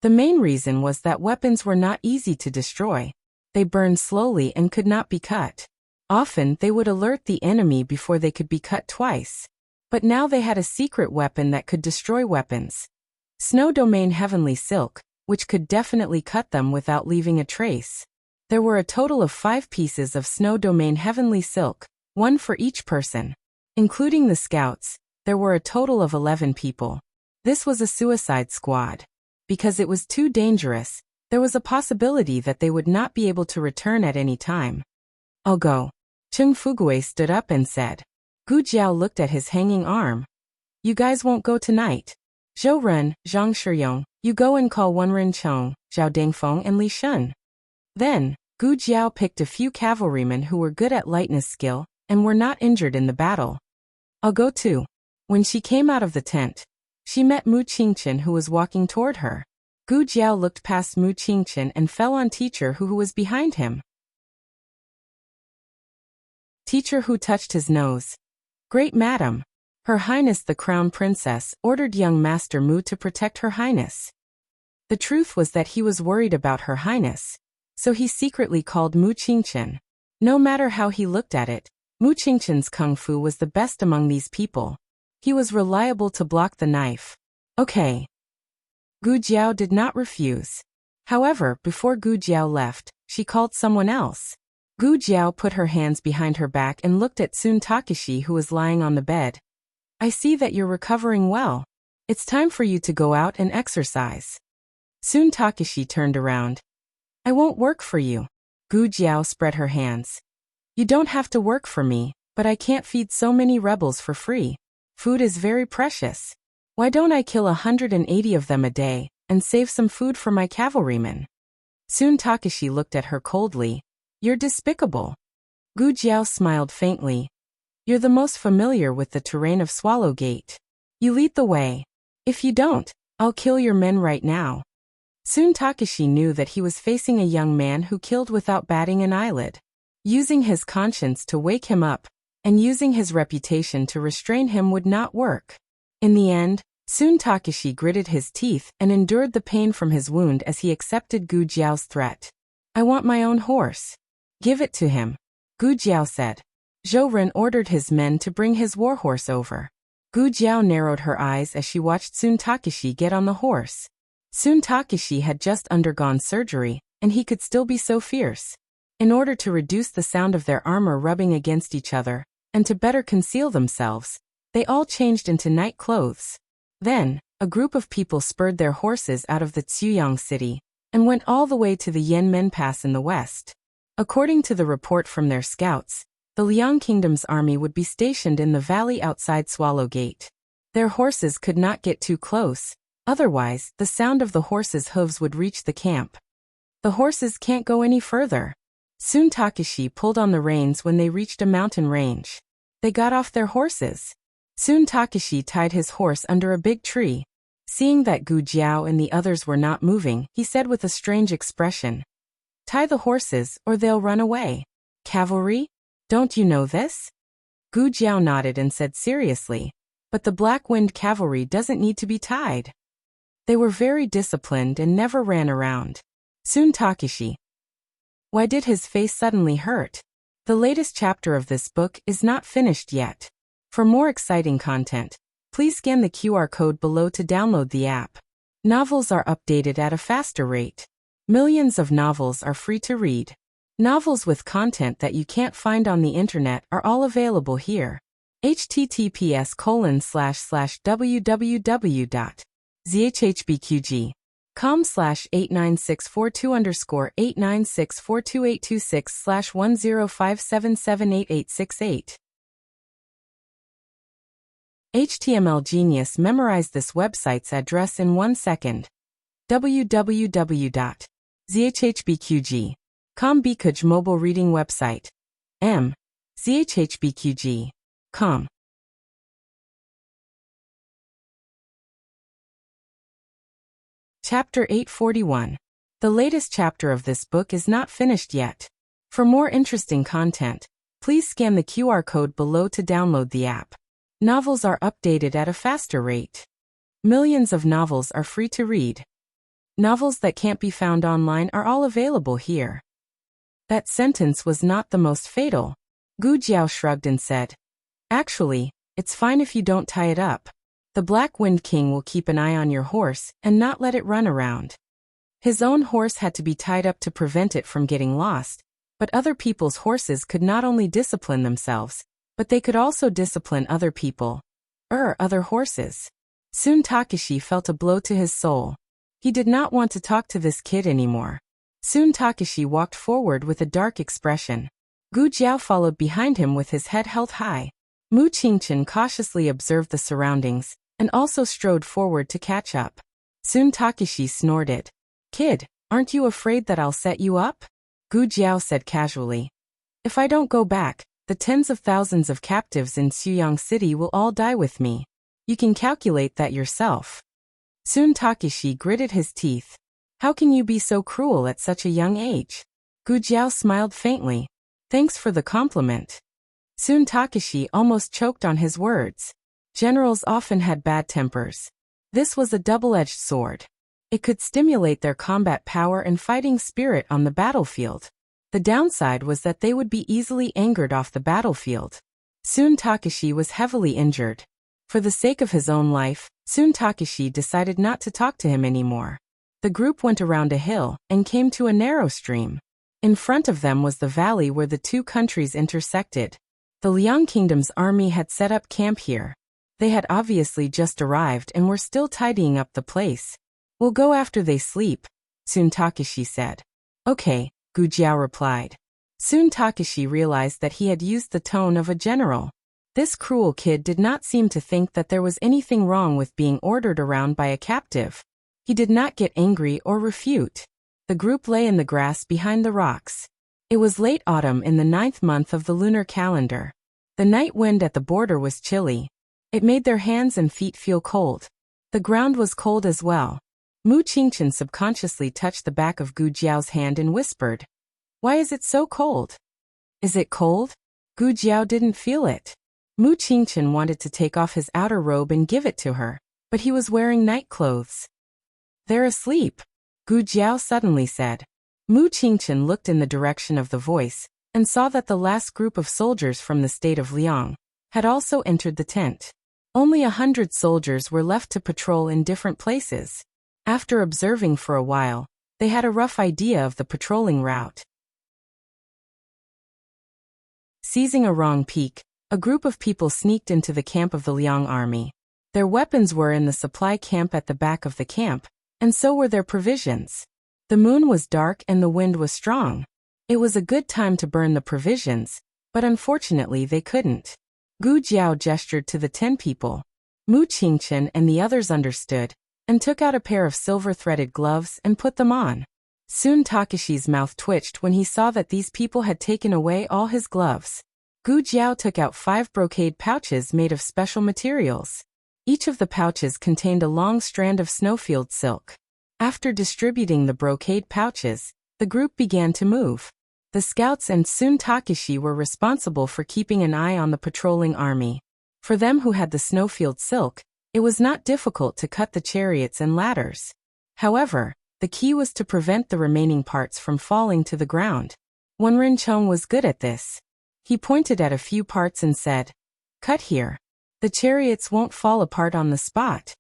The main reason was that weapons were not easy to destroy. They burned slowly and could not be cut. Often they would alert the enemy before they could be cut twice. But now they had a secret weapon that could destroy weapons. Snow Domain Heavenly Silk, which could definitely cut them without leaving a trace. There were a total of 5 pieces of Snow Domain Heavenly Silk, 1 for each person. Including the scouts, there were a total of 11 people. This was a suicide squad. Because it was too dangerous, there was a possibility that they would not be able to return at any time. I'll go. Cheng Fugui stood up and said. Gu Jiao looked at his hanging arm. You guys won't go tonight. Zhou Ren, Zhang Shiyong, you go and call Wenren Chong, Zhao Dengfeng and Li Shun. Then, Gu Jiao picked a few cavalrymen who were good at lightness skill and were not injured in the battle. I'll go too. When she came out of the tent, she met Mu Qingchen who was walking toward her. Gu Jiao looked past Mu Qingchen and fell on Teacher who was behind him. Teacher Hu touched his nose. Great madam. Her Highness the Crown Princess ordered young Master Mu to protect Her Highness. The truth was that he was worried about Her Highness, so he secretly called Mu Qingchen. No matter how he looked at it, Mu Qingchen's kung fu was the best among these people. He was reliable to block the knife. Okay. Gu Jiao did not refuse. However, before Gu Jiao left, she called someone else. Gu Jiao put her hands behind her back and looked at Sun Takashi, who was lying on the bed. I see that you're recovering well. It's time for you to go out and exercise. Sun Takashi turned around. I won't work for you. Gu Jiao spread her hands. You don't have to work for me, but I can't feed so many rebels for free. Food is very precious. Why don't I kill 180 of them a day, and save some food for my cavalrymen? Sun Takashi looked at her coldly. You're despicable. Gu Jiao smiled faintly. You're the most familiar with the terrain of Swallow Gate. You lead the way. If you don't, I'll kill your men right now. Sun Takashi knew that he was facing a young man who killed without batting an eyelid. Using his conscience to wake him up, and using his reputation to restrain him would not work. In the end, Sun Takashi gritted his teeth and endured the pain from his wound as he accepted Gu Jiao's threat. I want my own horse. Give it to him, Gu Jiao said. Zhou Ren ordered his men to bring his warhorse over. Gu Jiao narrowed her eyes as she watched Sun Takashi get on the horse. Sun Takashi had just undergone surgery, and he could still be so fierce. In order to reduce the sound of their armor rubbing against each other, and to better conceal themselves, they all changed into night clothes. Then, a group of people spurred their horses out of the Ziyang city, and went all the way to the Yanmen Pass in the west. According to the report from their scouts, the Liang Kingdom's army would be stationed in the valley outside Swallow Gate. Their horses could not get too close, otherwise the sound of the horses' hooves would reach the camp. The horses can't go any further. Sun Takashi pulled on the reins when they reached a mountain range. They got off their horses. Sun Takashi tied his horse under a big tree. Seeing that Gu Jiao and the others were not moving, he said with a strange expression, Tie the horses, or they'll run away. Cavalry? Don't you know this? Gu Jiao nodded and said seriously, But the Black Wind Cavalry doesn't need to be tied. They were very disciplined and never ran around. Sun Takashi. Why did his face suddenly hurt? The latest chapter of this book is not finished yet. For more exciting content, please scan the QR code below to download the app. Novels are updated at a faster rate. Millions of novels are free to read. Novels with content that you can't find on the internet are all available here. https://www.zhbqg.com/89642_8964286/1057788868. HTML Genius memorized this website's address in 1 second. www.zhbqg.com Bikuj mobile reading website. zhbqg.com. Chapter 841. The latest chapter of this book is not finished yet. For more interesting content, please scan the QR code below to download the app. Novels are updated at a faster rate. Millions of novels are free to read. Novels that can't be found online are all available here. That sentence was not the most fatal. Gu Jiao shrugged and said, Actually, it's fine if you don't tie it up. The Black Wind King will keep an eye on your horse and not let it run around. His own horse had to be tied up to prevent it from getting lost, but other people's horses could not only discipline themselves, but they could also discipline other people. Other horses. Sun Takashi felt a blow to his soul. He did not want to talk to this kid anymore. Sun Takashi walked forward with a dark expression. Gu Jiao followed behind him with his head held high. Mu Qingchen cautiously observed the surroundings, and also strode forward to catch up. Sun Takashi snorted. Kid, aren't you afraid that I'll set you up? Gu Jiao said casually. If I don't go back, the tens of thousands of captives in Ziyang City will all die with me. You can calculate that yourself. Sun Takashi gritted his teeth. How can you be so cruel at such a young age? Gu Jiao smiled faintly. Thanks for the compliment. Sun Takashi almost choked on his words. Generals often had bad tempers. This was a double-edged sword. It could stimulate their combat power and fighting spirit on the battlefield. The downside was that they would be easily angered off the battlefield. Soon Takeshi was heavily injured. For the sake of his own life, soon Takeshi decided not to talk to him anymore. The group went around a hill and came to a narrow stream. In front of them was the valley where the two countries intersected. The Liang Kingdom's army had set up camp here. They had obviously just arrived and were still tidying up the place. "We'll go after they sleep," soon Takeshi said. "Okay," Gu Jiao replied. Soon Takeshi realized that he had used the tone of a general. This cruel kid did not seem to think that there was anything wrong with being ordered around by a captive. He did not get angry or refute. The group lay in the grass behind the rocks. It was late autumn in the 9th month of the lunar calendar. The night wind at the border was chilly. It made their hands and feet feel cold. The ground was cold as well. Mu Qingchen subconsciously touched the back of Gu Jiao's hand and whispered, "Why is it so cold?" "Is it cold?" Gu Jiao didn't feel it. Mu Qingchen wanted to take off his outer robe and give it to her, but he was wearing night clothes. "They're asleep," Gu Jiao suddenly said. Mu Qingchen looked in the direction of the voice and saw that the last group of soldiers from the state of Liang had also entered the tent. Only 100 soldiers were left to patrol in different places. After observing for a while, they had a rough idea of the patrolling route. Seizing a wrong peak, a group of people sneaked into the camp of the Liang army. Their weapons were in the supply camp at the back of the camp, and so were their provisions. The moon was dark and the wind was strong. It was a good time to burn the provisions, but unfortunately they couldn't. Gu Jiao gestured to the 10 people. Mu Qingchen and the others understood, and took out a pair of silver-threaded gloves and put them on. Soon Takeshi's mouth twitched when he saw that these people had taken away all his gloves. Gu Jiao took out 5 brocade pouches made of special materials. Each of the pouches contained a long strand of snowfield silk. After distributing the brocade pouches, the group began to move. The scouts and soon Takeshi were responsible for keeping an eye on the patrolling army. For them who had the snowfield silk, it was not difficult to cut the chariots and ladders. However, the key was to prevent the remaining parts from falling to the ground. Wenren Chong was good at this. He pointed at a few parts and said, "Cut here. The chariots won't fall apart on the spot."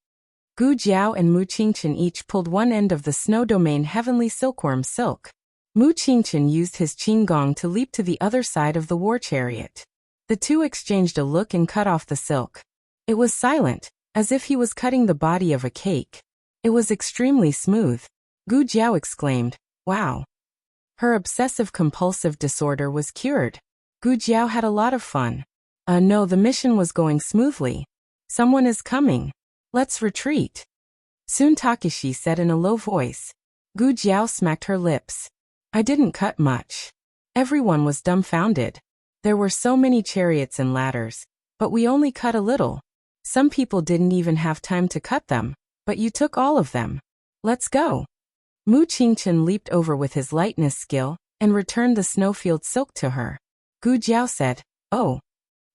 Gu Jiao and Mu Qingchen each pulled one end of the snow domain heavenly silkworm silk. Mu Qingchen used his qinggong to leap to the other side of the war chariot. The two exchanged a look and cut off the silk. It was silent, as if he was cutting the body of a cake. It was extremely smooth. Gu Jiao exclaimed, "Wow." Her obsessive-compulsive disorder was cured. Gu Jiao had a lot of fun. No, the mission was going smoothly. "Someone is coming. Let's retreat," soon Takeshi said in a low voice. Gu Jiao smacked her lips. "I didn't cut much." Everyone was dumbfounded. There were so many chariots and ladders, but we only cut a little. Some people didn't even have time to cut them, but you took all of them. Let's go. Mu Qingchen leaped over with his lightness skill and returned the snowfield silk to her. Gu Jiao said, "Oh."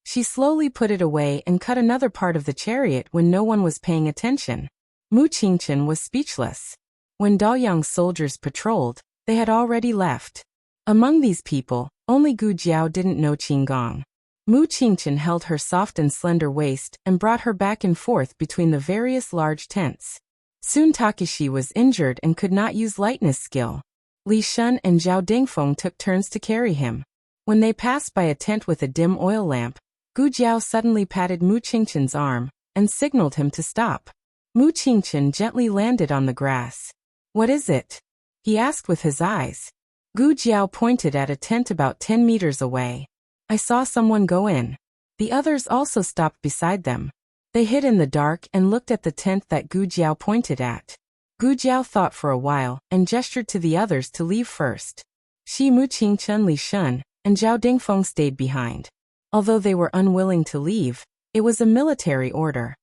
She slowly put it away and cut another part of the chariot when no one was paying attention. Mu Qingchen was speechless. When Daoyang's soldiers patrolled, they had already left. Among these people, only Gu Jiao didn't know qinggong. Mu Qingchen held her soft and slender waist and brought her back and forth between the various large tents. Soon Takeshi was injured and could not use lightness skill. Li Shun and Zhao Dingfeng took turns to carry him. When they passed by a tent with a dim oil lamp, Gu Jiao suddenly patted Mu Qingchen's arm and signaled him to stop. Mu Qingchen gently landed on the grass. "What is it?" he asked with his eyes. Gu Jiao pointed at a tent about 10 meters away. "I saw someone go in." The others also stopped beside them. They hid in the dark and looked at the tent that Gu Jiao pointed at. Gu Jiao thought for a while and gestured to the others to leave first. Mu Qingchen, Li Shun, and Zhao Dingfeng stayed behind. Although they were unwilling to leave, it was a military order.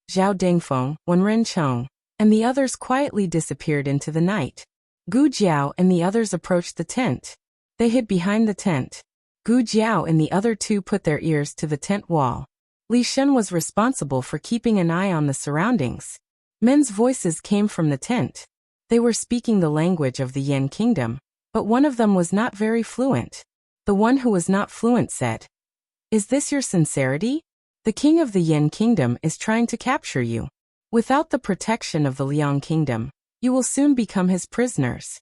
Zhao Dingfeng, Wenren Chong, and the others quietly disappeared into the night. Gu Jiao and the others approached the tent. They hid behind the tent. Gu Jiao and the other two put their ears to the tent wall. Li Shen was responsible for keeping an eye on the surroundings. Men's voices came from the tent. They were speaking the language of the Yan Kingdom, but one of them was not very fluent. The one who was not fluent said, "Is this your sincerity? The king of the Yan Kingdom is trying to capture you. Without the protection of the Liang Kingdom, you will soon become his prisoners."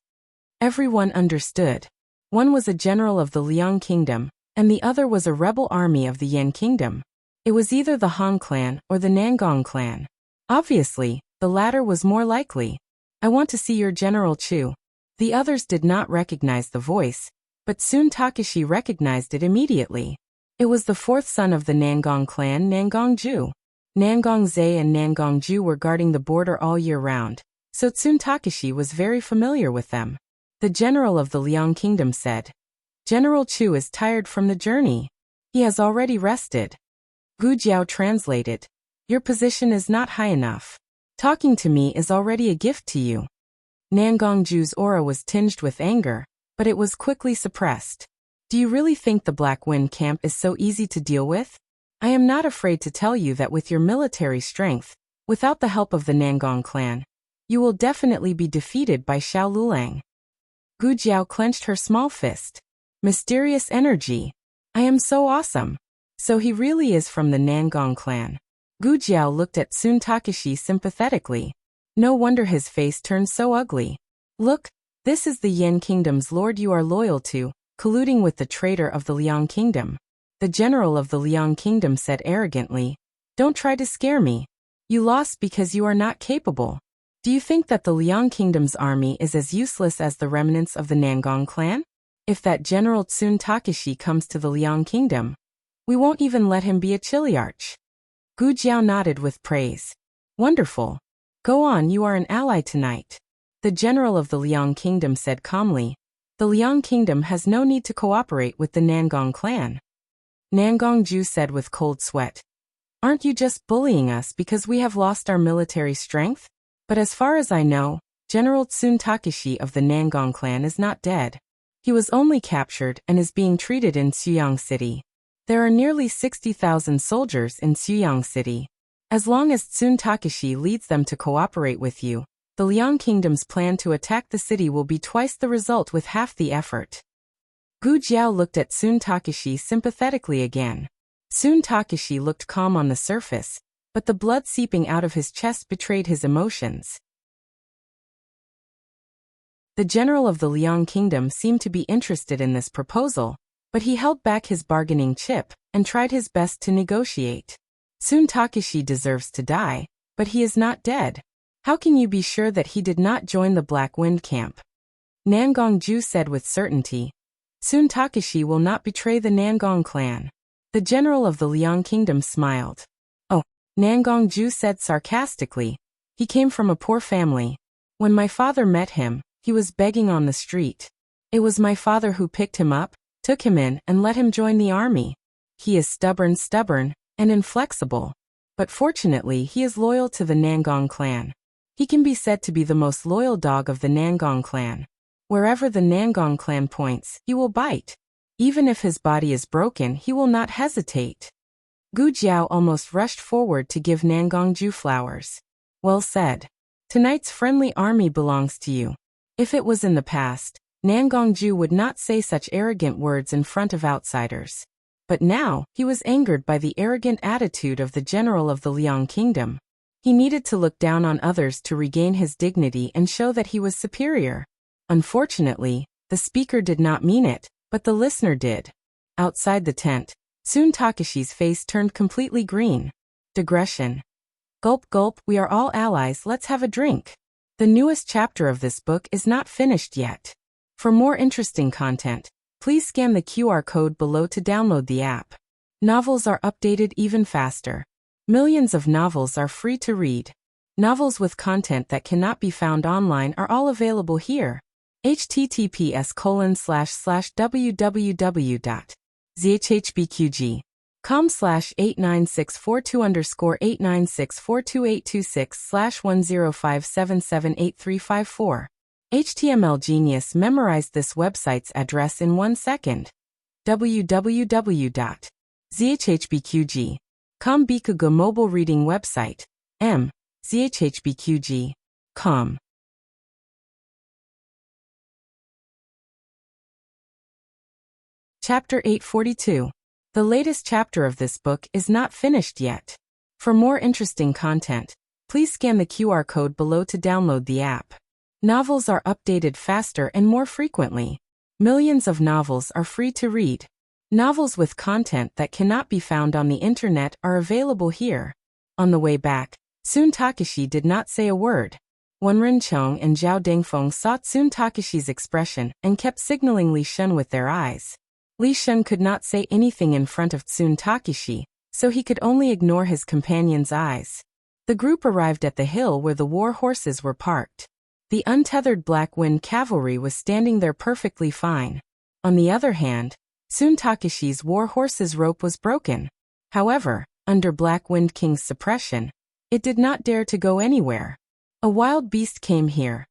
Everyone understood. One was a general of the Liang Kingdom, and the other was a rebel army of the Yan Kingdom. It was either the Han clan or the Nangong clan. Obviously, the latter was more likely. "I want to see your General Chu." The others did not recognize the voice, but soon Takeshi recognized it immediately. It was the fourth son of the Nangong clan, Nangong Ju. Nangong Zai and Nangong Ju were guarding the border all year round, so Tsun Takeshi was very familiar with them. The general of the Liang Kingdom said, "General Chu is tired from the journey. He has already rested." Gu Jiao translated, "Your position is not high enough. Talking to me is already a gift to you." Nangong Ju's aura was tinged with anger, but it was quickly suppressed. "Do you really think the Black Wind camp is so easy to deal with? I am not afraid to tell you that with your military strength, without the help of the Nangong clan, you will definitely be defeated by Xiao Lulang." Gu Jiao clenched her small fist. Mysterious energy. I am so awesome. So he really is from the Nangong clan. Gu Jiao looked at Tsun Takeshi sympathetically. No wonder his face turned so ugly. "Look, this is the Yan Kingdom's lord you are loyal to, colluding with the traitor of the Liang Kingdom." The general of the Liang Kingdom said arrogantly, "Don't try to scare me. You lost because you are not capable. Do you think that the Liang Kingdom's army is as useless as the remnants of the Nangong clan? If that General Tsun Takeshi comes to the Liang Kingdom, we won't even let him be a chiliarch." Gu Jiao nodded with praise. "Wonderful. Go on, you are an ally tonight." The general of the Liang Kingdom said calmly, "The Liang Kingdom has no need to cooperate with the Nangong clan." Nangong Ju said with cold sweat, "Aren't you just bullying us because we have lost our military strength? But as far as I know, General Tsun Takeshi of the Nangong clan is not dead. He was only captured and is being treated in Xuyang City. There are nearly 60,000 soldiers in Xuyang City. As long as Tsun Takeshi leads them to cooperate with you, the Liang Kingdom's plan to attack the city will be twice the result with half the effort." Gu Jiao looked at Tsun Takeshi sympathetically again. Tsun Takeshi looked calm on the surface, but the blood seeping out of his chest betrayed his emotions. The general of the Liang Kingdom seemed to be interested in this proposal, but he held back his bargaining chip and tried his best to negotiate. "Tsun Takeshi deserves to die, but he is not dead. How can you be sure that he did not join the Black Wind camp?" Nangong Ju said with certainty, "Tsun Takeshi will not betray the Nangong clan." The general of the Liang Kingdom smiled. "Oh," Nangong Ju said sarcastically, "he came from a poor family. When my father met him, he was begging on the street. It was my father who picked him up, took him in, and let him join the army. He is stubborn, and inflexible. But fortunately he is loyal to the Nangong clan. He can be said to be the most loyal dog of the Nangong clan. Wherever the Nangong clan points, he will bite. Even if his body is broken, he will not hesitate." Gu Jiao almost rushed forward to give Nangong Ju flowers. "Well said. Tonight's friendly army belongs to you." If it was in the past, Nangong Ju would not say such arrogant words in front of outsiders. But now, he was angered by the arrogant attitude of the general of the Liang Kingdom. He needed to look down on others to regain his dignity and show that he was superior. Unfortunately, the speaker did not mean it, but the listener did. Outside the tent, Tsun Takeshi's face turned completely green. Digression. Gulp gulp, we are all allies, let's have a drink. The newest chapter of this book is not finished yet. For more interesting content, please scan the QR code below to download the app. Novels are updated even faster. Millions of novels are free to read. Novels with content that cannot be found online are all available here. https://www.zhhbqg.com/89642_8964286/10577834. HTML Genius memorized this website's address in 1 second. www.zhhbqg.com Bikuga mobile reading website, zhhbqg.com. Chapter 842. The latest chapter of this book is not finished yet. For more interesting content, please scan the QR code below to download the app. Novels are updated faster and more frequently. Millions of novels are free to read. Novels with content that cannot be found on the internet are available here. On the way back, Tsun Takeshi did not say a word. Wenren Chong and Zhao Dengfeng saw Tsun Takeshi's expression and kept signaling Li Shun with their eyes. Li Shun could not say anything in front of Tsun Takeshi, so he could only ignore his companion's eyes. The group arrived at the hill where the war horses were parked. The untethered Black Wind cavalry was standing there perfectly fine. On the other hand, Tsun Takeshi's war horse's rope was broken. However, under Black Wind King's suppression, it did not dare to go anywhere. A wild beast came here,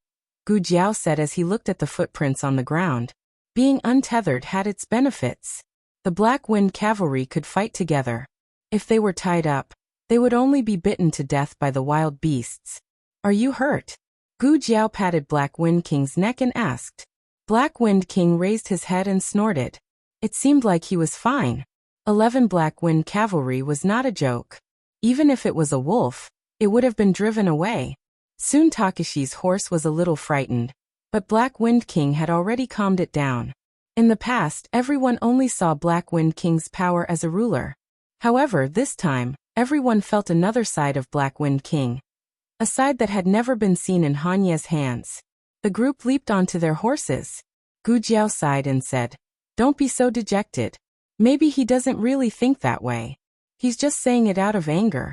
Gu Jiao said as he looked at the footprints on the ground. Being untethered had its benefits. The Black Wind cavalry could fight together. If they were tied up, they would only be bitten to death by the wild beasts. Are you hurt? Gu Jiao patted Black Wind King's neck and asked. Black Wind King raised his head and snorted. It seemed like he was fine. 11 Black Wind cavalry was not a joke. Even if it was a wolf, it would have been driven away. Tsun Takeshi's horse was a little frightened, but Black Wind King had already calmed it down. In the past, everyone only saw Black Wind King's power as a ruler. However, this time, everyone felt another side of Black Wind King. A side that had never been seen in Hanye's hands. The group leaped onto their horses. Gu Jiao sighed and said, Don't be so dejected. Maybe he doesn't really think that way. He's just saying it out of anger.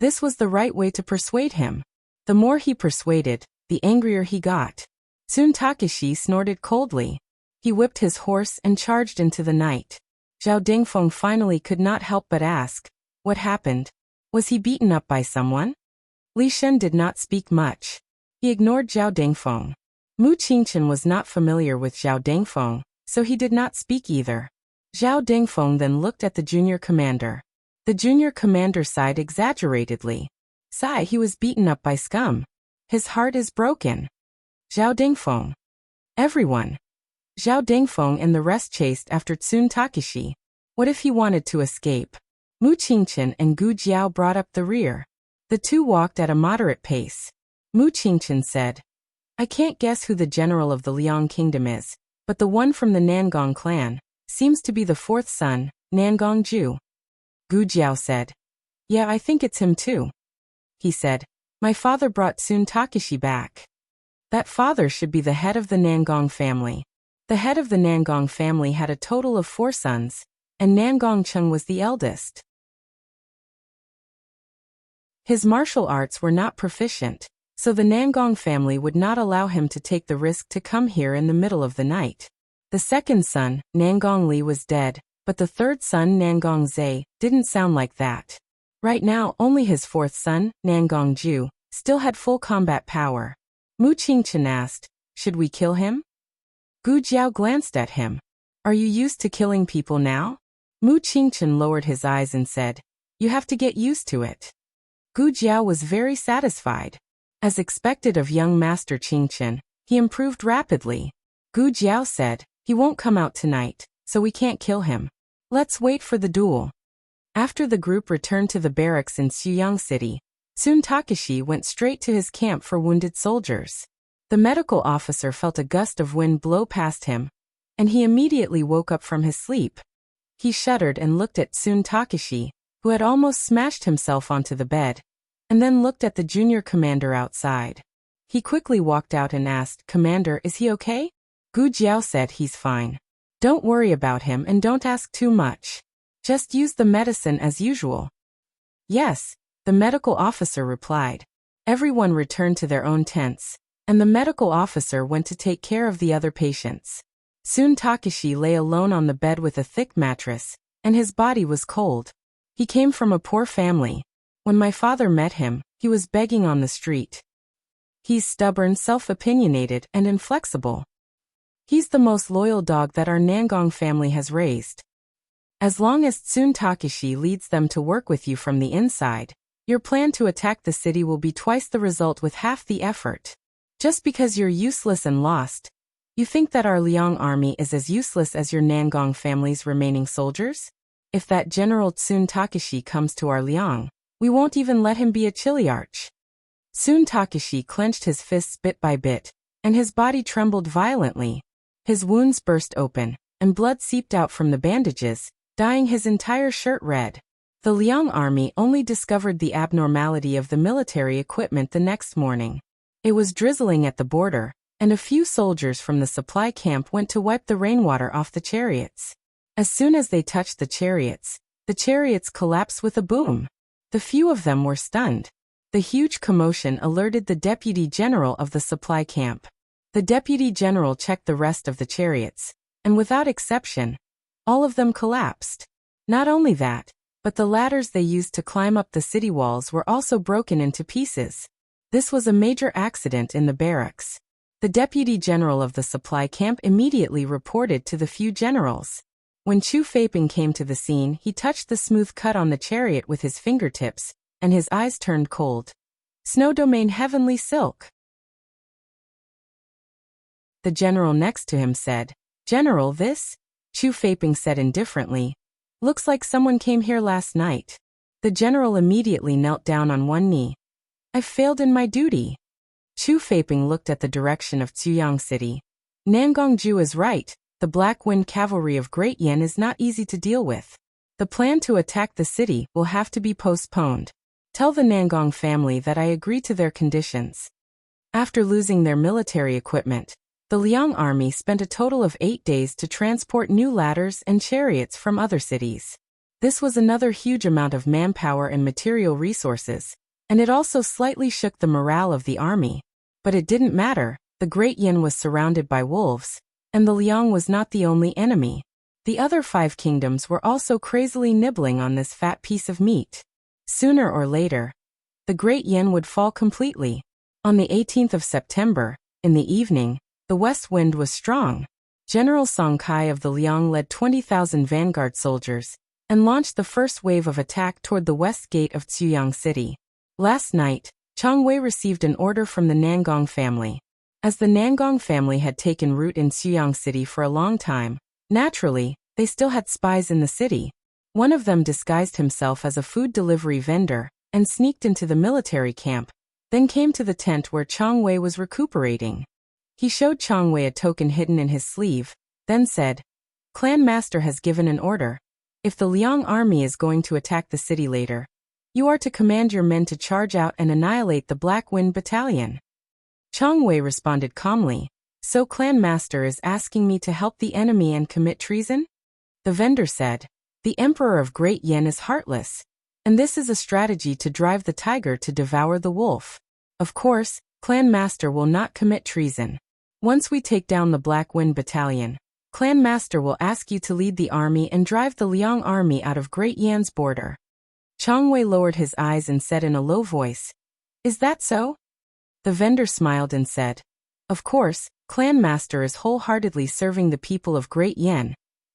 This was the right way to persuade him. The more he persuaded, the angrier he got. Tsun Takeshi snorted coldly. He whipped his horse and charged into the night. Zhao Dengfeng finally could not help but ask, What happened? Was he beaten up by someone? Li Shun did not speak much. He ignored Zhao Dengfeng. Mu Qingchen was not familiar with Zhao Dengfeng, so he did not speak either. Zhao Dengfeng then looked at the junior commander. The junior commander sighed exaggeratedly. Sigh, he was beaten up by scum. His heart is broken. Zhao Dengfeng. Everyone. Zhao Dengfeng and the rest chased after Tsun Takeshi. What if he wanted to escape? Mu Qingchen and Gu Jiao brought up the rear. The two walked at a moderate pace. Mu Qingchen said, I can't guess who the general of the Liang kingdom is, but the one from the Nangong clan seems to be the fourth son, Nangong Ju. Gu Jiao said, Yeah, I think it's him too. He said, My father brought Tsun Takeshi back. That father should be the head of the Nangong family. The head of the Nangong family had a total of 4 sons, and Nangong Cheng was the eldest. His martial arts were not proficient, so the Nangong family would not allow him to take the risk to come here in the middle of the night. The second son, Nangong Li, was dead, but the third son, Nangong Zai, didn't sound like that. Right now, only his fourth son, Nangong Ju, still had full combat power. Mu Qingchen asked, Should we kill him? Gu Jiao glanced at him. Are you used to killing people now? Mu Qingchen lowered his eyes and said, You have to get used to it. Gu Jiao was very satisfied. As expected of young Master Qingchen, he improved rapidly. Gu Jiao said, He won't come out tonight, so we can't kill him. Let's wait for the duel. After the group returned to the barracks in Xuyang City, Tsun Takeshi went straight to his camp for wounded soldiers. The medical officer felt a gust of wind blow past him, and he immediately woke up from his sleep. He shuddered and looked at Tsun Takeshi, who had almost smashed himself onto the bed, and then looked at the junior commander outside. He quickly walked out and asked, Commander, is he okay? Gu Jiao said, He's fine. Don't worry about him and don't ask too much. Just use the medicine as usual. Yes, the medical officer replied. Everyone returned to their own tents, and the medical officer went to take care of the other patients. Tsun Takeshi lay alone on the bed with a thick mattress, and his body was cold. He came from a poor family. When my father met him, he was begging on the street. He's stubborn, self-opinionated, and inflexible. He's the most loyal dog that our Nangong family has raised. As long as Tsun Takeshi leads them to work with you from the inside, your plan to attack the city will be twice the result with half the effort. Just because you're useless and lost, you think that our Liang army is as useless as your Nangong family's remaining soldiers? If that General Tsun Takeshi comes to our Liang, we won't even let him be a chiliarch. Tsun Takeshi clenched his fists bit by bit, and his body trembled violently. His wounds burst open, and blood seeped out from the bandages, dyeing his entire shirt red. The Liang army only discovered the abnormality of the military equipment the next morning. It was drizzling at the border, and a few soldiers from the supply camp went to wipe the rainwater off the chariots. As soon as they touched the chariots collapsed with a boom. The few of them were stunned. The huge commotion alerted the deputy general of the supply camp. The deputy general checked the rest of the chariots, and without exception, all of them collapsed. Not only that, but the ladders they used to climb up the city walls were also broken into pieces. This was a major accident in the barracks. The deputy general of the supply camp immediately reported to the few generals. When Chu Feiping came to the scene, he touched the smooth cut on the chariot with his fingertips, and his eyes turned cold. Snow domain heavenly silk. The general next to him said, "General, this?" Chu Feiping said indifferently, "Looks like someone came here last night." The general immediately knelt down on one knee. "I've failed in my duty." Chu Feiping looked at the direction of Zuyang City. Nangongju is right, the Black Wind cavalry of Great Yen is not easy to deal with. The plan to attack the city will have to be postponed. Tell the Nangong family that I agree to their conditions. After losing their military equipment, the Liang army spent a total of 8 days to transport new ladders and chariots from other cities. This was another huge amount of manpower and material resources, and it also slightly shook the morale of the army. But it didn't matter, the Great Yin was surrounded by wolves, and the Liang was not the only enemy. The other 5 kingdoms were also crazily nibbling on this fat piece of meat. Sooner or later, the Great Yin would fall completely. On the 18th of September, in the evening, the west wind was strong. General Song Kai of the Liang led 20,000 vanguard soldiers and launched the first wave of attack toward the west gate of Zuyang City. Last night, Chang Wei received an order from the Nangong family. As the Nangong family had taken root in Zuyang City for a long time, naturally, they still had spies in the city. One of them disguised himself as a food delivery vendor and sneaked into the military camp, then came to the tent where Chang Wei was recuperating. He showed Chang Wei a token hidden in his sleeve, then said, "Clan Master has given an order. If the Liang army is going to attack the city later, you are to command your men to charge out and annihilate the Black Wind Battalion." Chang Wei responded calmly, "So Clan Master is asking me to help the enemy and commit treason?" The vendor said, "The Emperor of Great Yen is heartless, and this is a strategy to drive the tiger to devour the wolf. Of course, Clan Master will not commit treason. Once we take down the Black Wind Battalion, Clan Master will ask you to lead the army and drive the Liang army out of Great Yan's border." Chang Wei lowered his eyes and said in a low voice, "Is that so?" The vendor smiled and said, "Of course, Clan Master is wholeheartedly serving the people of Great Yen,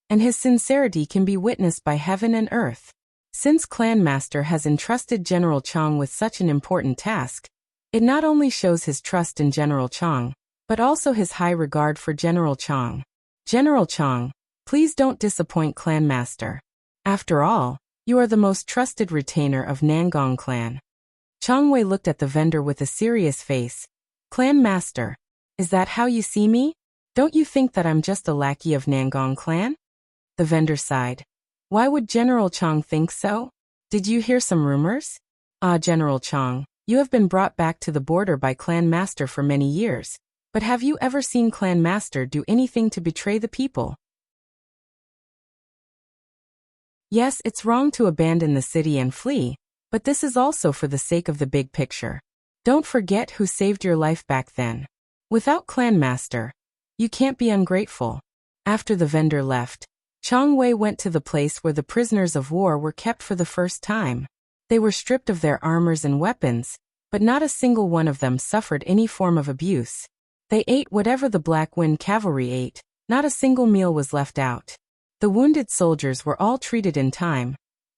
and his sincerity can be witnessed by heaven and earth. Since Clan Master has entrusted General Chang with such an important task, it not only shows his trust in General Chang, but also his high regard for General Chang. General Chang, please don't disappoint Clan Master. After all, you are the most trusted retainer of Nangong clan." Chang Wei looked at the vendor with a serious face. "Clan Master, is that how you see me? Don't you think that I'm just a lackey of Nangong clan?" The vendor sighed. "Why would General Chang think so? Did you hear some rumors? Ah, General Chang, you have been brought back to the border by Clan Master for many years, but have you ever seen Clan Master do anything to betray the people? Yes, it's wrong to abandon the city and flee, but this is also for the sake of the big picture. Don't forget who saved your life back then. Without Clan Master, you can't be ungrateful." After the vendor left, Chang Wei went to the place where the prisoners of war were kept for the first time. They were stripped of their armors and weapons, but not a single one of them suffered any form of abuse. They ate whatever the Black Wind cavalry ate, Not a single meal was left out. The wounded soldiers were all treated in time,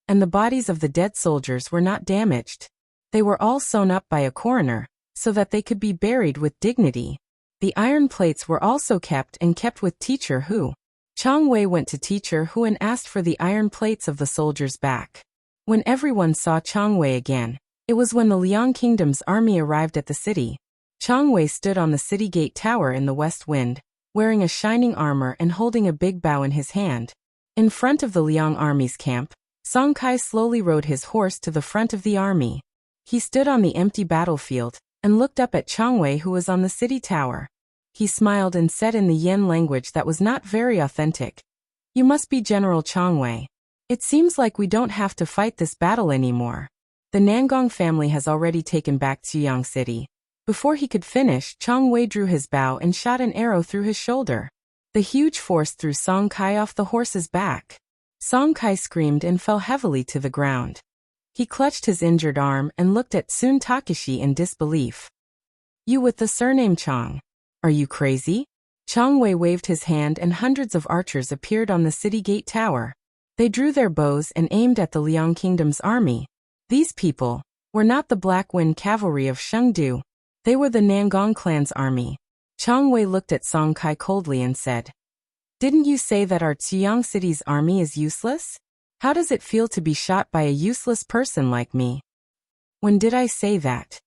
and the bodies of the dead soldiers were not damaged. They were all sewn up by a coroner, so that they could be buried with dignity. The iron plates were also kept with Teacher Hu. Chang Wei went to Teacher Hu and asked for the iron plates of the soldiers back. When everyone saw Chang Wei again, it was when the Liang Kingdom's army arrived at the city. Chang Wei stood on the city gate tower in the west wind, wearing a shining armor and holding a big bow in his hand. In front of the Liang army's camp, Song Kai slowly rode his horse to the front of the army. He stood on the empty battlefield and looked up at Chang Wei, who was on the city tower. He smiled and said in the Yen language that was not very authentic, "You must be General Chang Wei. It seems like we don't have to fight this battle anymore. The Nangong family has already taken back Ziyang City." Before he could finish, Chang Wei drew his bow and shot an arrow through his shoulder. The huge force threw Song Kai off the horse's back. Song Kai screamed and fell heavily to the ground. He clutched his injured arm and looked at Sun Takashi in disbelief. "You with the surname Chang. Are you crazy?" Chang Wei waved his hand and hundreds of archers appeared on the city gate tower. They drew their bows and aimed at the Liang Kingdom's army. These people were not the Black Wind Cavalry of Shengdu. They were the Nangong clan's army. Chang Wei looked at Song Kai coldly and said, "Didn't you say that our Ziyang City's army is useless? How does it feel to be shot by a useless person like me?" "When did I say that?"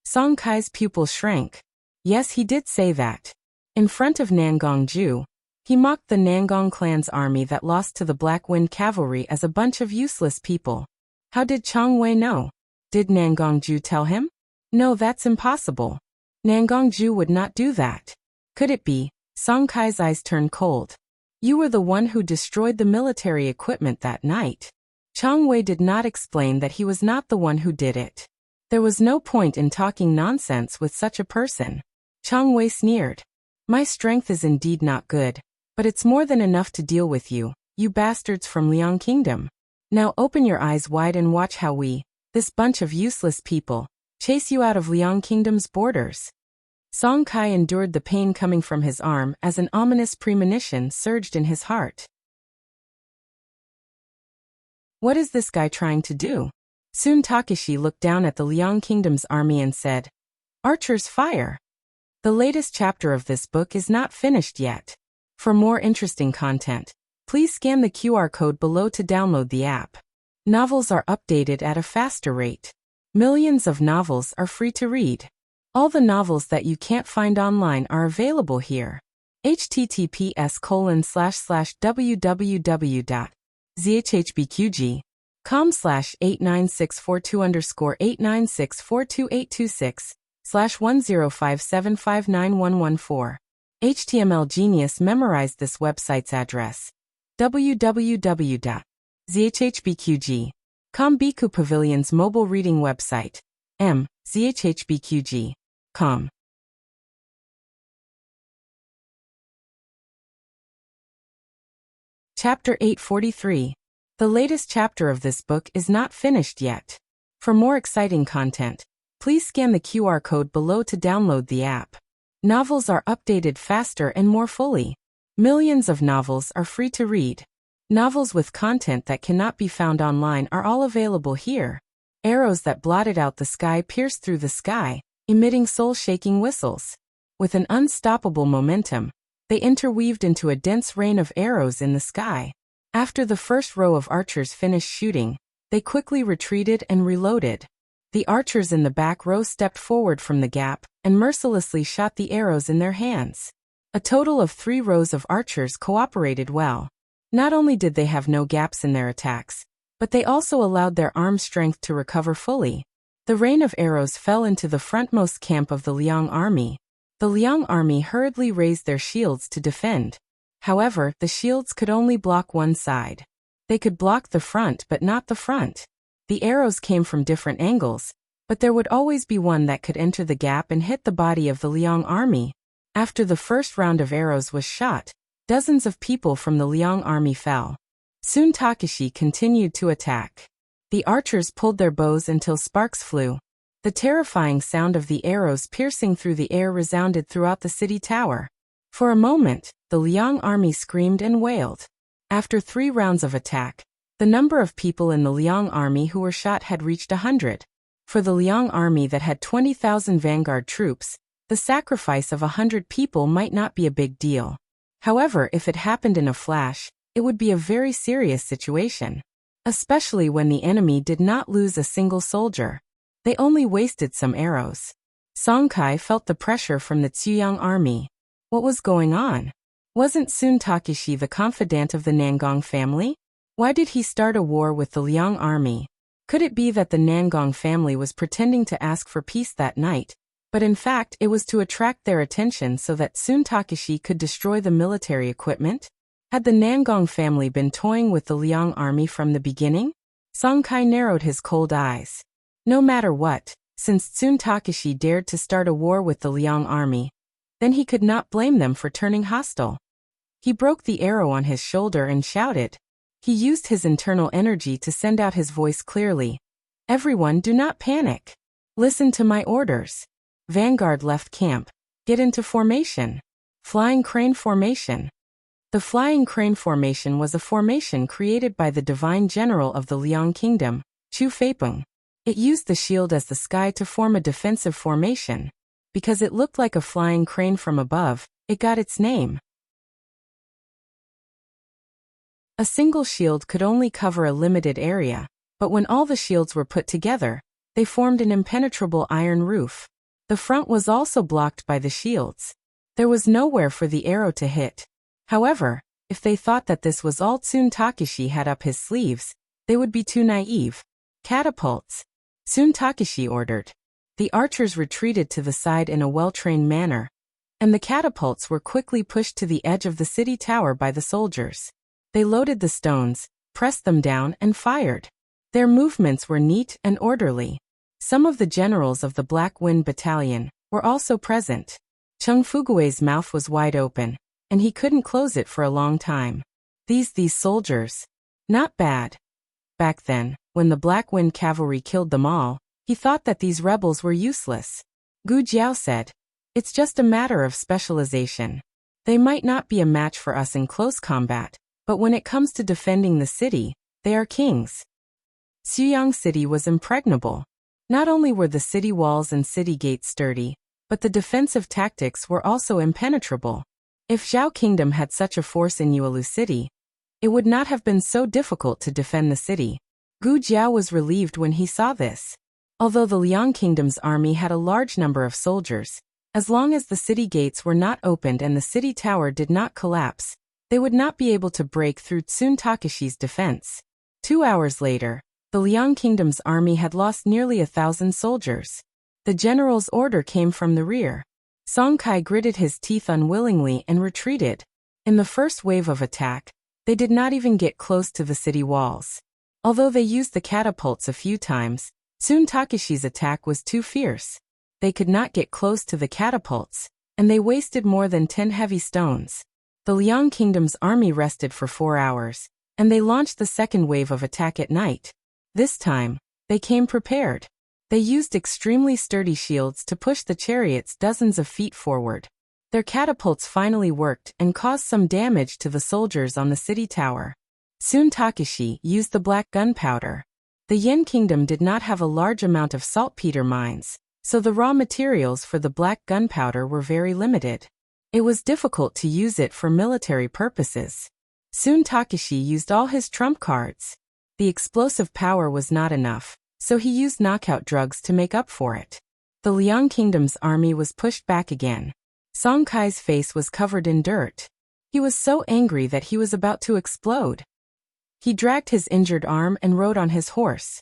Song Kai's pupil shrank. Yes, he did say that. In front of Nangong Ju, he mocked the Nangong clan's army that lost to the Black Wind Cavalry as a bunch of useless people. How did Chang Wei know? Did Nangong Ju tell him? No, that's impossible. Nangong Ju would not do that. Could it be? Song Kai's eyes turned cold. You were the one who destroyed the military equipment that night. Chang Wei did not explain that he was not the one who did it. There was no point in talking nonsense with such a person. Chang Wei sneered. My strength is indeed not good, but it's more than enough to deal with you, you bastards from Liang Kingdom. Now open your eyes wide and watch how we, this bunch of useless people, chase you out of Liang Kingdom's borders. Song Kai endured the pain coming from his arm as an ominous premonition surged in his heart. What is this guy trying to do? Sun Takashi looked down at the Liang Kingdom's army and said, Archers fire! The latest chapter of this book is not finished yet. For more interesting content, please scan the QR code below to download the app. Novels are updated at a faster rate. Millions of novels are free to read. All the novels that you can't find online are available here. https://www.zhbqg.com/89642_896428226/1057591114. HTML Genius memorized this website's address. www.zhbqg.com Biku Pavilion's mobile reading website. zhbqg.com. Chapter 843. The latest chapter of this book is not finished yet. For more exciting content, please scan the QR code below to download the app. Novels are updated faster and more fully. Millions of novels are free to read. Novels with content that cannot be found online are all available here. Arrows that blotted out the sky pierced through the sky, emitting soul-shaking whistles. With an unstoppable momentum, they interweaved into a dense rain of arrows in the sky. After the first row of archers finished shooting, they quickly retreated and reloaded. The archers in the back row stepped forward from the gap and mercilessly shot the arrows in their hands. A total of 3 rows of archers cooperated well. Not only did they have no gaps in their attacks, but they also allowed their arm strength to recover fully. The rain of arrows fell into the frontmost camp of the Liang army. The Liang army hurriedly raised their shields to defend. However, the shields could only block one side. They could block the front but not the front. The arrows came from different angles, but there would always be one that could enter the gap and hit the body of the Liang army. After the first round of arrows was shot, dozens of people from the Liang army fell. Sun Takashi continued to attack. The archers pulled their bows until sparks flew. The terrifying sound of the arrows piercing through the air resounded throughout the city tower. For a moment, the Liang army screamed and wailed. After 3 rounds of attack, the number of people in the Liang army who were shot had reached 100. For the Liang army that had 20,000 vanguard troops, the sacrifice of 100 people might not be a big deal. However, if it happened in a flash, it would be a very serious situation. Especially when the enemy did not lose a single soldier. They only wasted some arrows. Song Kai felt the pressure from the Ziyang army. What was going on? Wasn't Sun Takeshi the confidant of the Nangong family? Why did he start a war with the Liang army? Could it be that the Nangong family was pretending to ask for peace that night, but in fact it was to attract their attention so that Sun Takeshi could destroy the military equipment? Had the Nangong family been toying with the Liang army from the beginning? Song Kai narrowed his cold eyes. No matter what, since Sun Takeshi dared to start a war with the Liang army, then he could not blame them for turning hostile. He broke the arrow on his shoulder and shouted. He used his internal energy to send out his voice clearly. Everyone, do not panic. Listen to my orders. Vanguard left camp. Get into formation. Flying crane formation. The flying crane formation was a formation created by the divine general of the Liang kingdom, Chu Feipeng. It used the shield as the sky to form a defensive formation. Because it looked like a flying crane from above, it got its name. A single shield could only cover a limited area, but when all the shields were put together, they formed an impenetrable iron roof. The front was also blocked by the shields. There was nowhere for the arrow to hit. However, if they thought that this was all Sun Takeshi had up his sleeves, they would be too naive. Catapults. Sun Takeshi ordered. The archers retreated to the side in a well-trained manner, and the catapults were quickly pushed to the edge of the city tower by the soldiers. They loaded the stones, pressed them down, and fired. Their movements were neat and orderly. Some of the generals of the Black Wind Battalion were also present. Chung Fugue's mouth was wide open, and he couldn't close it for a long time. These soldiers. Not bad. Back then, when the Black Wind cavalry killed them all, he thought that these rebels were useless. Gu Jiao said, it's just a matter of specialization. They might not be a match for us in close combat, but when it comes to defending the city, they are kings. Xuyang City was impregnable. Not only were the city walls and city gates sturdy, but the defensive tactics were also impenetrable. If Zhao Kingdom had such a force in Yuelu City, it would not have been so difficult to defend the city. Gu Jiao was relieved when he saw this. Although the Liang Kingdom's army had a large number of soldiers, as long as the city gates were not opened and the city tower did not collapse, they would not be able to break through Sun Takeshi's defense. 2 hours later, the Liang Kingdom's army had lost nearly 1,000 soldiers. The general's order came from the rear. Song Kai gritted his teeth unwillingly and retreated. In the first wave of attack, they did not even get close to the city walls. Although they used the catapults a few times, Sun Takeshi's attack was too fierce. They could not get close to the catapults, and they wasted more than 10 heavy stones. The Liang Kingdom's army rested for 4 hours, and they launched the second wave of attack at night. This time, they came prepared. They used extremely sturdy shields to push the chariots dozens of feet forward. Their catapults finally worked and caused some damage to the soldiers on the city tower. Sun Takeshi used the black gunpowder. The Yen Kingdom did not have a large amount of saltpeter mines, so the raw materials for the black gunpowder were very limited. It was difficult to use it for military purposes. Sun Takeshi used all his trump cards. The explosive power was not enough, so he used knockout drugs to make up for it. The Liang Kingdom's army was pushed back again. Song Kai's face was covered in dirt. He was so angry that he was about to explode. He dragged his injured arm and rode on his horse.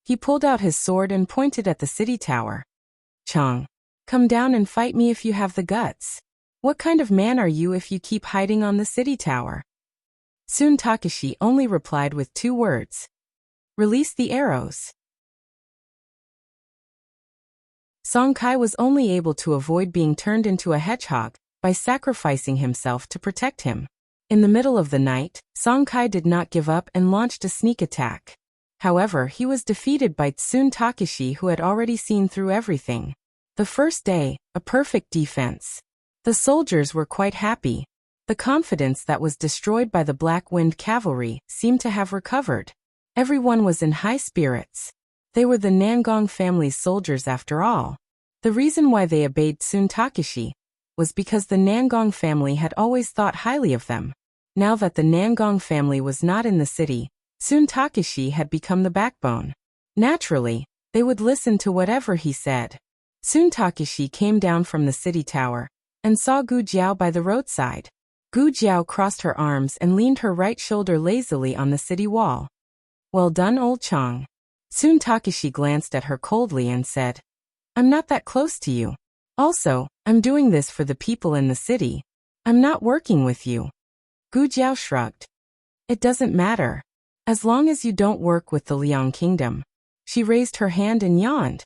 He pulled out his sword and pointed at the city tower. Chang, come down and fight me if you have the guts. What kind of man are you if you keep hiding on the city tower? Sun Takeshi only replied with 2 words. Release the arrows. Song Kai was only able to avoid being turned into a hedgehog by sacrificing himself to protect him. In the middle of the night, Song Kai did not give up and launched a sneak attack. However, he was defeated by Sun Takeshi, who had already seen through everything. The first day, a perfect defense. The soldiers were quite happy. The confidence that was destroyed by the Black Wind cavalry seemed to have recovered. Everyone was in high spirits. They were the Nangong family's soldiers after all. The reason why they obeyed Tsun Takeshi was because the Nangong family had always thought highly of them. Now that the Nangong family was not in the city, Tsun Takeshi had become the backbone. Naturally, they would listen to whatever he said. Tsun Takeshi came down from the city tower and saw Gu Jiao by the roadside. Gu Jiao crossed her arms and leaned her right shoulder lazily on the city wall. "Well done, old Chang." Tsun Takeshi glanced at her coldly and said, "I'm not that close to you. Also, I'm doing this for the people in the city. I'm not working with you." Gu Jiao shrugged. "It doesn't matter. As long as you don't work with the Liang Kingdom." She raised her hand and yawned.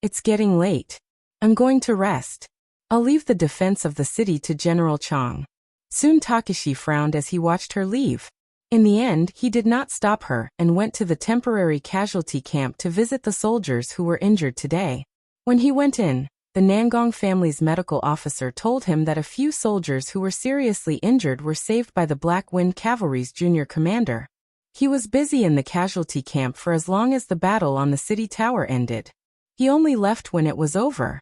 "It's getting late. I'm going to rest. I'll leave the defense of the city to General Chang." Tsun Takeshi frowned as he watched her leave. In the end, he did not stop her and went to the temporary casualty camp to visit the soldiers who were injured today. When he went in, the Nangong family's medical officer told him that a few soldiers who were seriously injured were saved by the Black Wind Cavalry's junior commander. He was busy in the casualty camp for as long as the battle on the city tower ended. He only left when it was over.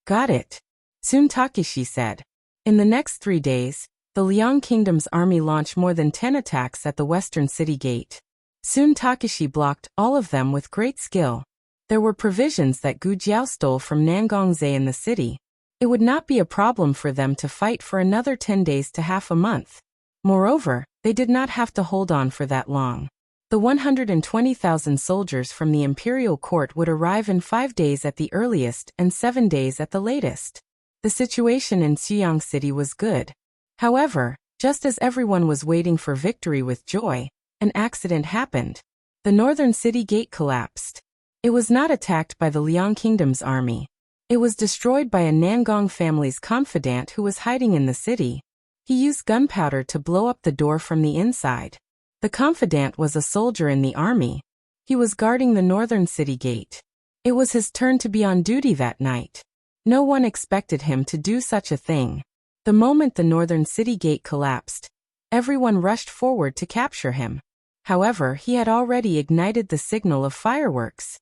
"Got it," Tsun Takeshi said. In the next 3 days, the Liang Kingdom's army launched more than 10 attacks at the western city gate. Tsun Takeshi blocked all of them with great skill. There were provisions that Gu Jiao stole from Nangongze in the city. It would not be a problem for them to fight for another 10 days to half a month. Moreover, they did not have to hold on for that long. The 120,000 soldiers from the imperial court would arrive in 5 days at the earliest and 7 days at the latest. The situation in Xuyang City was good. However, just as everyone was waiting for victory with joy, an accident happened. The northern city gate collapsed. It was not attacked by the Liang Kingdom's army. It was destroyed by a Nangong family's confidant who was hiding in the city. He used gunpowder to blow up the door from the inside. The confidant was a soldier in the army. He was guarding the northern city gate. It was his turn to be on duty that night. No one expected him to do such a thing. The moment the northern city gate collapsed, everyone rushed forward to capture him. However, he had already ignited the signal of fireworks.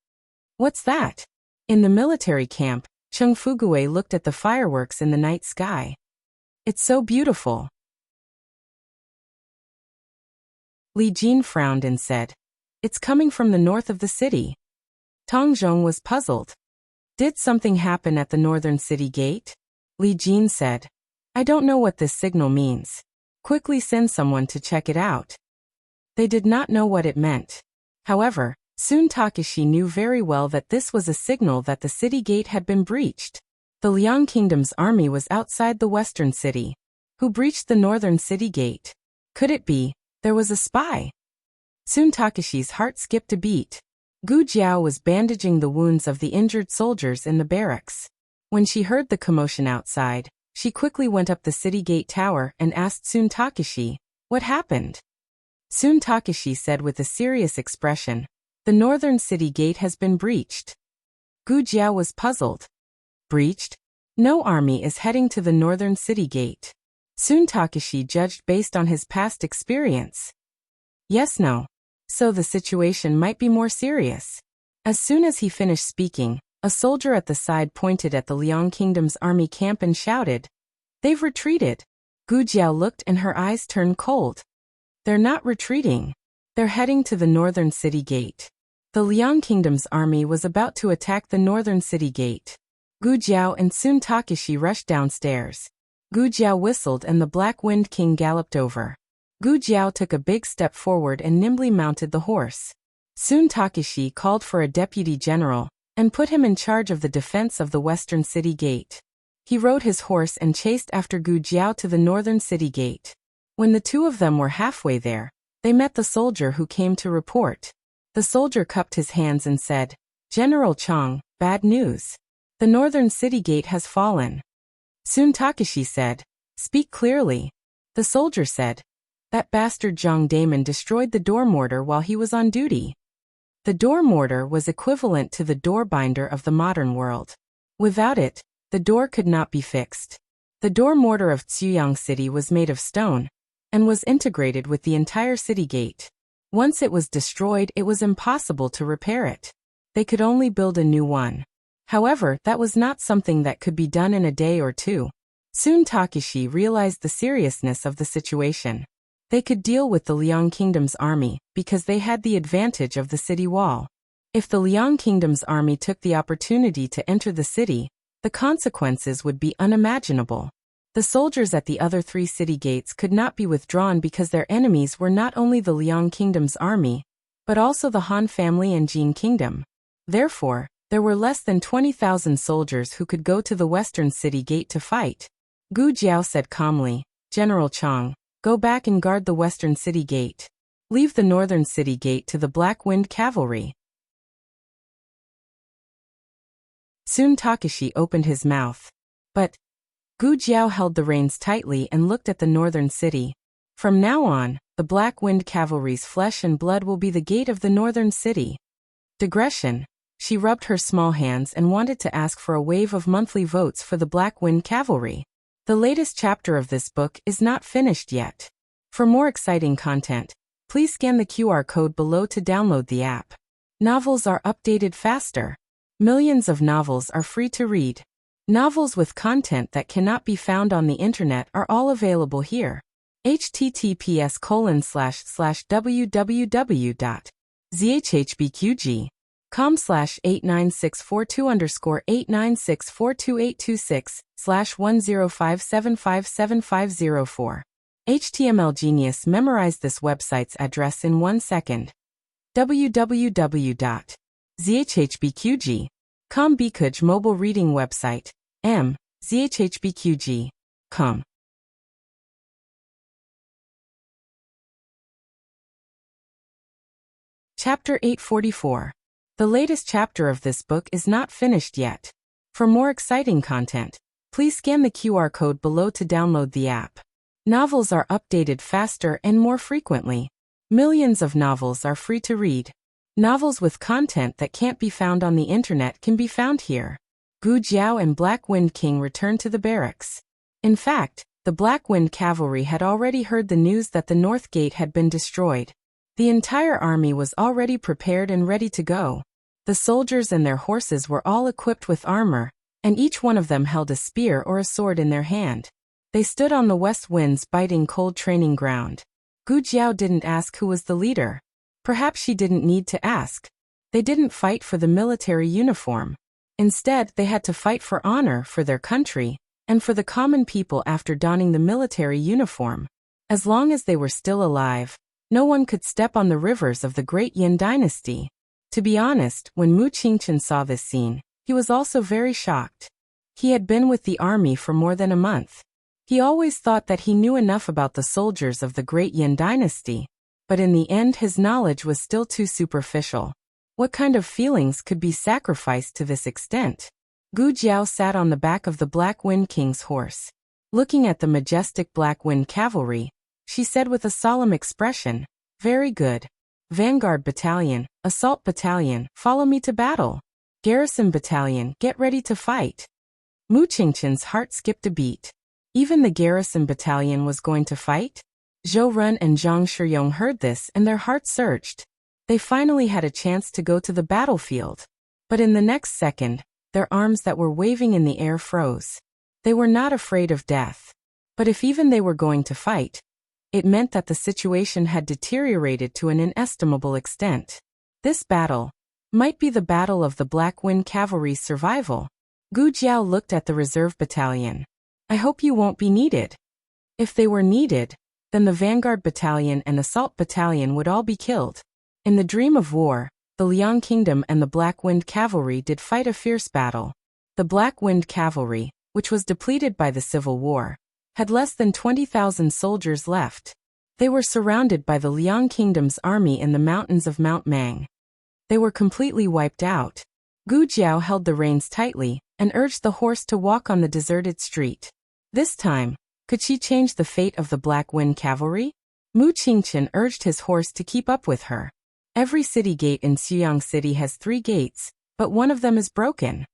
"What's that?" In the military camp, Chung Fugue looked at the fireworks in the night sky. "It's so beautiful." Li Jin frowned and said, "It's coming from the north of the city." Tong Zhong was puzzled. "Did something happen at the northern city gate?" Li Jin said, "I don't know what this signal means. Quickly send someone to check it out." They did not know what it meant. However, Tsun Takeshi knew very well that this was a signal that the city gate had been breached. The Liang Kingdom's army was outside the western city. Who breached the northern city gate? Could it be there was a spy? Tsun Takeshi's heart skipped a beat. Gu Jiao was bandaging the wounds of the injured soldiers in the barracks. When she heard the commotion outside, she quickly went up the city gate tower and asked Tsun Takeshi, "What happened?" Tsun Takeshi said with a serious expression, "The northern city gate has been breached." Gu Jiao was puzzled. "Breached? No army is heading to the northern city gate." Tsun Takeshi judged based on his past experience. "Yes, no. So the situation might be more serious." As soon as he finished speaking, a soldier at the side pointed at the Liang Kingdom's army camp and shouted, "They've retreated." Gu Jiao looked and her eyes turned cold. "They're not retreating. They're heading to the northern city gate." The Liang Kingdom's army was about to attack the northern city gate. Gu Jiao and Tsun Takeshi rushed downstairs. Gu Jiao whistled and the Black Wind King galloped over. Gu Jiao took a big step forward and nimbly mounted the horse. Tsun Takeshi called for a deputy general and put him in charge of the defense of the western city gate. He rode his horse and chased after Gu Jiao to the northern city gate. When the two of them were halfway there, they met the soldier who came to report. The soldier cupped his hands and said, "General Chang, bad news. The northern city gate has fallen." Tsun Takeshi said, "Speak clearly." The soldier said, "That bastard Zhang Damon destroyed the door mortar while he was on duty." The door mortar was equivalent to the door binder of the modern world. Without it, the door could not be fixed. The door mortar of Ziyang City was made of stone and was integrated with the entire city gate. Once it was destroyed, it was impossible to repair it. They could only build a new one. However, that was not something that could be done in a day or two. Soon Takeshi realized the seriousness of the situation. They could deal with the Liang Kingdom's army because they had the advantage of the city wall. If the Liang Kingdom's army took the opportunity to enter the city, the consequences would be unimaginable. The soldiers at the other 3 city gates could not be withdrawn because their enemies were not only the Liang Kingdom's army, but also the Han family and Jin Kingdom. Therefore, there were less than 20,000 soldiers who could go to the western city gate to fight. Gu Jiao said calmly, "General Chang, go back and guard the western city gate. Leave the northern city gate to the Black Wind Cavalry." Soon Takeshi opened his mouth. But Gu Jiao held the reins tightly and looked at the northern city. From now on, the Black Wind Cavalry's flesh and blood will be the gate of the northern city. Digression. She rubbed her small hands and wanted to ask for a wave of monthly votes for the Black Wind Cavalry. The latest chapter of this book is not finished yet. For more exciting content, please scan the QR code below to download the app. Novels are updated faster. Millions of novels are free to read. Novels with content that cannot be found on the internet are all available here. https://www.zhbqg.com/89642_8964286/10575750 HTML Genius memorized this website's address in 1 second. www.zhbqg.com Bikuj mobile reading website. zhbqg.com. Chapter 844. The latest chapter of this book is not finished yet. For more exciting content, please scan the QR code below to download the app. Novels are updated faster and more frequently. Millions of novels are free to read. Novels with content that can't be found on the internet can be found here. Gu Jiao and Black Wind King returned to the barracks. In fact, the Black Wind Cavalry had already heard the news that the North Gate had been destroyed. The entire army was already prepared and ready to go. The soldiers and their horses were all equipped with armor, and each one of them held a spear or a sword in their hand. They stood on the west wind's biting cold training ground. Gu Jiao didn't ask who was the leader. Perhaps she didn't need to ask. They didn't fight for the military uniform. Instead, they had to fight for honor for their country, and for the common people after donning the military uniform. As long as they were still alive, no one could step on the rivers of the great Yin dynasty. To be honest, when Mu Qingchen saw this scene, he was also very shocked. He had been with the army for more than a month. He always thought that he knew enough about the soldiers of the great Yin dynasty, but in the end his knowledge was still too superficial. What kind of feelings could be sacrificed to this extent? Gu Jiao sat on the back of the Black Wind King's horse. Looking at the majestic Black Wind Cavalry, she said with a solemn expression, "Very good. Vanguard Battalion, Assault Battalion, follow me to battle. Garrison Battalion, get ready to fight." Mu Qingchen's heart skipped a beat. Even the Garrison Battalion was going to fight? Zhou Run and Zhang Shiyong heard this and their hearts surged. They finally had a chance to go to the battlefield. But in the next second, their arms that were waving in the air froze. They were not afraid of death. But if even they were going to fight, it meant that the situation had deteriorated to an inestimable extent. This battle might be the battle of the Black Wind Cavalry's survival. Gu Jiao looked at the reserve battalion. "I hope you won't be needed." If they were needed, then the Vanguard Battalion and Assault Battalion would all be killed. In the dream of war, the Liang Kingdom and the Black Wind Cavalry did fight a fierce battle. The Black Wind Cavalry, which was depleted by the Civil War, had less than 20,000 soldiers left. They were surrounded by the Liang Kingdom's army in the mountains of Mount Mang. They were completely wiped out. Gu Jiao held the reins tightly and urged the horse to walk on the deserted street. This time, could she change the fate of the Black Wind Cavalry? Mu Qingchen urged his horse to keep up with her. Every city gate in Ziyang City has 3 gates, but one of them is broken.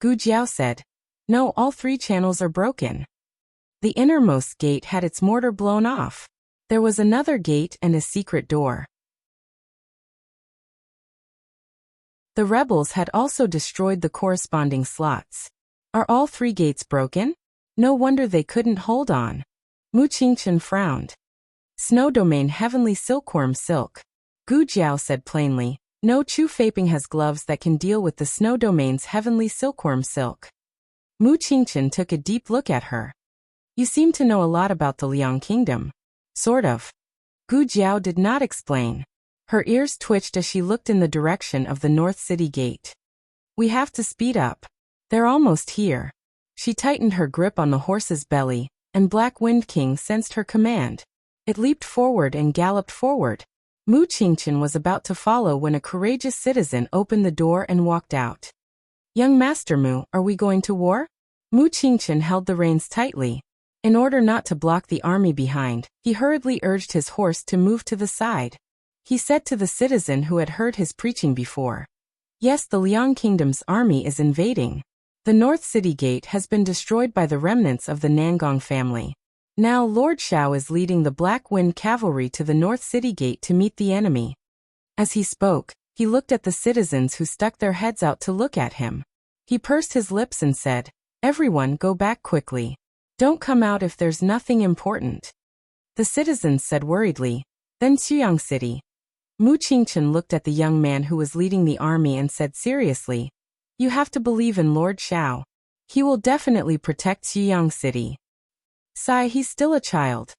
Gu Jiao said, "No, all 3 channels are broken." The innermost gate had its mortar blown off. There was another gate and a secret door. The rebels had also destroyed the corresponding slots. Are all 3 gates broken? No wonder they couldn't hold on. Mu Qingchen frowned. Snow domain heavenly silkworm silk. Gu Jiao said plainly, no Chu Feiping has gloves that can deal with the snow domain's heavenly silkworm silk. Mu Qingchen took a deep look at her. You seem to know a lot about the Liang kingdom. Sort of. Gu Jiao did not explain. Her ears twitched as she looked in the direction of the North City gate. We have to speed up. They're almost here. She tightened her grip on the horse's belly, and Black Wind King sensed her command. It leaped forward and galloped forward. Mu Qingchen was about to follow when a courageous citizen opened the door and walked out. Young Master Mu, are we going to war? Mu Qingchen held the reins tightly. In order not to block the army behind, he hurriedly urged his horse to move to the side. He said to the citizen who had heard his preaching before, yes, the Liang Kingdom's army is invading. The North City Gate has been destroyed by the remnants of the Nangong family. Now Lord Shao is leading the Black Wind Cavalry to the North City Gate to meet the enemy. As he spoke, he looked at the citizens who stuck their heads out to look at him. He pursed his lips and said, everyone go back quickly. Don't come out if there's nothing important. The citizens said worriedly, then Xuyang City. Mu Qingchen looked at the young man who was leading the army and said seriously, you have to believe in Lord Shao. He will definitely protect Xuyang City. Sigh, he's still a child.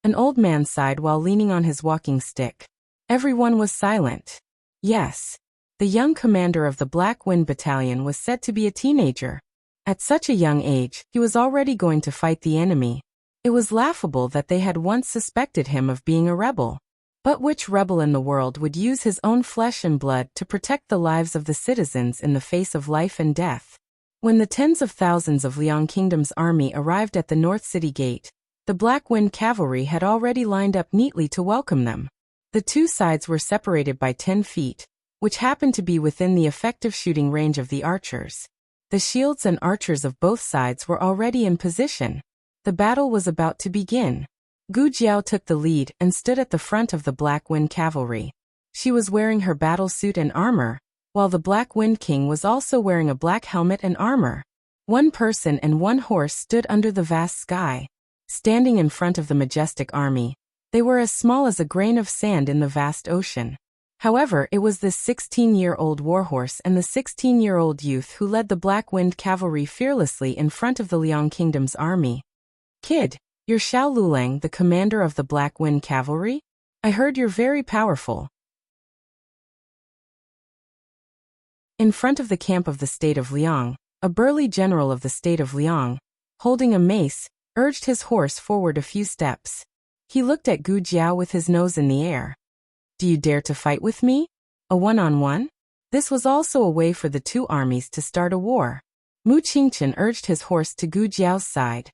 An old man sighed while leaning on his walking stick. Everyone was silent. Yes. The young commander of the Black Wind Battalion was said to be a teenager. At such a young age, he was already going to fight the enemy. It was laughable that they had once suspected him of being a rebel. But which rebel in the world would use his own flesh and blood to protect the lives of the citizens in the face of life and death? When the tens of thousands of Liang Kingdom's army arrived at the North City Gate, the Black Wind Cavalry had already lined up neatly to welcome them. The 2 sides were separated by 10 feet, which happened to be within the effective shooting range of the archers. The shields and archers of both sides were already in position. The battle was about to begin. Gu Jiao took the lead and stood at the front of the Black Wind Cavalry. She was wearing her battle suit and armor, while the Black Wind King was also wearing a black helmet and armor. 1 person and 1 horse stood under the vast sky. Standing in front of the majestic army, they were as small as a grain of sand in the vast ocean. However, it was this 16-year-old warhorse and the 16-year-old youth who led the Black Wind Cavalry fearlessly in front of the Liang Kingdom's army. Kid, you're Xiao Lulang, the commander of the Black Wind Cavalry? I heard you're very powerful. In front of the camp of the state of Liang, a burly general of the state of Liang, holding a mace, urged his horse forward a few steps. He looked at Gu Jiao with his nose in the air. Do you dare to fight with me? A one-on-one? This was also a way for the 2 armies to start a war. Mu Qingchen urged his horse to Gu Jiao's side.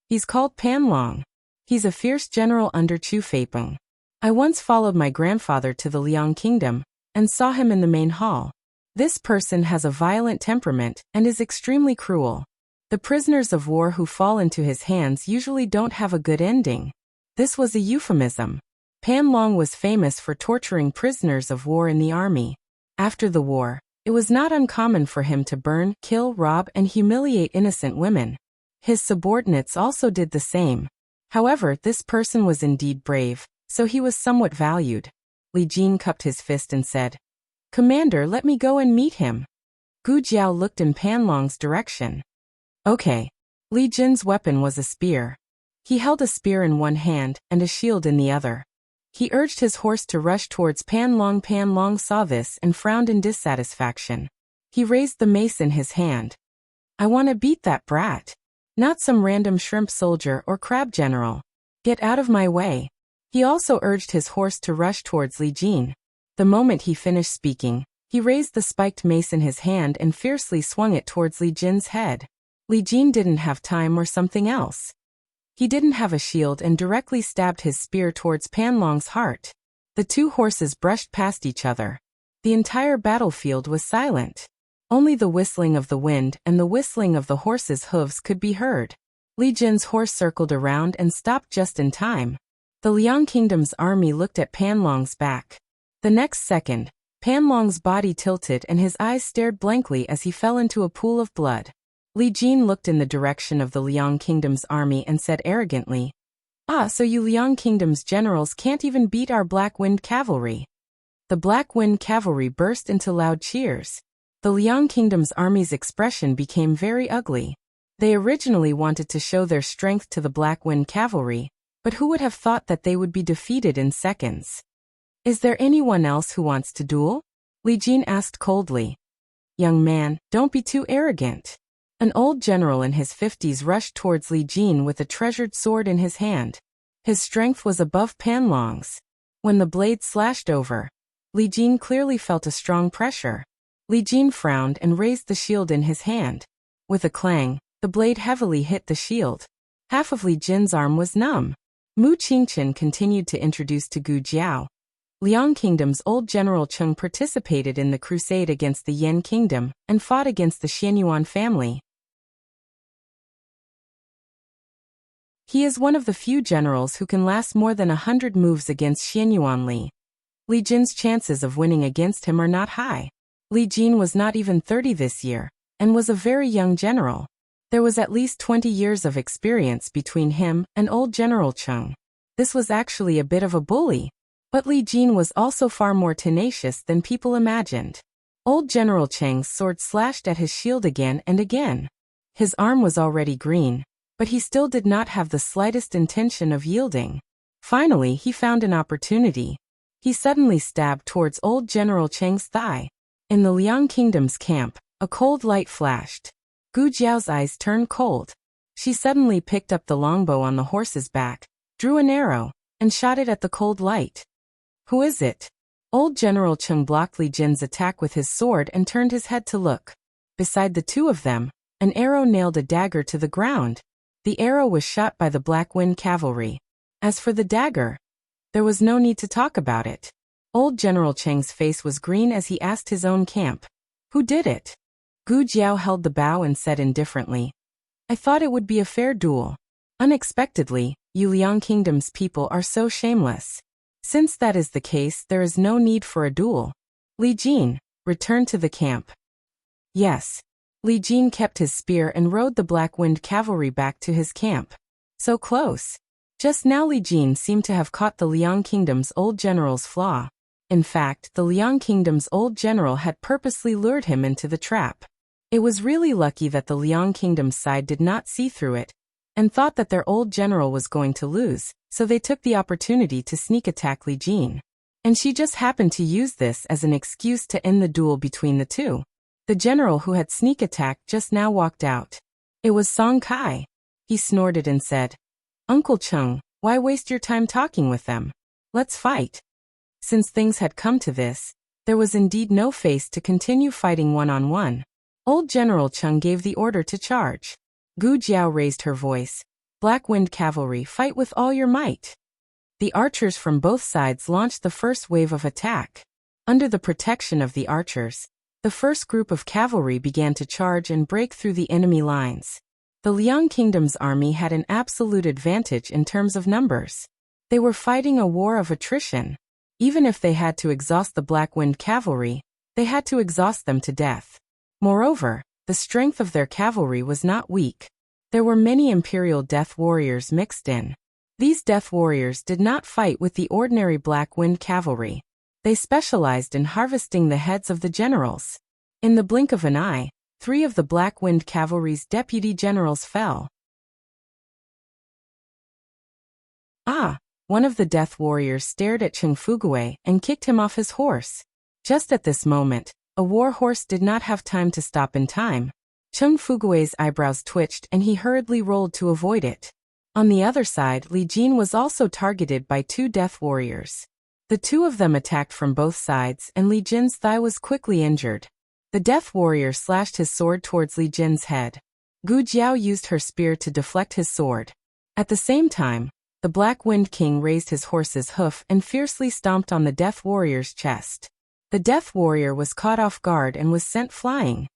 He's called Pan Long. He's a fierce general under Chu Feipeng. I once followed my grandfather to the Liang Kingdom, and saw him in the main hall. This person has a violent temperament, and is extremely cruel. The prisoners of war who fall into his hands usually don't have a good ending. This was a euphemism. Pan Long was famous for torturing prisoners of war in the army. After the war, it was not uncommon for him to burn, kill, rob, and humiliate innocent women. His subordinates also did the same. However, this person was indeed brave, so he was somewhat valued. Li Jin cupped his fist and said, Commander, let me go and meet him. Gu Jiao looked in Pan Long's direction. Okay. Li Jin's weapon was a spear. He held a spear in one hand and a shield in the other. He urged his horse to rush towards Pan Long. Pan Long saw this and frowned in dissatisfaction. He raised the mace in his hand. I want to beat that brat. Not some random shrimp soldier or crab general. Get out of my way. He also urged his horse to rush towards Li Jin. The moment he finished speaking, he raised the spiked mace in his hand and fiercely swung it towards Li Jin's head. Li Jin didn't have time or something else. He didn't have a shield and directly stabbed his spear towards Pan Long's heart. The 2 horses brushed past each other. The entire battlefield was silent. Only the whistling of the wind and the whistling of the horses' hooves could be heard. Li Jin's horse circled around and stopped just in time. The Liang Kingdom's army looked at Pan Long's back. The next second, Pan Long's body tilted and his eyes stared blankly as he fell into a pool of blood. Li Jin looked in the direction of the Liang Kingdom's army and said arrogantly, "Ah, so you Liang Kingdom's generals can't even beat our Black Wind Cavalry." The Black Wind Cavalry burst into loud cheers. The Liang Kingdom's army's expression became very ugly. They originally wanted to show their strength to the Black Wind Cavalry, but who would have thought that they would be defeated in seconds? "Is there anyone else who wants to duel?" Li Jin asked coldly. "Young man, don't be too arrogant." An old general in his 50s rushed towards Li Jin with a treasured sword in his hand. His strength was above Pan Long's. When the blade slashed over, Li Jin clearly felt a strong pressure. Li Jin frowned and raised the shield in his hand. With a clang, the blade heavily hit the shield. Half of Li Jin's arm was numb. Mu Qingqian continued to introduce to Gu Jiao. Liang Kingdom's old General Cheng participated in the crusade against the Yan Kingdom and fought against the Xianyuan family. He is one of the few generals who can last more than 100 moves against Xianyuan Li. Li Jin's chances of winning against him are not high. Li Jin was not even 30 this year, and was a very young general. There was at least 20 years of experience between him and old General Cheng. This was actually a bit of a bully. But Li Jin was also far more tenacious than people imagined. Old General Cheng's sword slashed at his shield again and again. His arm was already green, but he still did not have the slightest intention of yielding. Finally, he found an opportunity. He suddenly stabbed towards old General Cheng's thigh. In the Liang Kingdom's camp, a cold light flashed. Gu Jiao's eyes turned cold. She suddenly picked up the longbow on the horse's back, drew an arrow, and shot it at the cold light. "Who is it?" Old General Cheng blocked Li Jin's attack with his sword and turned his head to look. Beside the two of them, an arrow nailed a dagger to the ground. The arrow was shot by the Black Wind Cavalry. As for the dagger, there was no need to talk about it. Old General Cheng's face was green as he asked his own camp, "Who did it?" Gu Jiao held the bow and said indifferently, "I thought it would be a fair duel. Unexpectedly, you Liang Kingdom's people are so shameless. Since that is the case, there is no need for a duel." Li Jin, return to the camp. Yes. Li Jin kept his spear and rode the Black Wind Cavalry back to his camp. So close. Just now Li Jin seemed to have caught the Liang Kingdom's old general's flaw. In fact, the Liang Kingdom's old general had purposely lured him into the trap. It was really lucky that the Liang Kingdom's side did not see through it, and thought that their old general was going to lose, so they took the opportunity to sneak attack Li Jin. And she just happened to use this as an excuse to end the duel between the two. The general who had sneak attacked just now walked out. It was Song Kai. He snorted and said, "Uncle Cheng, why waste your time talking with them? Let's fight." Since things had come to this, there was indeed no face to continue fighting one-on-one. Old General Cheng gave the order to charge. Gu Jiao raised her voice, "Black Wind Cavalry, fight with all your might." The archers from both sides launched the first wave of attack. Under the protection of the archers, the first group of cavalry began to charge and break through the enemy lines. The Liang Kingdom's army had an absolute advantage in terms of numbers. They were fighting a war of attrition. Even if they had to exhaust the Black Wind Cavalry, they had to exhaust them to death. Moreover, the strength of their cavalry was not weak. There were many Imperial Death Warriors mixed in. These Death Warriors did not fight with the ordinary Black Wind Cavalry. They specialized in harvesting the heads of the generals. In the blink of an eye, 3 of the Black Wind Cavalry's deputy generals fell. Ah! One of the Death Warriors stared at Cheng Fugui and kicked him off his horse. Just at this moment, a war horse did not have time to stop in time. Cheng Fugui's eyebrows twitched and he hurriedly rolled to avoid it. On the other side, Li Jin was also targeted by 2 Death Warriors. The 2 of them attacked from both sides and Li Jin's thigh was quickly injured. The Death Warrior slashed his sword towards Li Jin's head. Gu Jiao used her spear to deflect his sword. At the same time, the Black Wind King raised his horse's hoof and fiercely stomped on the Death Warrior's chest. The Death Warrior was caught off guard and was sent flying.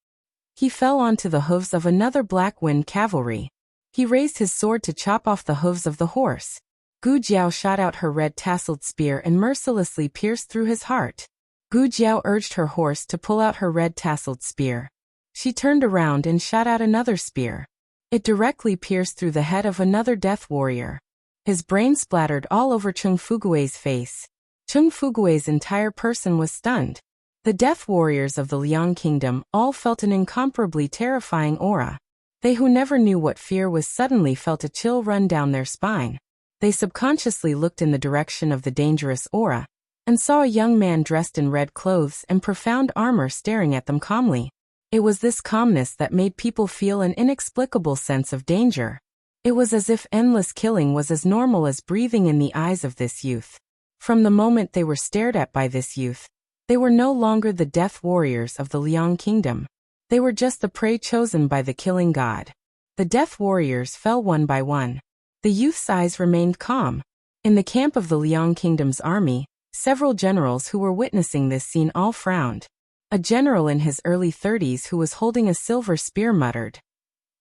He fell onto the hooves of another Black Wind Cavalry. He raised his sword to chop off the hooves of the horse. Gu Jiao shot out her red-tasseled spear and mercilessly pierced through his heart. Gu Jiao urged her horse to pull out her red-tasseled spear. She turned around and shot out another spear. It directly pierced through the head of another death warrior. His brain splattered all over Chung Fugui's face. Chung Fugui's entire person was stunned. The death warriors of the Liang Kingdom all felt an incomparably terrifying aura. They who never knew what fear was suddenly felt a chill run down their spine. They subconsciously looked in the direction of the dangerous aura, and saw a young man dressed in red clothes and profound armor staring at them calmly. It was this calmness that made people feel an inexplicable sense of danger. It was as if endless killing was as normal as breathing in the eyes of this youth. From the moment they were stared at by this youth, they were no longer the death warriors of the Liang Kingdom. They were just the prey chosen by the killing god. The death warriors fell one by one. The youth's eyes remained calm. In the camp of the Liang Kingdom's army, several generals who were witnessing this scene all frowned. A general in his early 30s who was holding a silver spear muttered,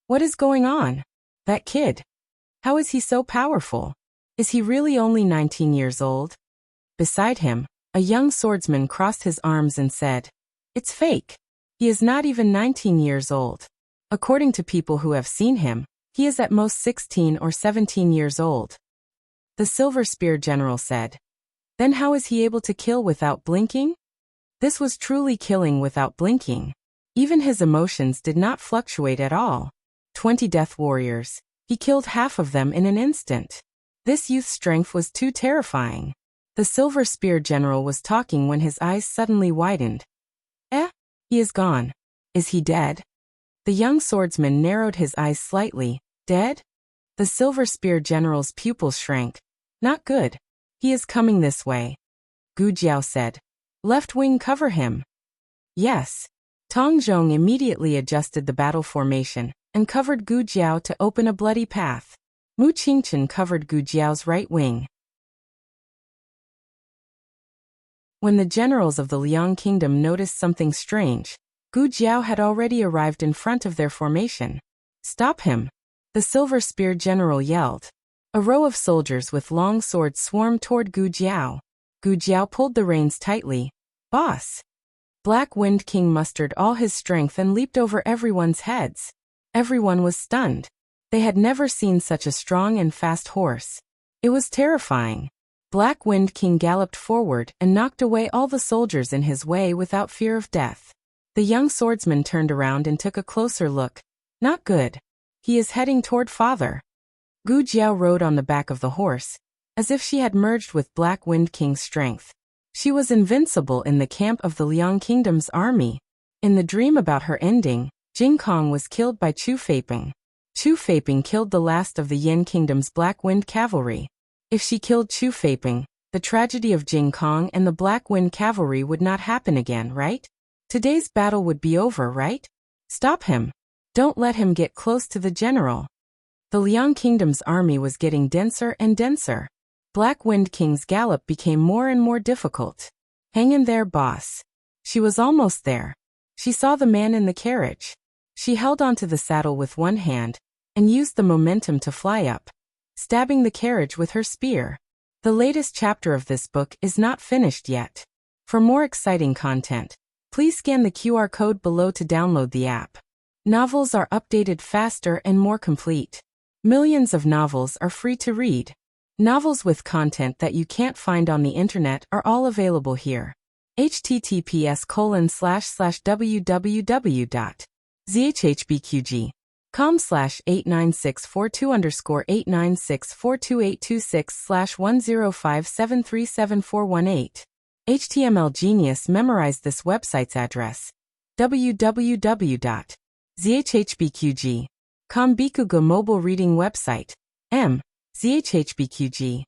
"What is going on? That kid. How is he so powerful? Is he really only 19 years old?" Beside him, a young swordsman crossed his arms and said, "It's fake. He is not even 19 years old. According to people who have seen him, he is at most 16 or 17 years old." The silver spear general said, "Then how is he able to kill without blinking?" This was truly killing without blinking. Even his emotions did not fluctuate at all. 20 death warriors. He killed half of them in an instant. This youth's strength was too terrifying. The silver spear general was talking when his eyes suddenly widened. He is gone. Is he dead?" The young swordsman narrowed his eyes slightly. "Dead?" The silver spear general's pupils shrank. "Not good. He is coming this way." Gu Jiao said, "Left wing cover him." "Yes." Tong Zhong immediately adjusted the battle formation and covered Gu Jiao to open a bloody path. Mu Qingchen covered Gu Jiao's right wing. When the generals of the Liang Kingdom noticed something strange, Gu Jiao had already arrived in front of their formation. "Stop him!" the silver spear general yelled. A row of soldiers with long swords swarmed toward Gu Jiao. Gu Jiao pulled the reins tightly. "Boss!" Black Wind King mustered all his strength and leaped over everyone's heads. Everyone was stunned. They had never seen such a strong and fast horse. It was terrifying. Black Wind King galloped forward and knocked away all the soldiers in his way without fear of death. The young swordsman turned around and took a closer look. Not good. He is heading toward father. Gu Jiao rode on the back of the horse, as if she had merged with Black Wind King's strength. She was invincible in the camp of the Liang Kingdom's army. In the dream about her ending, Jing Kong was killed by Chu Feiping. Chu Feiping killed the last of the Yin Kingdom's Black Wind Cavalry. If she killed Chu Feiping, the tragedy of Jing Kong and the Black Wind Cavalry would not happen again, right? Today's battle would be over, right? Stop him. Don't let him get close to the general. The Liang Kingdom's army was getting denser and denser. Black Wind King's gallop became more and more difficult. Hang in there, boss. She was almost there. She saw the man in the carriage. She held onto the saddle with one hand and used the momentum to fly up, stabbing the carriage with her spear. The latest chapter of this book is not finished yet. For more exciting content, please scan the QR code below to download the app. Novels are updated faster and more complete. Millions of novels are free to read. Novels with content that you can't find on the internet are all available here. https://www.zhhbqg.com/89642_896428226/1057374118. HTML Genius memorized this website's address. www.zhhbqg.com Bikuga mobile reading website. zhhbqg.com.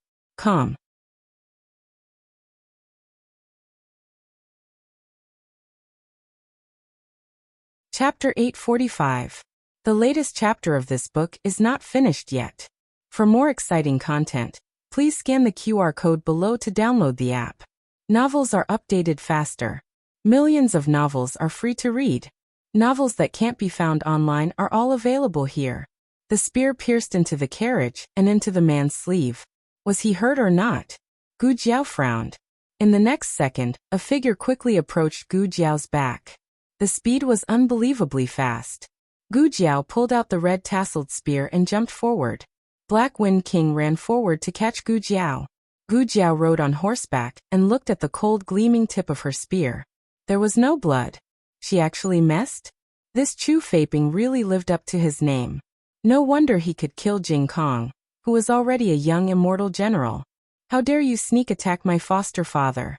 Chapter 845. The latest chapter of this book is not finished yet. For more exciting content, please scan the QR code below to download the app. Novels are updated faster. Millions of novels are free to read. Novels that can't be found online are all available here. The spear pierced into the carriage and into the man's sleeve. Was he hurt or not? Gu Jiao frowned. In the next second, a figure quickly approached Gu Jiao's back. The speed was unbelievably fast. Gu Jiao pulled out the red tasseled spear and jumped forward. Black Wind King ran forward to catch Gu Jiao. Gu Jiao rode on horseback and looked at the cold gleaming tip of her spear. There was no blood. She actually missed? This Chu Feiping really lived up to his name. No wonder he could kill Jing Kong, who was already a young immortal general. How dare you sneak attack my foster father?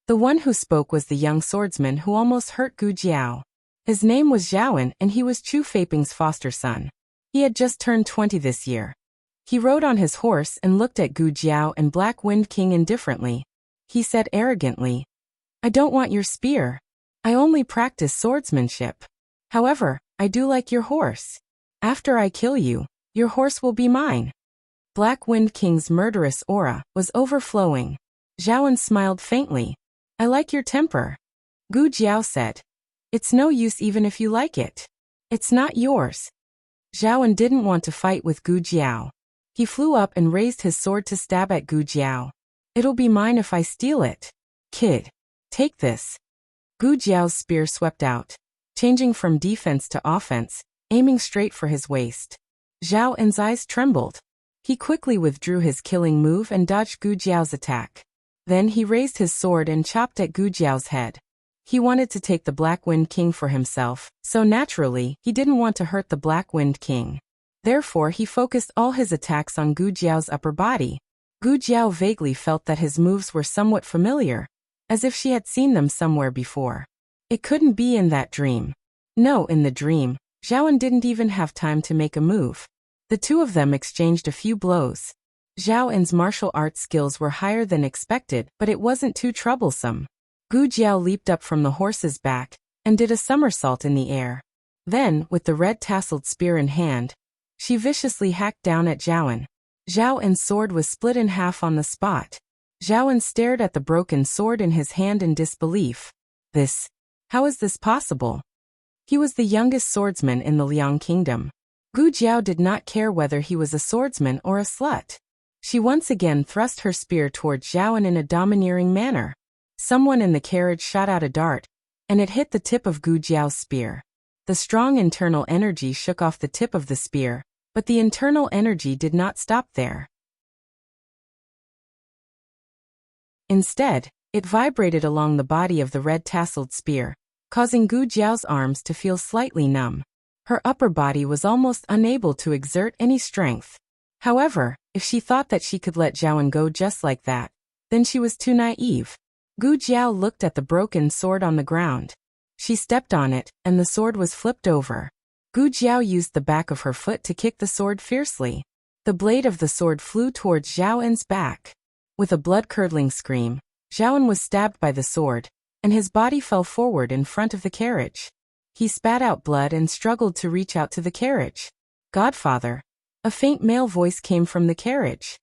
The one who spoke was the young swordsman who almost hurt Gu Jiao. His name was Zhaoan and he was Chu Feiping's foster son. He had just turned 20 this year. He rode on his horse and looked at Gu Jiao and Black Wind King indifferently. He said arrogantly, "I don't want your spear. I only practice swordsmanship. However, I do like your horse. After I kill you, your horse will be mine." Black Wind King's murderous aura was overflowing. Zhaoan smiled faintly. "I like your temper." Gu Jiao said, "It's no use even if you like it. It's not yours." Zhaoan didn't want to fight with Gu Jiao. He flew up and raised his sword to stab at Gu Jiao. "It'll be mine if I steal it. Kid, take this." Gu Jiao's spear swept out, changing from defense to offense, aiming straight for his waist. Zhaoan's eyes trembled. He quickly withdrew his killing move and dodged Gu Jiao's attack. Then he raised his sword and chopped at Gu Jiao's head. He wanted to take the Black Wind King for himself, so naturally, he didn't want to hurt the Black Wind King. Therefore he focused all his attacks on Gu Jiao's upper body. Gu Jiao vaguely felt that his moves were somewhat familiar, as if she had seen them somewhere before. It couldn't be in that dream. No, in the dream, Zhaoan didn't even have time to make a move. The two of them exchanged a few blows. Zhaoan's martial arts skills were higher than expected, but it wasn't too troublesome. Gu Jiao leaped up from the horse's back and did a somersault in the air. Then, with the red tasseled spear in hand, she viciously hacked down at Zhaoan. Zhaoan's sword was split in half on the spot. Zhaoan stared at the broken sword in his hand in disbelief. How is this possible? He was the youngest swordsman in the Liang Kingdom. Gu Jiao did not care whether he was a swordsman or a slut. She once again thrust her spear toward Zhaoan in a domineering manner. Someone in the carriage shot out a dart, and it hit the tip of Gu Jiao's spear. The strong internal energy shook off the tip of the spear, but the internal energy did not stop there. Instead, it vibrated along the body of the red tasseled spear, causing Gu Jiao's arms to feel slightly numb. Her upper body was almost unable to exert any strength. However, if she thought that she could let Zhaoan go just like that, then she was too naive. Gu Jiao looked at the broken sword on the ground. She stepped on it, and the sword was flipped over. Gu Jiao used the back of her foot to kick the sword fiercely. The blade of the sword flew towards Zhaoan's back. With a blood-curdling scream, Zhaoan was stabbed by the sword, and his body fell forward in front of the carriage. He spat out blood and struggled to reach out to the carriage. "Godfather." A faint male voice came from the carriage.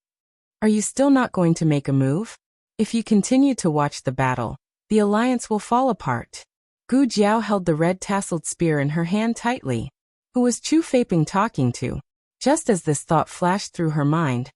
"Are you still not going to make a move? If you continue to watch the battle, the alliance will fall apart." Gu Jiao held the red tasseled spear in her hand tightly. Who was Chu Feiping talking to? Just as this thought flashed through her mind,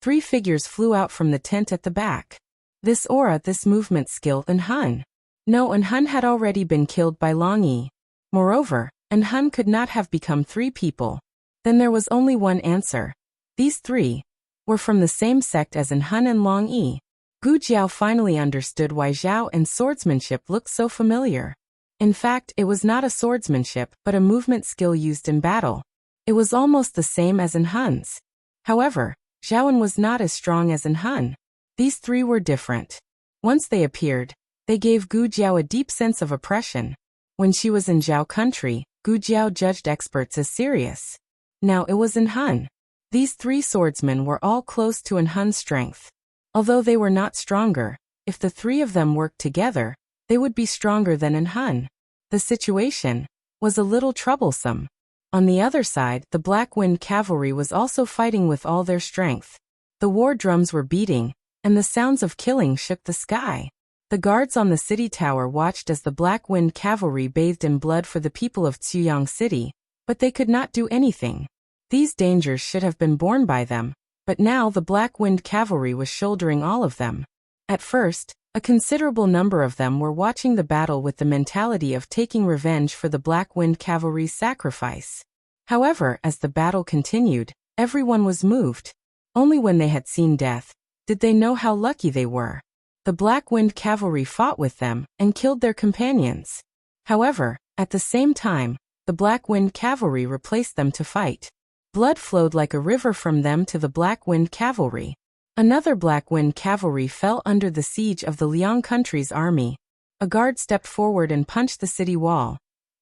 3 figures flew out from the tent at the back. This aura, this movement skill, and Hun. No, and Hun had already been killed by Long Yi. Moreover, and Hun could not have become 3 people. Then there was only one answer. These 3 were from the same sect as Hun and Long Yi. Gu Jiao finally understood why Zhao and swordsmanship looked so familiar. In fact, it was not a swordsmanship, but a movement skill used in battle. It was almost the same as Hun's. However, Zhaoan was not as strong as Hun. These 3 were different. Once they appeared, they gave Gu Jiao a deep sense of oppression. When she was in Zhao country, Gu Jiao judged experts as serious. Now it was Hun. These 3 swordsmen were all close to Hun's strength. Although they were not stronger, if the 3 of them worked together, they would be stronger than Hun. The situation was a little troublesome. On the other side, the Black Wind Cavalry was also fighting with all their strength. The war drums were beating, and the sounds of killing shook the sky. The guards on the city tower watched as the Black Wind Cavalry bathed in blood for the people of Ziyang City, but they could not do anything. These dangers should have been borne by them, but now the Black Wind Cavalry was shouldering all of them. At first, a considerable number of them were watching the battle with the mentality of taking revenge for the Black Wind Cavalry's sacrifice. However, as the battle continued, everyone was moved. Only when they had seen death did they know how lucky they were. The Black Wind Cavalry fought with them and killed their companions. However, at the same time, the Black Wind Cavalry replaced them to fight. Blood flowed like a river from them to the Black Wind Cavalry. Another Black Wind Cavalry fell under the siege of the Liang country's army. A guard stepped forward and punched the city wall.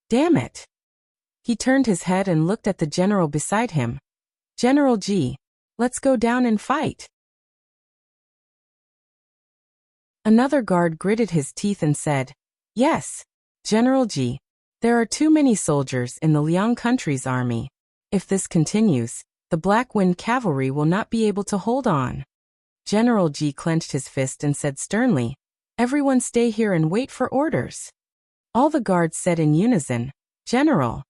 Damn it! He turned his head and looked at the general beside him. General G, let's go down and fight. Another guard gritted his teeth and said, Yes, General G. There are too many soldiers in the Liang country's army. If this continues, the Black Wind Cavalry will not be able to hold on. General G clenched his fist and said sternly, Everyone stay here and wait for orders. All the guards said in unison, General.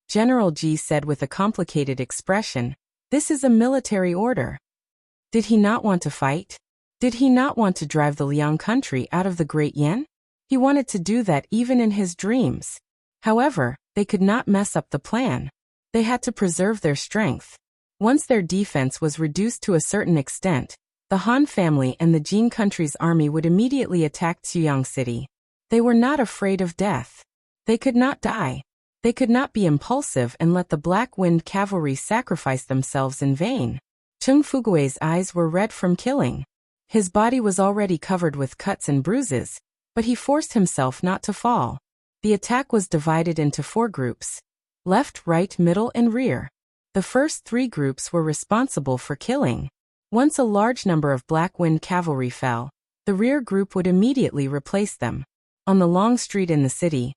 General G said with a complicated expression, This is a military order. Did he not want to fight? Did he not want to drive the Liang country out of the Great Yin? He wanted to do that even in his dreams. However, they could not mess up the plan. They had to preserve their strength. Once their defense was reduced to a certain extent, the Han family and the Jin country's army would immediately attack Chuyang City. They were not afraid of death. They could not die. They could not be impulsive and let the Black Wind Cavalry sacrifice themselves in vain. Chung Fugue's eyes were red from killing. His body was already covered with cuts and bruises, but he forced himself not to fall. The attack was divided into 4 groups: left, right, middle, and rear. The first 3 groups were responsible for killing. Once a large number of Black Wind Cavalry fell, the rear group would immediately replace them. On the long street in the city,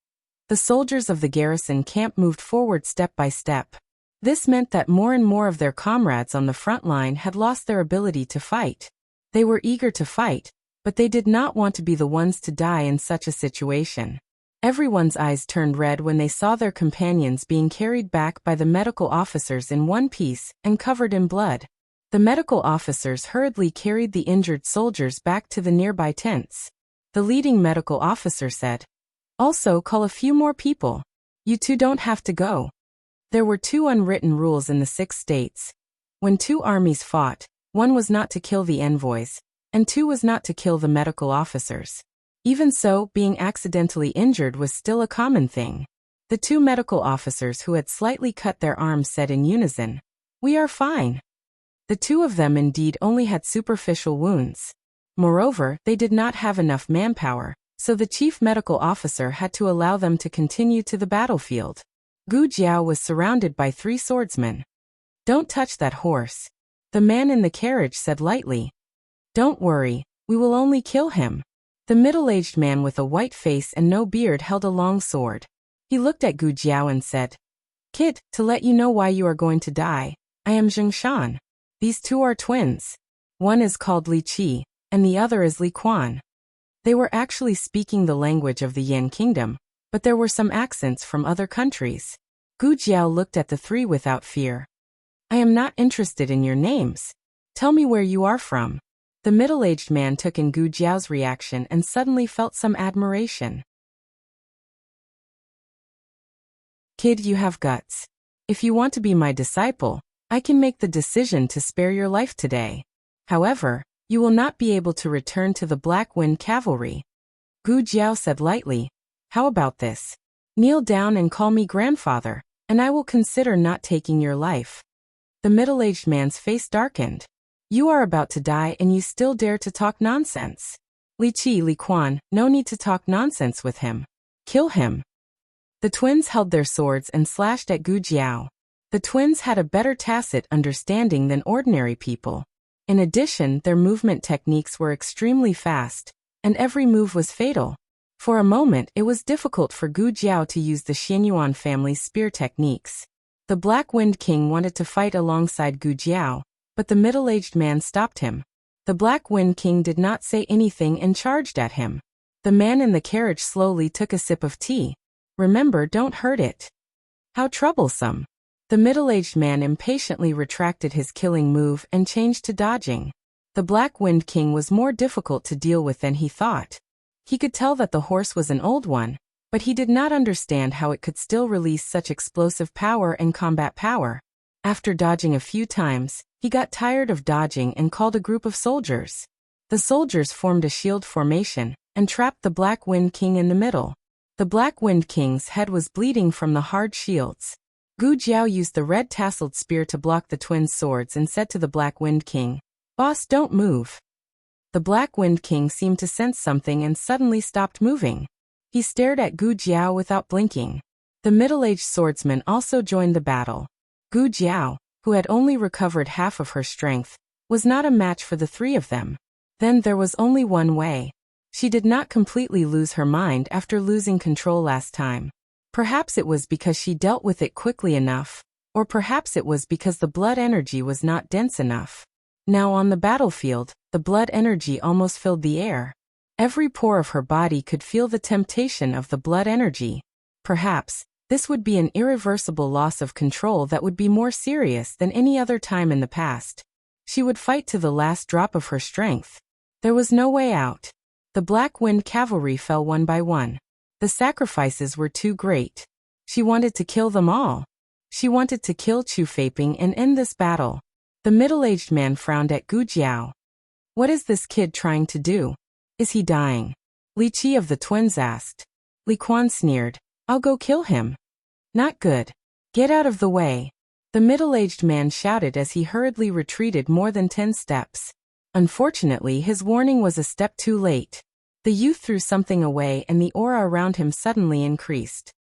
the soldiers of the garrison camp moved forward step by step. This meant that more and more of their comrades on the front line had lost their ability to fight. They were eager to fight, but they did not want to be the ones to die in such a situation. Everyone's eyes turned red when they saw their companions being carried back by the medical officers in one piece and covered in blood. The medical officers hurriedly carried the injured soldiers back to the nearby tents. The leading medical officer said, Also call a few more people. You 2 don't have to go. There were 2 unwritten rules in the 6 states. When 2 armies fought, 1 was not to kill the envoys, and 2 was not to kill the medical officers. Even so, being accidentally injured was still a common thing. The 2 medical officers who had slightly cut their arms said in unison, We are fine. The 2 of them indeed only had superficial wounds. Moreover, they did not have enough manpower, so the chief medical officer had to allow them to continue to the battlefield. Gu Jiao was surrounded by 3 swordsmen. Don't touch that horse. The man in the carriage said lightly. Don't worry, we will only kill him. The middle-aged man with a white face and no beard held a long sword. He looked at Gu Jiao and said, Kid, to let you know why you are going to die, I am Zheng Shan. These 2 are twins. One is called Li Qi, and the other is Li Quan. They were actually speaking the language of the Yan kingdom, but there were some accents from other countries. Gu Jiao looked at the 3 without fear. I am not interested in your names. Tell me where you are from. The middle-aged man took in Gu Jiao's reaction and suddenly felt some admiration. Kid, you have guts. If you want to be my disciple, I can make the decision to spare your life today. However, you will not be able to return to the Black Wind Cavalry. Gu Jiao said lightly, How about this? Kneel down and call me grandfather, and I will consider not taking your life. The middle-aged man's face darkened. You are about to die and you still dare to talk nonsense. Li Qi, Li Quan, no need to talk nonsense with him. Kill him. The twins held their swords and slashed at Gu Jiao. The twins had a better tacit understanding than ordinary people. In addition, their movement techniques were extremely fast, and every move was fatal. For a moment, it was difficult for Gu Jiao to use the Xianyuan family's spear techniques. The Black Wind King wanted to fight alongside Gu Jiao, but the middle-aged man stopped him. The Black Wind King did not say anything and charged at him. The man in the carriage slowly took a sip of tea. Remember, don't hurt it. How troublesome. The middle-aged man impatiently retracted his killing move and changed to dodging. The Black Wind King was more difficult to deal with than he thought. He could tell that the horse was an old one, but he did not understand how it could still release such explosive power and combat power. After dodging a few times, he got tired of dodging and called a group of soldiers. The soldiers formed a shield formation and trapped the Black Wind King in the middle. The Black Wind King's head was bleeding from the hard shields. Gu Jiao used the red tasseled spear to block the twins' swords and said to the Black Wind King, "Boss, don't move." The Black Wind King seemed to sense something and suddenly stopped moving. He stared at Gu Jiao without blinking. The middle-aged swordsman also joined the battle. Gu Jiao, who had only recovered half of her strength, was not a match for the three of them. Then there was only one way. She did not completely lose her mind after losing control last time. Perhaps it was because she dealt with it quickly enough, or perhaps it was because the blood energy was not dense enough. Now on the battlefield, the blood energy almost filled the air. Every pore of her body could feel the temptation of the blood energy. Perhaps, this would be an irreversible loss of control that would be more serious than any other time in the past. She would fight to the last drop of her strength. There was no way out. The Black Wind Cavalry fell one by one. The sacrifices were too great. She wanted to kill them all. She wanted to kill Chu Feiping and end this battle. The middle-aged man frowned at Gu Jiao. What is this kid trying to do? Is he dying? Li Qi of the twins asked. Li Quan sneered. I'll go kill him. Not good. Get out of the way. The middle-aged man shouted as he hurriedly retreated more than 10 steps. Unfortunately, his warning was a step too late. The youth threw something away and the aura around him suddenly increased.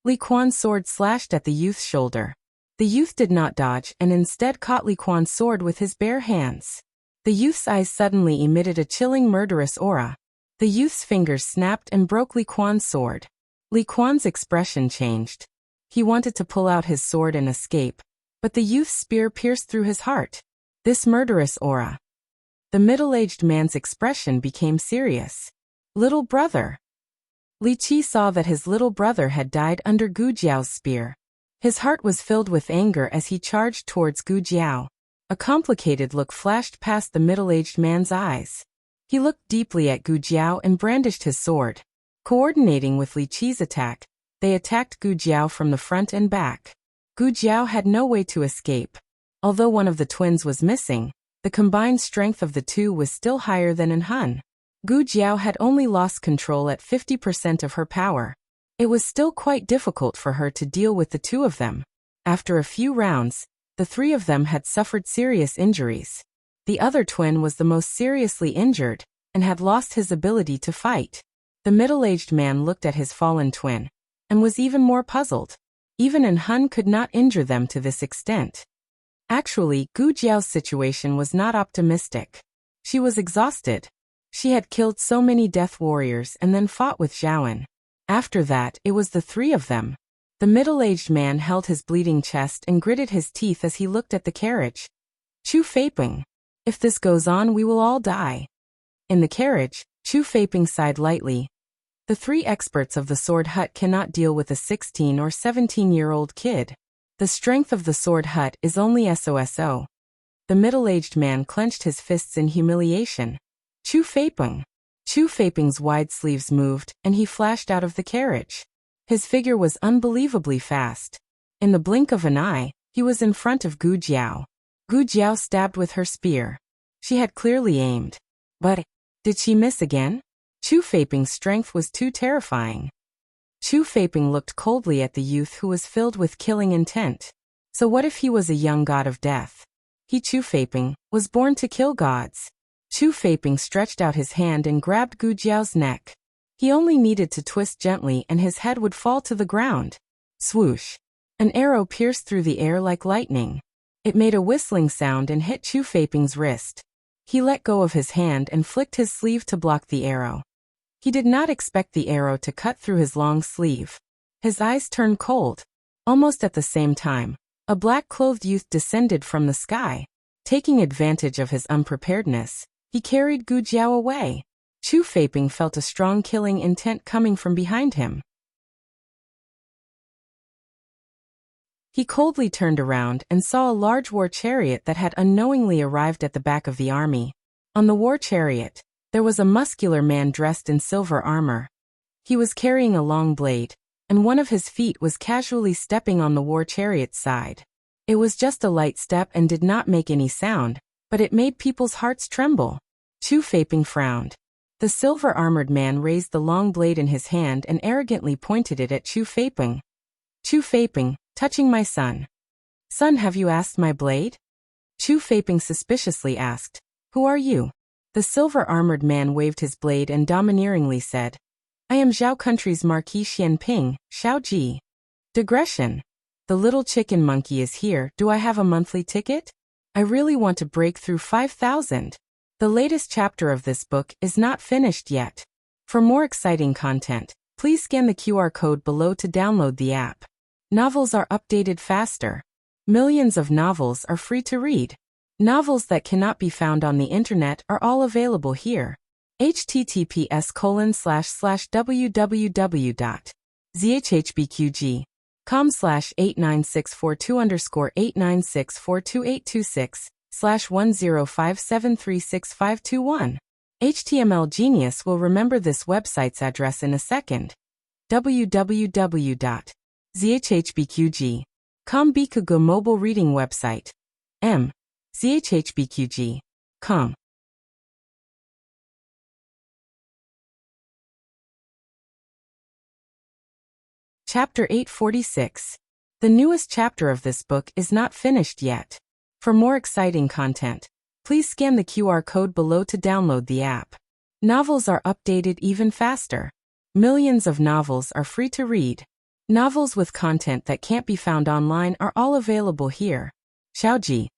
Li Quan's sword slashed at the youth's shoulder. The youth did not dodge and instead caught Li Quan's sword with his bare hands. The youth's eyes suddenly emitted a chilling murderous aura. The youth's fingers snapped and broke Li Quan's sword. Li Quan's expression changed. He wanted to pull out his sword and escape, but the youth's spear pierced through his heart. This murderous aura. The middle-aged man's expression became serious. Little brother. Li Qi saw that his little brother had died under Gu Jiao's spear. His heart was filled with anger as he charged towards Gu Jiao. A complicated look flashed past the middle-aged man's eyes. He looked deeply at Gu Jiao and brandished his sword. Coordinating with Li Qi's attack, they attacked Gu Jiao from the front and back. Gu Jiao had no way to escape. Although one of the twins was missing, the combined strength of the two was still higher than in Hun. Gu Jiao had only lost control at 50% of her power. It was still quite difficult for her to deal with the two of them. After a few rounds, the three of them had suffered serious injuries. The other twin was the most seriously injured, and had lost his ability to fight. The middle-aged man looked at his fallen twin, and was even more puzzled. Even an Hun could not injure them to this extent. Actually, Gu Jiao's situation was not optimistic. She was exhausted. She had killed so many death warriors and then fought with Zhaoan. After that, it was the three of them. The middle-aged man held his bleeding chest and gritted his teeth as he looked at the carriage. Chu Feiping. If this goes on, we will all die. In the carriage, Chu Feiping sighed lightly. The three experts of the sword hut cannot deal with a 16 or 17-year-old kid. The strength of the sword hut is only SOSO. The middle-aged man clenched his fists in humiliation. Chu Feiping. Chu Feiping's wide sleeves moved, and he flashed out of the carriage. His figure was unbelievably fast. In the blink of an eye, he was in front of Gu Jiao. Gu Jiao stabbed with her spear. She had clearly aimed. But, did she miss again? Chu Feiping's strength was too terrifying. Chu Feiping looked coldly at the youth who was filled with killing intent. So what if he was a young god of death? He, Chu Feiping, was born to kill gods. Chu Feiping stretched out his hand and grabbed Gu Jiao's neck. He only needed to twist gently and his head would fall to the ground. Swoosh. An arrow pierced through the air like lightning. It made a whistling sound and hit Chu Feiping's wrist. He let go of his hand and flicked his sleeve to block the arrow. He did not expect the arrow to cut through his long sleeve. His eyes turned cold. Almost at the same time, a black-clothed youth descended from the sky. Taking advantage of his unpreparedness, he carried Gu Jiao away. Chu Feiping felt a strong killing intent coming from behind him. He coldly turned around and saw a large war chariot that had unknowingly arrived at the back of the army. On the war chariot, there was a muscular man dressed in silver armor. He was carrying a long blade, and one of his feet was casually stepping on the war chariot's side. It was just a light step and did not make any sound, but it made people's hearts tremble. Chu Feiping frowned. The silver-armored man raised the long blade in his hand and arrogantly pointed it at Chu Feiping. Chu Feiping, touching my son. Son, have you asked my blade? Chu Feiping suspiciously asked. Who are you? The silver-armored man waved his blade and domineeringly said, I am Zhao country's Marquis Xianping, Xiao Ji. Digression. The little chicken monkey is here. Do I have a monthly ticket? I really want to break through 5,000. The latest chapter of this book is not finished yet. For more exciting content, please scan the QR code below to download the app. Novels are updated faster. Millions of novels are free to read. Novels that cannot be found on the internet are all available here. https://www.zhbqg.com/89642_8964286/10573651. HTML Genius will remember this website's address in a second. www.zhbqg.com Bikugo mobile reading website. zhbqg.com. Chapter 846. The newest chapter of this book is not finished yet. For more exciting content, please scan the QR code below to download the app. Novels are updated even faster. Millions of novels are free to read. Novels with content that can't be found online are all available here. Xiaoji.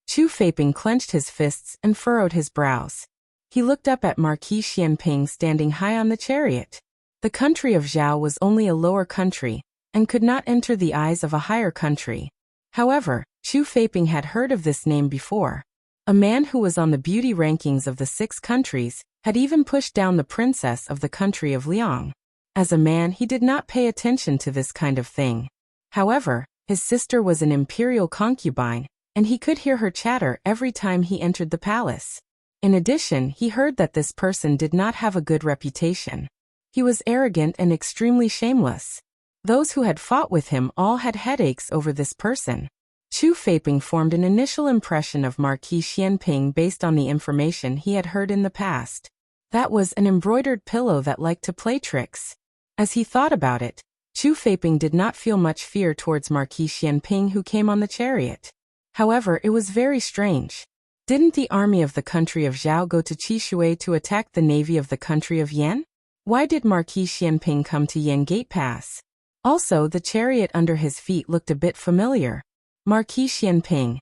Chu Feiping clenched his fists and furrowed his brows. He looked up at Marquis Xianping standing high on the chariot. The country of Zhao was only a lower country, and could not enter the eyes of a higher country. However, Chu Feiping had heard of this name before. A man who was on the beauty rankings of the 6 countries, had even pushed down the princess of the country of Liang. As a man, he did not pay attention to this kind of thing. However, his sister was an imperial concubine, and he could hear her chatter every time he entered the palace. In addition, he heard that this person did not have a good reputation. He was arrogant and extremely shameless. Those who had fought with him all had headaches over this person. Chu Feiping formed an initial impression of Marquis Xianping based on the information he had heard in the past. That was an embroidered pillow that liked to play tricks. As he thought about it, Chu Feiping did not feel much fear towards Marquis Xianping who came on the chariot. However, it was very strange. Didn't the army of the country of Zhao go to Qishui to attack the navy of the country of Yan? Why did Marquis Xianping come to Yan Gate Pass? Also, the chariot under his feet looked a bit familiar. Marquis Xianping.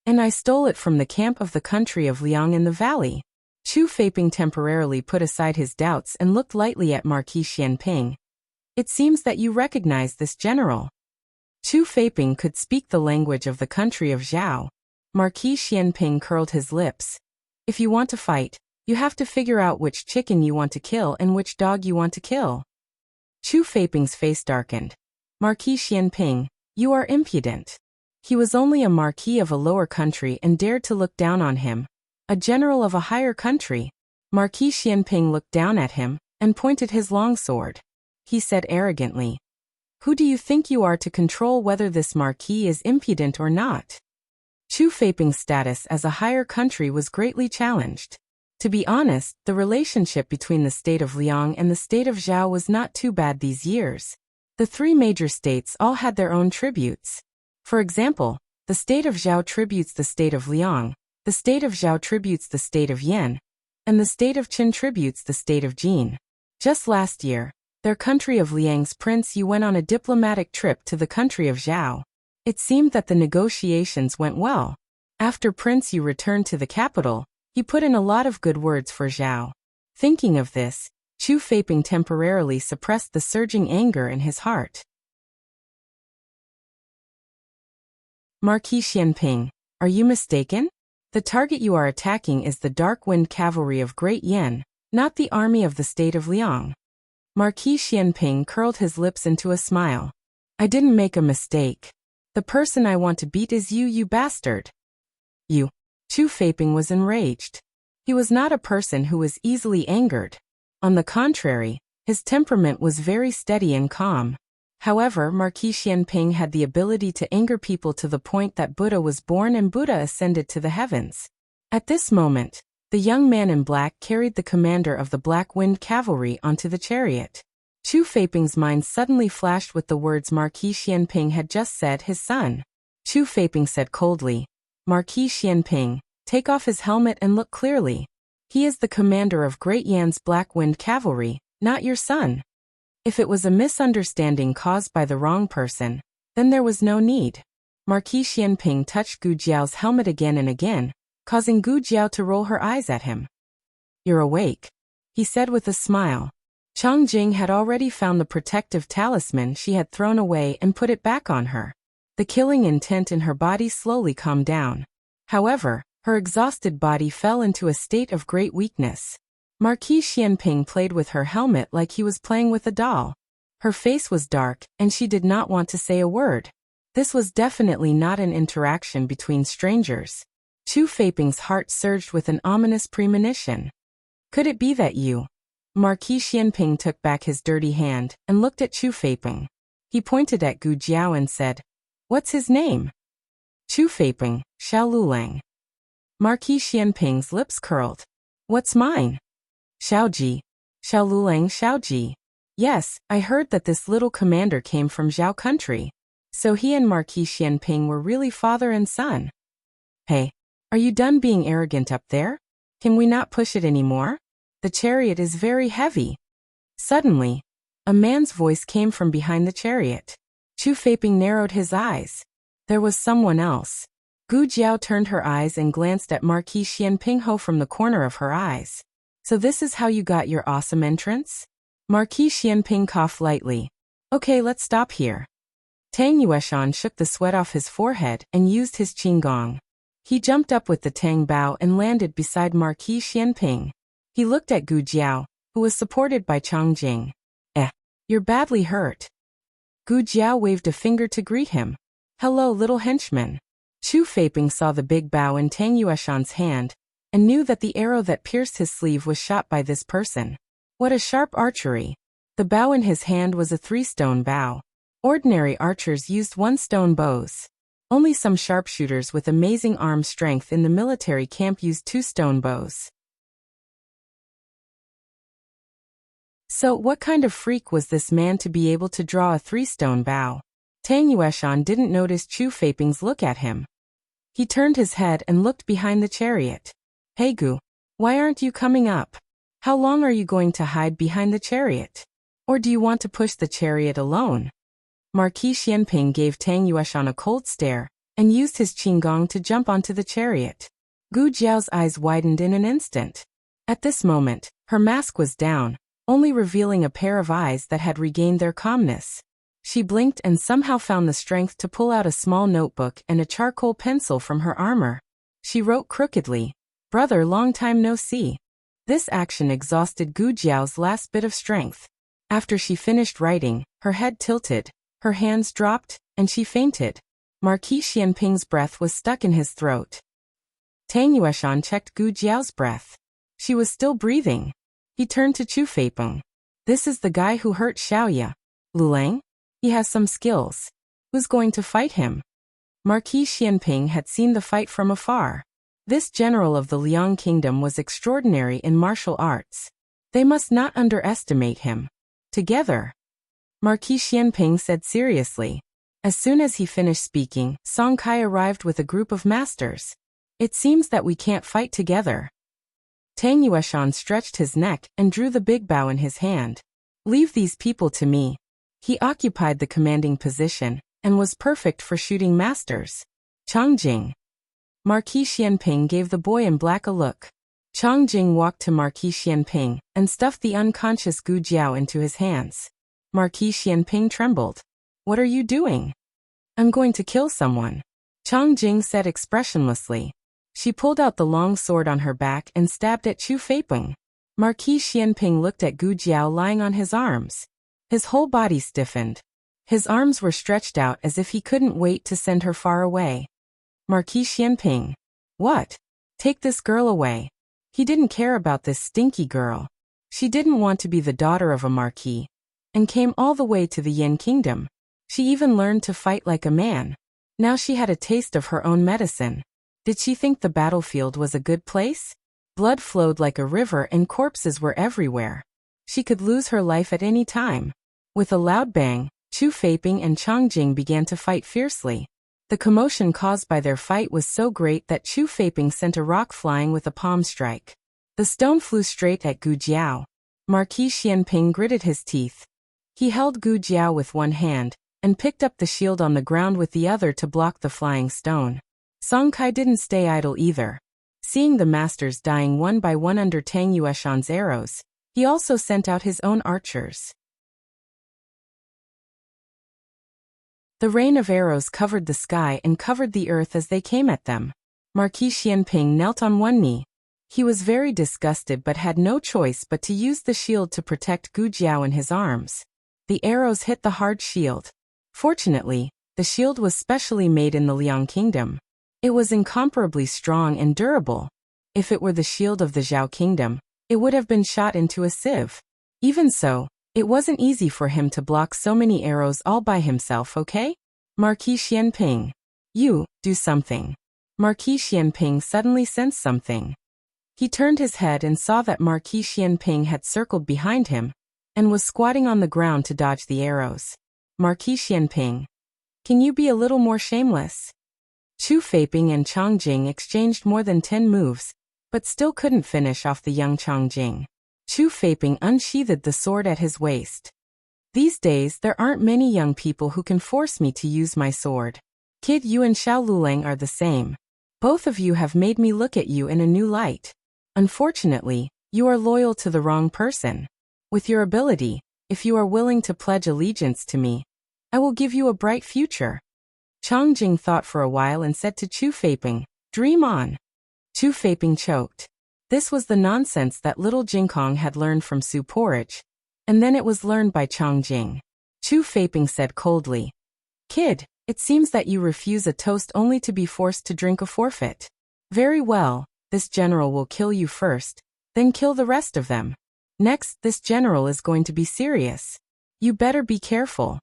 And I stole it from the camp of the country of Liang in the valley. Chu Feiping temporarily put aside his doubts and looked lightly at Marquis Xianping. It seems that you recognize this general. Chu Feiping could speak the language of the country of Zhao. Marquis Xianping curled his lips. If you want to fight, you have to figure out which chicken you want to kill and which dog you want to kill. Chu Feiping's face darkened. Marquis Xianping, you are impudent. He was only a marquis of a lower country and dared to look down on him, a general of a higher country. Marquis Xianping looked down at him and pointed his long sword. He said arrogantly, who do you think you are to control whether this marquis is impudent or not? Chu Feiping's status as a higher country was greatly challenged. To be honest, the relationship between the state of Liang and the state of Zhao was not too bad these years. The 3 major states all had their own tributes. For example, the state of Zhao tributes the state of Liang, the state of Zhao tributes the state of Yan, and the state of Qin tributes the state of Jin. Just last year, their country of Liang's Prince Yu went on a diplomatic trip to the country of Zhao. It seemed that the negotiations went well. After Prince Yu returned to the capital, he put in a lot of good words for Zhao. Thinking of this, Chu Feiping temporarily suppressed the surging anger in his heart. Marquis Xianping, are you mistaken? The target you are attacking is the Dark Wind Cavalry of Great Yan, Not the army of the state of Liang. Marquis Xianping curled his lips into a smile. I didn't make a mistake. The person I want to beat is you, you bastard. You. Chu Feiping was enraged. He was not a person who was easily angered. On the contrary, his temperament was very steady and calm. However, Marquis Xianping had the ability to anger people to the point that Buddha was born and Buddha ascended to the heavens. At this moment, the young man in black carried the commander of the Black Wind Cavalry onto the chariot. Chu Feiping's mind suddenly flashed with the words Marquis Xianping had just said, his son. Chu Feiping said coldly, Marquis Xianping, take off his helmet and look clearly. He is the commander of Great Yan's Black Wind Cavalry, not your son. If it was a misunderstanding caused by the wrong person, then there was no need. Marquis Xianping touched Gu Jiao's helmet again and again, causing Gu Jiao to roll her eyes at him. You're awake, he said with a smile. Chang Jing had already found the protective talisman she had thrown away and put it back on her. The killing intent in her body slowly calmed down. However, her exhausted body fell into a state of great weakness. Marquis Xianping played with her helmet like he was playing with a doll. Her face was dark, and she did not want to say a word. This was definitely not an interaction between strangers. Chu Feiping's heart surged with an ominous premonition. Could it be that you? Marquis Xianping took back his dirty hand and looked at Chu Feiping. He pointed at Gu Jiao and said, What's his name? Chu Feiping, Xiao Lulang. Marquis Xianping's lips curled. What's mine? Xiaoji. Xiao Lulang Xiaoji. Yes, I heard that this little commander came from Zhao country. So he and Marquis Xianping were really father and son. Hey, are you done being arrogant up there? Can we not push it anymore? The chariot is very heavy. Suddenly, a man's voice came from behind the chariot. Chu Feiping narrowed his eyes. There was someone else. Gu Jiao turned her eyes and glanced at Marquis Xianping Ho from the corner of her eyes. So this is how you got your awesome entrance? Marquis Xianping coughed lightly. Okay, let's stop here. Tang Yueshan shook the sweat off his forehead and used his qinggong. He jumped up with the Tang Bao and landed beside Marquis Xianping. He looked at Gu Jiao, who was supported by Chang Jing. You're badly hurt. Gu Jiao waved a finger to greet him. Hello, little henchman. Chu Feiping saw the big bow in Tang Yueshan's hand, and knew that the arrow that pierced his sleeve was shot by this person. What a sharp archery. The bow in his hand was a 3-stone bow. Ordinary archers used 1-stone bows. Only some sharpshooters with amazing arm strength in the military camp used 2-stone bows. So what kind of freak was this man to be able to draw a 3-stone bow? Tang Yueshan didn't notice Chu Feiping's look at him. He turned his head and looked behind the chariot. Hey Gu, why aren't you coming up? How long are you going to hide behind the chariot? Or do you want to push the chariot alone? Marquis Xianping gave Tang Yueshan a cold stare, and used his qinggong to jump onto the chariot. Gu Jiao's eyes widened in an instant. At this moment, her mask was down, only revealing a pair of eyes that had regained their calmness. She blinked and somehow found the strength to pull out a small notebook and a charcoal pencil from her armor. She wrote crookedly, Brother, long time no see. This action exhausted Gu Jiao's last bit of strength. After she finished writing, her head tilted, her hands dropped, and she fainted. Marquis Xianping's breath was stuck in his throat. Tang Yueshan checked Gu Jiao's breath. She was still breathing. He turned to Chu Feiping. This is the guy who hurt Xiaoya. Lulang? He has some skills. Who's going to fight him? Marquis Xianping had seen the fight from afar. This general of the Liang kingdom was extraordinary in martial arts. They must not underestimate him. Together. Marquis Xianping said seriously. As soon as he finished speaking, Song Kai arrived with a group of masters. It seems that we can't fight together. Tang Yueshan stretched his neck and drew the big bow in his hand. Leave these people to me. He occupied the commanding position, and was perfect for shooting masters. Changjing. Marquis Xianping gave the boy in black a look. Changjing walked to Marquis Xianping, and stuffed the unconscious Gu Jiao into his hands. Marquis Xianping trembled. What are you doing? I'm going to kill someone. Changjing said expressionlessly. She pulled out the long sword on her back and stabbed at Chu Feiping. Marquis Xianping looked at Gu Jiao lying on his arms. His whole body stiffened. His arms were stretched out as if he couldn't wait to send her far away. Marquis Xianping. What? Take this girl away. He didn't care about this stinky girl. She didn't want to be the daughter of a marquis, and came all the way to the Yin Kingdom. She even learned to fight like a man. Now she had a taste of her own medicine. Did she think the battlefield was a good place? Blood flowed like a river and corpses were everywhere. She could lose her life at any time. With a loud bang, Chu Feiping and Chang Jing began to fight fiercely. The commotion caused by their fight was so great that Chu Feiping sent a rock flying with a palm strike. The stone flew straight at Gu Jiao. Marquis Xianping gritted his teeth. He held Gu Jiao with one hand, and picked up the shield on the ground with the other to block the flying stone. Song Kai didn't stay idle either. Seeing the masters dying one by one under Tang Yueshan's arrows, he also sent out his own archers. The rain of arrows covered the sky and covered the earth as they came at them. Marquis Xianping knelt on one knee. He was very disgusted but had no choice but to use the shield to protect Gu Jiao in his arms. The arrows hit the hard shield. Fortunately, the shield was specially made in the Liang Kingdom. It was incomparably strong and durable. If it were the shield of the Zhao Kingdom, it would have been shot into a sieve. Even so, it wasn't easy for him to block so many arrows all by himself, okay? Marquis Xianping. You, do something. Marquis Xianping suddenly sensed something. He turned his head and saw that Marquis Xianping had circled behind him, and was squatting on the ground to dodge the arrows. Marquis Xianping. Can you be a little more shameless? Chu Feiping and Chang Jing exchanged more than 10 moves, but still couldn't finish off the young Chang Jing. Chu Feiping unsheathed the sword at his waist. These days there aren't many young people who can force me to use my sword. Kid, you and Xiao Lulang are the same. Both of you have made me look at you in a new light. Unfortunately, you are loyal to the wrong person. With your ability, if you are willing to pledge allegiance to me, I will give you a bright future. Chang Jing thought for a while and said to Chu Feiping, dream on. Chu Feiping choked. This was the nonsense that little Jingkong had learned from Su Porridge, and then it was learned by Chang Jing. Chu Feiping said coldly, Kid, it seems that you refuse a toast only to be forced to drink a forfeit. Very well, this general will kill you first, then kill the rest of them. Next, this general is going to be serious. You better be careful.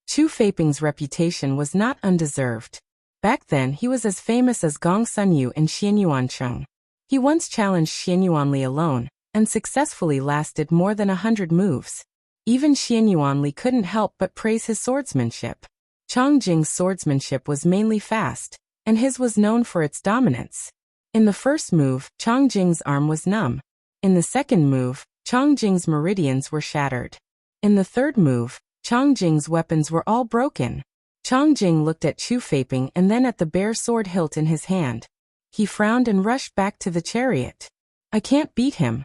Chu Feiping's reputation was not undeserved. Back then he was as famous as Gong Sunyu and Xianyuan Cheng. He once challenged Xianyuan Li alone, and successfully lasted more than 100 moves. Even Xianyuan Li couldn't help but praise his swordsmanship. Chang Jing's swordsmanship was mainly fast, and his was known for its dominance. In the first move, Chang Jing's arm was numb. In the second move, Chang Jing's meridians were shattered. In the third move, Chang Jing's weapons were all broken. Chang Jing looked at Chu Feiping and then at the bare sword hilt in his hand. He frowned and rushed back to the chariot. I can't beat him.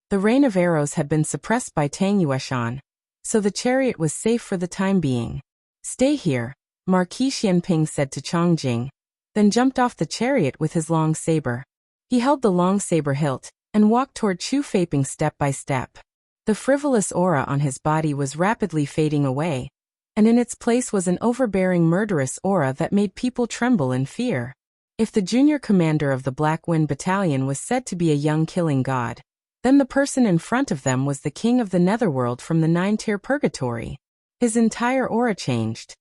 The rain of arrows had been suppressed by Tang Yueshan, so the chariot was safe for the time being. Stay here, Marquis Xianping said to Chang Jing, then jumped off the chariot with his long saber. He held the long saber hilt and walked toward Chu Feiping step by step. The frivolous aura on his body was rapidly fading away, and in its place was an overbearing murderous aura that made people tremble in fear. If the junior commander of the Black Wind Battalion was said to be a young killing god, then the person in front of them was the king of the netherworld from the 9-tier purgatory. His entire aura changed.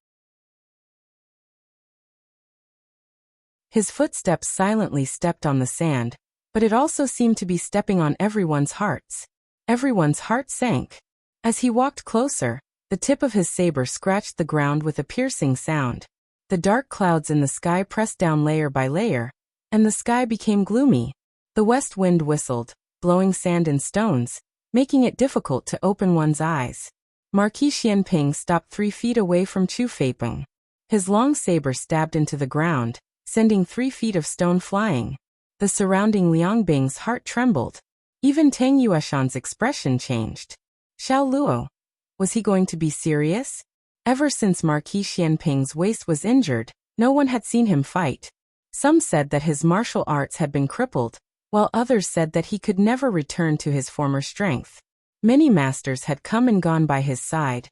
His footsteps silently stepped on the sand, but it also seemed to be stepping on everyone's hearts. Everyone's heart sank. As he walked closer, the tip of his saber scratched the ground with a piercing sound. The dark clouds in the sky pressed down layer by layer, and the sky became gloomy. The west wind whistled, blowing sand and stones, making it difficult to open one's eyes. Marquis Xianping stopped 3 feet away from Chu Feiping. His long saber stabbed into the ground, sending 3 feet of stone flying. The surrounding Liangbing's heart trembled. Even Tang Yueshan's expression changed. Xiao Luo. Was he going to be serious? Ever since Marquis Xianping's waist was injured, no one had seen him fight. Some said that his martial arts had been crippled, while others said that he could never return to his former strength. Many masters had come and gone by his side,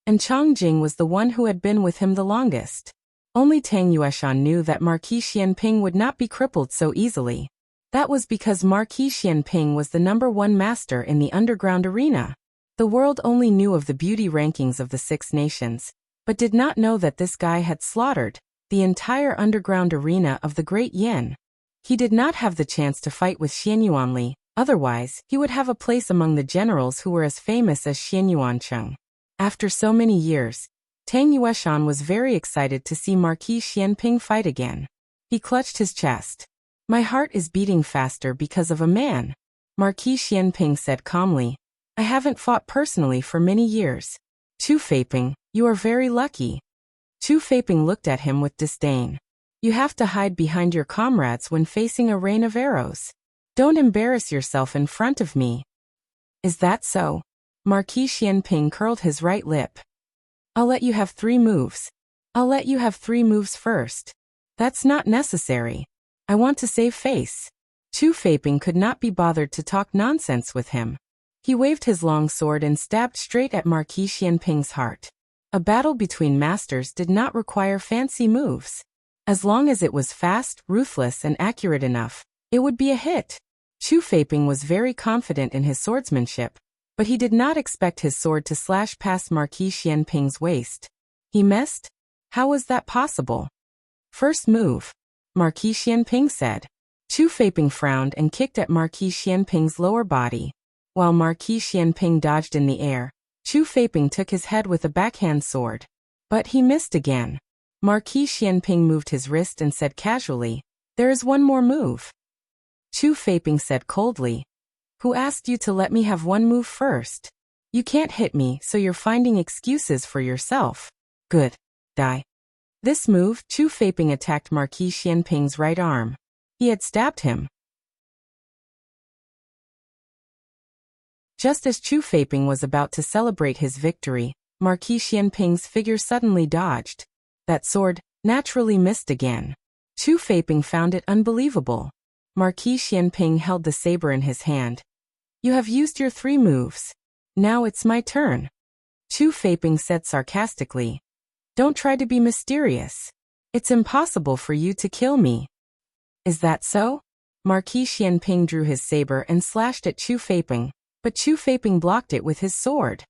and Chang Jing was the one who had been with him the longest. Only Tang Yueshan knew that Marquis Xianping would not be crippled so easily. That was because Marquis Xianping was the #1 master in the underground arena. The world only knew of the beauty rankings of the 6 nations, but did not know that this guy had slaughtered the entire underground arena of the Great Yin. He did not have the chance to fight with Xianyuanli, otherwise he would have a place among the generals who were as famous as Xianyuancheng. After so many years, Tang Yueshan was very excited to see Marquis Xianping fight again. He clutched his chest. "My heart is beating faster because of a man," Marquis Xianping said calmly. "I haven't fought personally for many years. Chu Feiping, you are very lucky." Chu Feiping looked at him with disdain. "You have to hide behind your comrades when facing a rain of arrows. Don't embarrass yourself in front of me." "Is that so?" Marquis Xianping curled his right lip. "I'll let you have 3 moves. I'll let you have 3 moves first." "That's not necessary. I want to save face." Chu Feiping could not be bothered to talk nonsense with him. He waved his long sword and stabbed straight at Marquis Xianping's heart. A battle between masters did not require fancy moves. As long as it was fast, ruthless, and accurate enough, it would be a hit. Chu Feiping was very confident in his swordsmanship, but he did not expect his sword to slash past Marquis Xianping's waist. He missed? How was that possible? "First move," Marquis Xianping said. Chu Feiping frowned and kicked at Marquis Xianping's lower body. While Marquis Xianping dodged in the air, Chu Feiping took his head with a backhand sword. But he missed again. Marquis Xianping moved his wrist and said casually, "There is one more move." Chu Feiping said coldly, "Who asked you to let me have one move first? You can't hit me, so you're finding excuses for yourself. Good. Die." This move, Chu Feiping attacked Marquis Xianping's right arm. He had stabbed him. Just as Chu Feiping was about to celebrate his victory, Marquis Xianping's figure suddenly dodged. That sword naturally missed again. Chu Feiping found it unbelievable. Marquis Xianping held the saber in his hand. "You have used your 3 moves. Now it's my turn," Chu Feiping said sarcastically. "Don't try to be mysterious. It's impossible for you to kill me." "Is that so?" Marquis Xianping drew his saber and slashed at Chu Feiping, but Chu Feiping blocked it with his sword.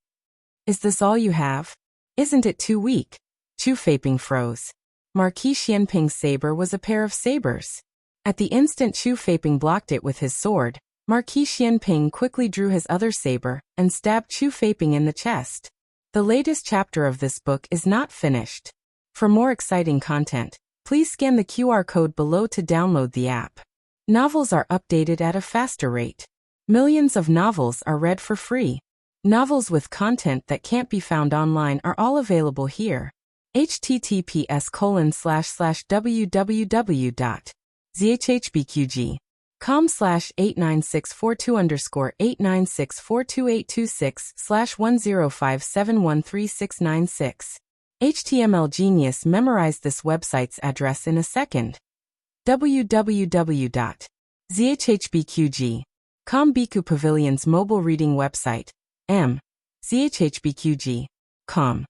"Is this all you have? Isn't it too weak?" Chu Feiping froze. Marquis Xianping's saber was a pair of sabers. At the instant Chu Feiping blocked it with his sword, Marquis Xianping quickly drew his other saber and stabbed Chu Feiping in the chest. The latest chapter of this book is not finished. For more exciting content, please scan the QR code below to download the app. Novels are updated at a faster rate. Millions of novels are read for free. Novels with content that can't be found online are all available here. https://www.zhhbqg.com/89642_8964286/10571366. HTML Genius memorized this website's address in a second. www.zhhbqg.com Biku Pavilion's mobile reading website. zhhbqg.com.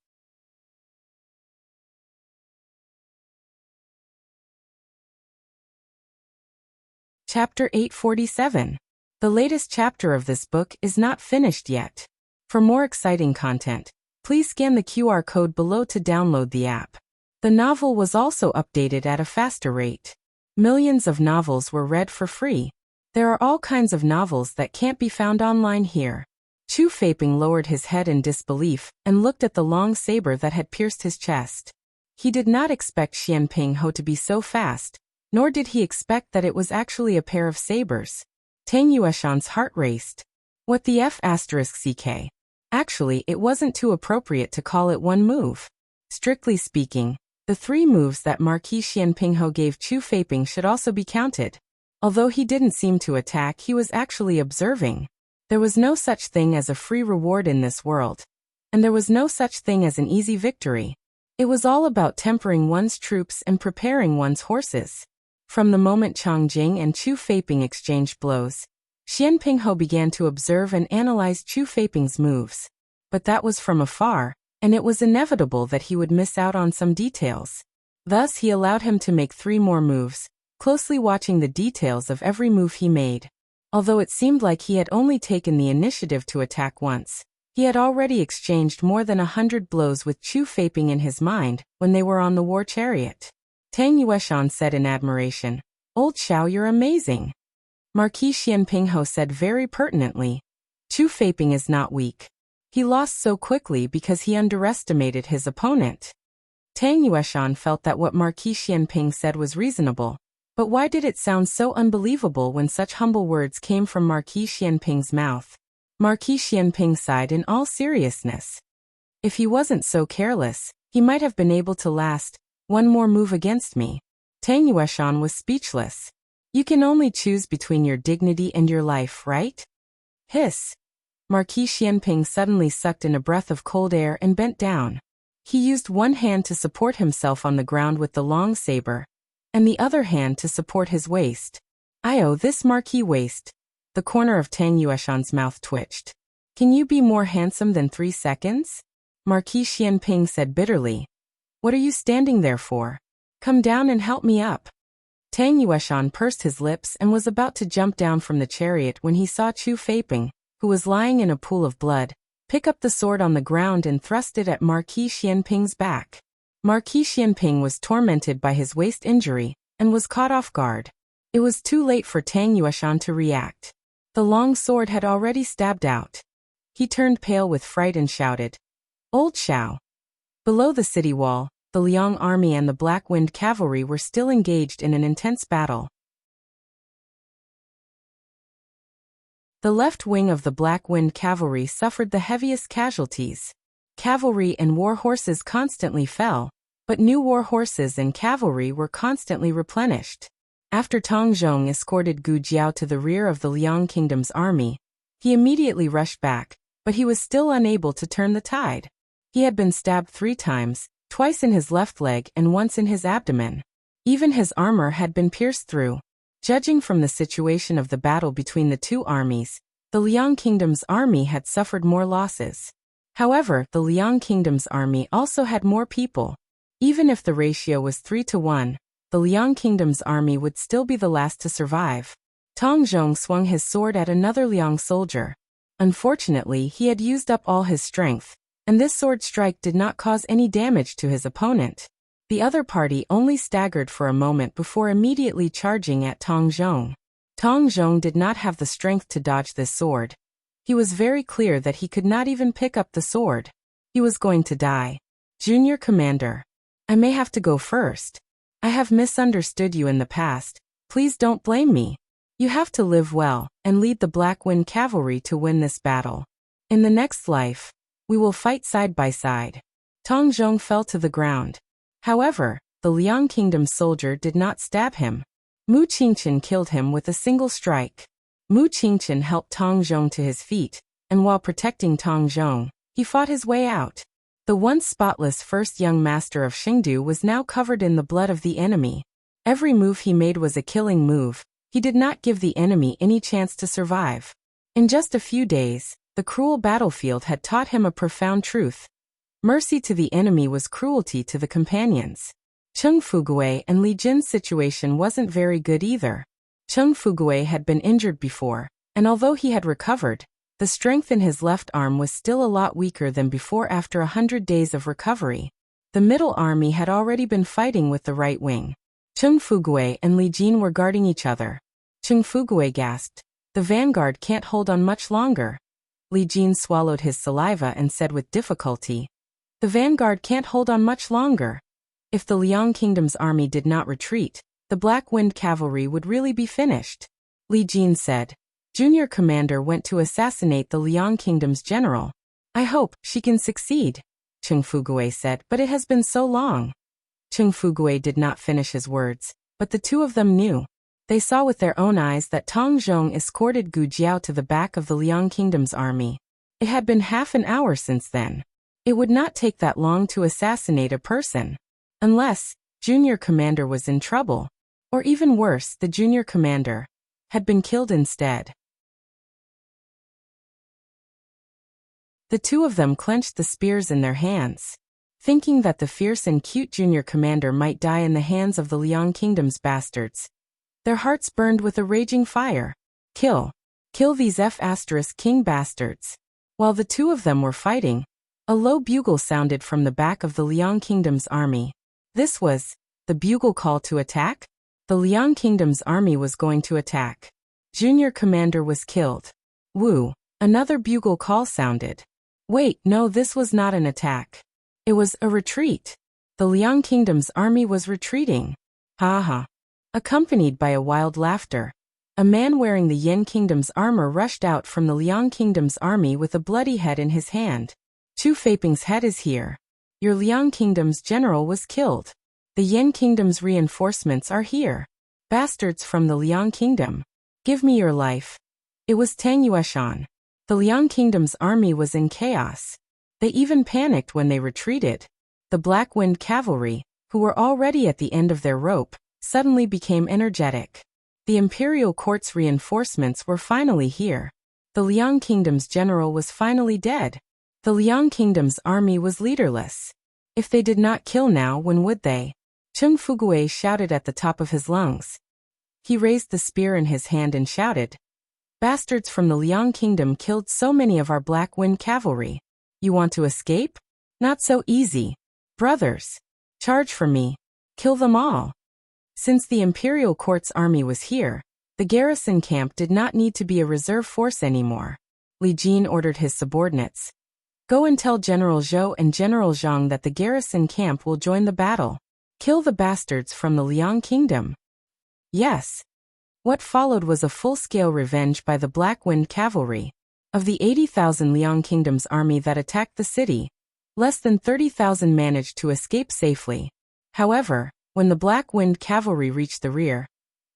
Chapter 847. The latest chapter of this book is not finished yet. For more exciting content, please scan the QR code below to download the app. The novel was also updated at a faster rate. Millions of novels were read for free. There are all kinds of novels that can't be found online here. Chu Feiping lowered his head in disbelief and looked at the long saber that had pierced his chest. He did not expect Xianping Ho to be so fast, nor did he expect that it was actually a pair of sabers. Tang Yueshan's heart raced. What the F***ck? Actually, it wasn't too appropriate to call it one move. Strictly speaking, the 3 moves that Marquis Xianping Ho gave Chu Feiping should also be counted. Although he didn't seem to attack, he was actually observing. There was no such thing as a free reward in this world. And there was no such thing as an easy victory. It was all about tempering one's troops and preparing one's horses. From the moment Chang Jing and Chu Feiping exchanged blows, Xian Pingho began to observe and analyze Chu Feiping's moves. But that was from afar, and it was inevitable that he would miss out on some details. Thus he allowed him to make 3 more moves, closely watching the details of every move he made. Although it seemed like he had only taken the initiative to attack once, he had already exchanged more than 100 blows with Chu Feiping in his mind when they were on the war chariot. Tang Yueshan said in admiration, "Old Xiao, you're amazing." Marquis Xian Pingho said very pertinently, "Chu Feiping is not weak. He lost so quickly because he underestimated his opponent." Tang Yueshan felt that what Marquis Xian Ping said was reasonable, but why did it sound so unbelievable when such humble words came from Marquis Xian Ping's mouth? Marquis Xian Ping sighed in all seriousness. If he wasn't so careless, he might have been able to last 1 more move against me. Tang Yueshan was speechless. You can only choose between your dignity and your life, right? Hiss. Marquis Xian Ping suddenly sucked in a breath of cold air and bent down. He used one hand to support himself on the ground with the long saber, and the other hand to support his waist. "I this Marquis waist." The corner of Tang Yueshan's mouth twitched. "Can you be more handsome than 3 seconds? Marquis Xian Ping said bitterly. "What are you standing there for? Come down and help me up." Tang Yueshan pursed his lips and was about to jump down from the chariot when he saw Chu Feiping, who was lying in a pool of blood, pick up the sword on the ground and thrust it at Marquis Xian Ping's back. Marquis Xian Ping was tormented by his waist injury and was caught off guard. It was too late for Tang Yueshan to react. The long sword had already stabbed out. He turned pale with fright and shouted, "Old Xiao!" Below the city wall, the Liang army and the Black Wind cavalry were still engaged in an intense battle. The left wing of the Black Wind cavalry suffered the heaviest casualties. Cavalry and war horses constantly fell, but new war horses and cavalry were constantly replenished. After Tang Zhong escorted Gu Jiao to the rear of the Liang Kingdom's army, he immediately rushed back, but he was still unable to turn the tide. He had been stabbed 3 times, twice in his left leg and once in his abdomen. Even his armor had been pierced through. Judging from the situation of the battle between the 2 armies, the Liang Kingdom's army had suffered more losses. However, the Liang Kingdom's army also had more people. Even if the ratio was 3 to 1, the Liang Kingdom's army would still be the last to survive. Tang Zhong swung his sword at another Liang soldier. Unfortunately, he had used up all his strength, and this sword strike did not cause any damage to his opponent. The other party only staggered for a moment before immediately charging at Tang Zhong. Tang Zhong did not have the strength to dodge this sword. He was very clear that he could not even pick up the sword. He was going to die. "Junior Commander, I may have to go first. I have misunderstood you in the past. Please don't blame me. You have to live well and lead the Black Wind cavalry to win this battle. In the next life, we will fight side by side." Tang Zhong fell to the ground. However, the Liang Kingdom soldier did not stab him. Mu Qingchen killed him with a single strike. Mu Qingchen helped Tang Zhong to his feet, and while protecting Tang Zhong, he fought his way out. The once spotless first young master of Xingdu was now covered in the blood of the enemy. Every move he made was a killing move. He did not give the enemy any chance to survive. In just a few days, the cruel battlefield had taught him a profound truth. Mercy to the enemy was cruelty to the companions. Cheng Fugui and Li Jin's situation wasn't very good either. Cheng Fugui had been injured before, and although he had recovered, the strength in his left arm was still a lot weaker than before after 100 days of recovery. The middle army had already been fighting with the right wing. Cheng Fugui and Li Jin were guarding each other. Cheng Fugui gasped, "The vanguard can't hold on much longer." Li Jin swallowed his saliva and said with difficulty, "The vanguard can't hold on much longer. If the Liang Kingdom's army did not retreat, the Black Wind cavalry would really be finished." Li Jin said, "Junior Commander went to assassinate the Liang Kingdom's general. I hope she can succeed." Cheng Fugui said, "But it has been so long." Cheng Fugui did not finish his words, but the 2 of them knew. They saw with their own eyes that Tang Zhong escorted Gu Jiao to the back of the Liang Kingdom's army. It had been half an hour since then. It would not take that long to assassinate a person. Unless Junior Commander was in trouble. Or even worse, the junior commander had been killed instead. The two of them clenched the spears in their hands, thinking that the fierce and cute junior commander might die in the hands of the Liang Kingdom's bastards. Their hearts burned with a raging fire. Kill. Kill these F***king bastards. While the two of them were fighting, a low bugle sounded from the back of the Liang Kingdom's army. This was the bugle call to attack? The Liang Kingdom's army was going to attack. Junior commander was killed. Woo! Another bugle call sounded. Wait, no, this was not an attack. It was a retreat. The Liang Kingdom's army was retreating. Ha ha. Accompanied by a wild laughter, a man wearing the Yin Kingdom's armor rushed out from the Liang Kingdom's army with a bloody head in his hand. Chu Feiping's head is here. Your Liang Kingdom's general was killed. The Yin Kingdom's reinforcements are here. Bastards from the Liang Kingdom. Give me your life. It was Tang Yueshan. The Liang Kingdom's army was in chaos. They even panicked when they retreated. The Black Wind Cavalry, who were already at the end of their rope, suddenly became energetic. The imperial court's reinforcements were finally here. The Liang Kingdom's general was finally dead. The Liang Kingdom's army was leaderless. If they did not kill now, when would they? Chung Fugui shouted at the top of his lungs. He raised the spear in his hand and shouted, "Bastards from the Liang Kingdom killed so many of our Black Wind Cavalry. You want to escape? Not so easy. Brothers, charge for me. Kill them all." Since the imperial court's army was here, the garrison camp did not need to be a reserve force anymore. Li Jin ordered his subordinates, "Go and tell General Zhou and General Zhang that the garrison camp will join the battle. Kill the bastards from the Liang Kingdom." Yes. What followed was a full-scale revenge by the Black Wind Cavalry. Of the 80,000 Liang Kingdom's army that attacked the city, less than 30,000 managed to escape safely. However, when the Black Wind Cavalry reached the rear,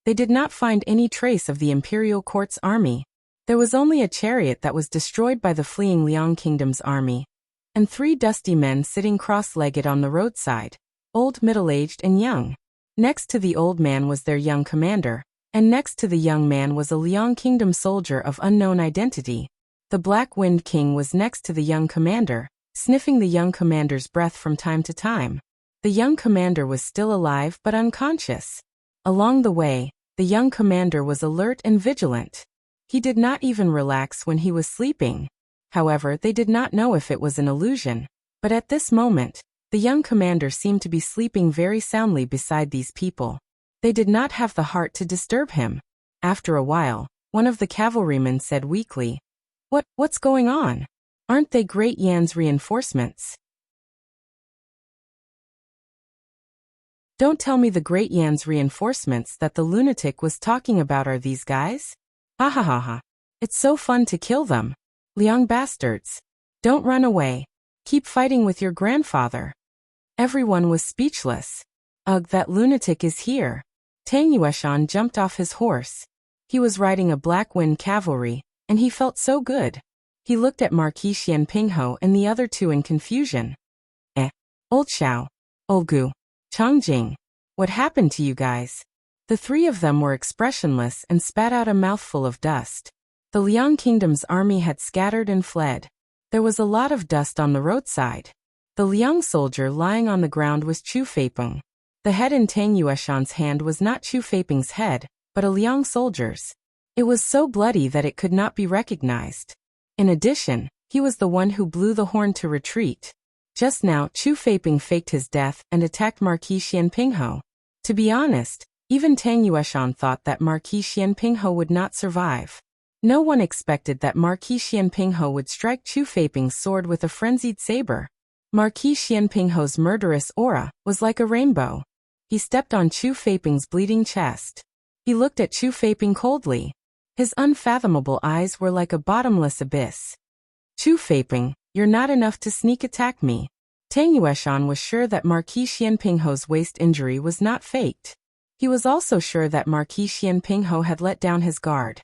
they did not find any trace of the imperial court's army. There was only a chariot that was destroyed by the fleeing Liang Kingdom's army, and 3 dusty men sitting cross-legged on the roadside, old, middle-aged, and young. Next to the old man was their young commander, and next to the young man was a Liang Kingdom soldier of unknown identity. The Black Wind King was next to the young commander, sniffing the young commander's breath from time to time. The young commander was still alive but unconscious. Along the way, the young commander was alert and vigilant. He did not even relax when he was sleeping. However, they did not know if it was an illusion. But at this moment, the young commander seemed to be sleeping very soundly beside these people. They did not have the heart to disturb him. After a while, one of the cavalrymen said weakly, What's going on? Aren't they Great Yan's reinforcements?" "Don't tell me the Great Yan's reinforcements that the lunatic was talking about are these guys? Ha ha ha ha. It's so fun to kill them. Liang bastards. Don't run away. Keep fighting with your grandfather." Everyone was speechless. Ugh, that lunatic is here. Tang Yueshan jumped off his horse. He was riding a Black Wind Cavalry, and he felt so good. He looked at Marquis Xian Pingho and the other two in confusion. Old Xiao, Old Gu, Changjing. What happened to you guys? The 3 of them were expressionless and spat out a mouthful of dust. The Liang Kingdom's army had scattered and fled. There was a lot of dust on the roadside. The Liang soldier lying on the ground was Chu Feiping. The head in Tang Yueshan's hand was not Chu Feiping's head, but a Liang soldier's. It was so bloody that it could not be recognized. In addition, he was the one who blew the horn to retreat. Just now, Chu Feiping faked his death and attacked Marquis Xian Pingho. To be honest, even Tang Yueshan thought that Marquis Xian Pingho would not survive. No one expected that Marquis Xian Pingho would strike Chu Feiping's sword with a frenzied saber. Marquis Xian Pingho's murderous aura was like a rainbow. He stepped on Chu Feiping's bleeding chest. He looked at Chu Feiping coldly. His unfathomable eyes were like a bottomless abyss. "Chu Feiping, you're not enough to sneak attack me." Tang Yueshan was sure that Marquis Xian Pingho's waist injury was not faked. He was also sure that Marquis Xian Pingho had let down his guard.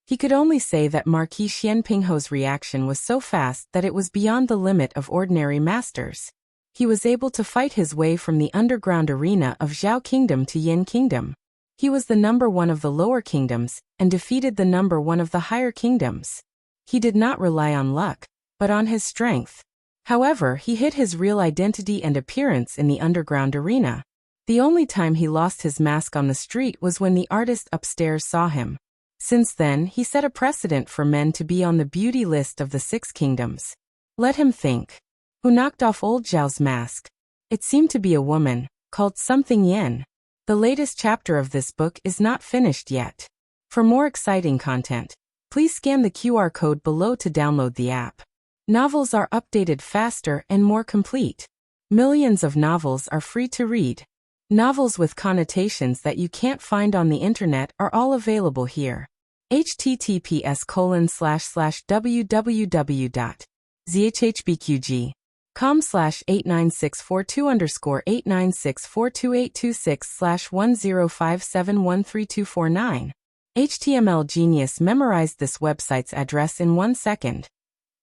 He could only say that Marquis Xian Pingho's reaction was so fast that it was beyond the limit of ordinary masters. He was able to fight his way from the underground arena of Zhao Kingdom to Yin Kingdom. He was the number one of the lower kingdoms and defeated the number one of the higher kingdoms. He did not rely on luck, but on his strength. However, he hid his real identity and appearance in the underground arena. The only time he lost his mask on the street was when the artist upstairs saw him. Since then, he set a precedent for men to be on the beauty list of the 6 kingdoms. Let him think. Who knocked off old Zhao's mask? It seemed to be a woman, called something Yen. The latest chapter of this book is not finished yet. For more exciting content, please scan the QR code below to download the app. Novels are updated faster and more complete. Millions of novels are free to read. Novels with connotations that you can't find on the internet are all available here. https://www.zhbqg.com/89642_8964286/1057132449. HTML Genius memorized this website's address in 1 second.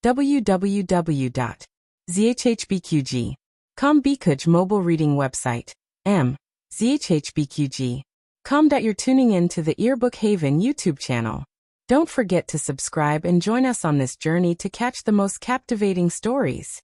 www.zhbqg.com Bikuj mobile reading website. zhbqg.com. You're tuning in to the Earbook Haven YouTube channel. Don't forget to subscribe and join us on this journey to catch the most captivating stories.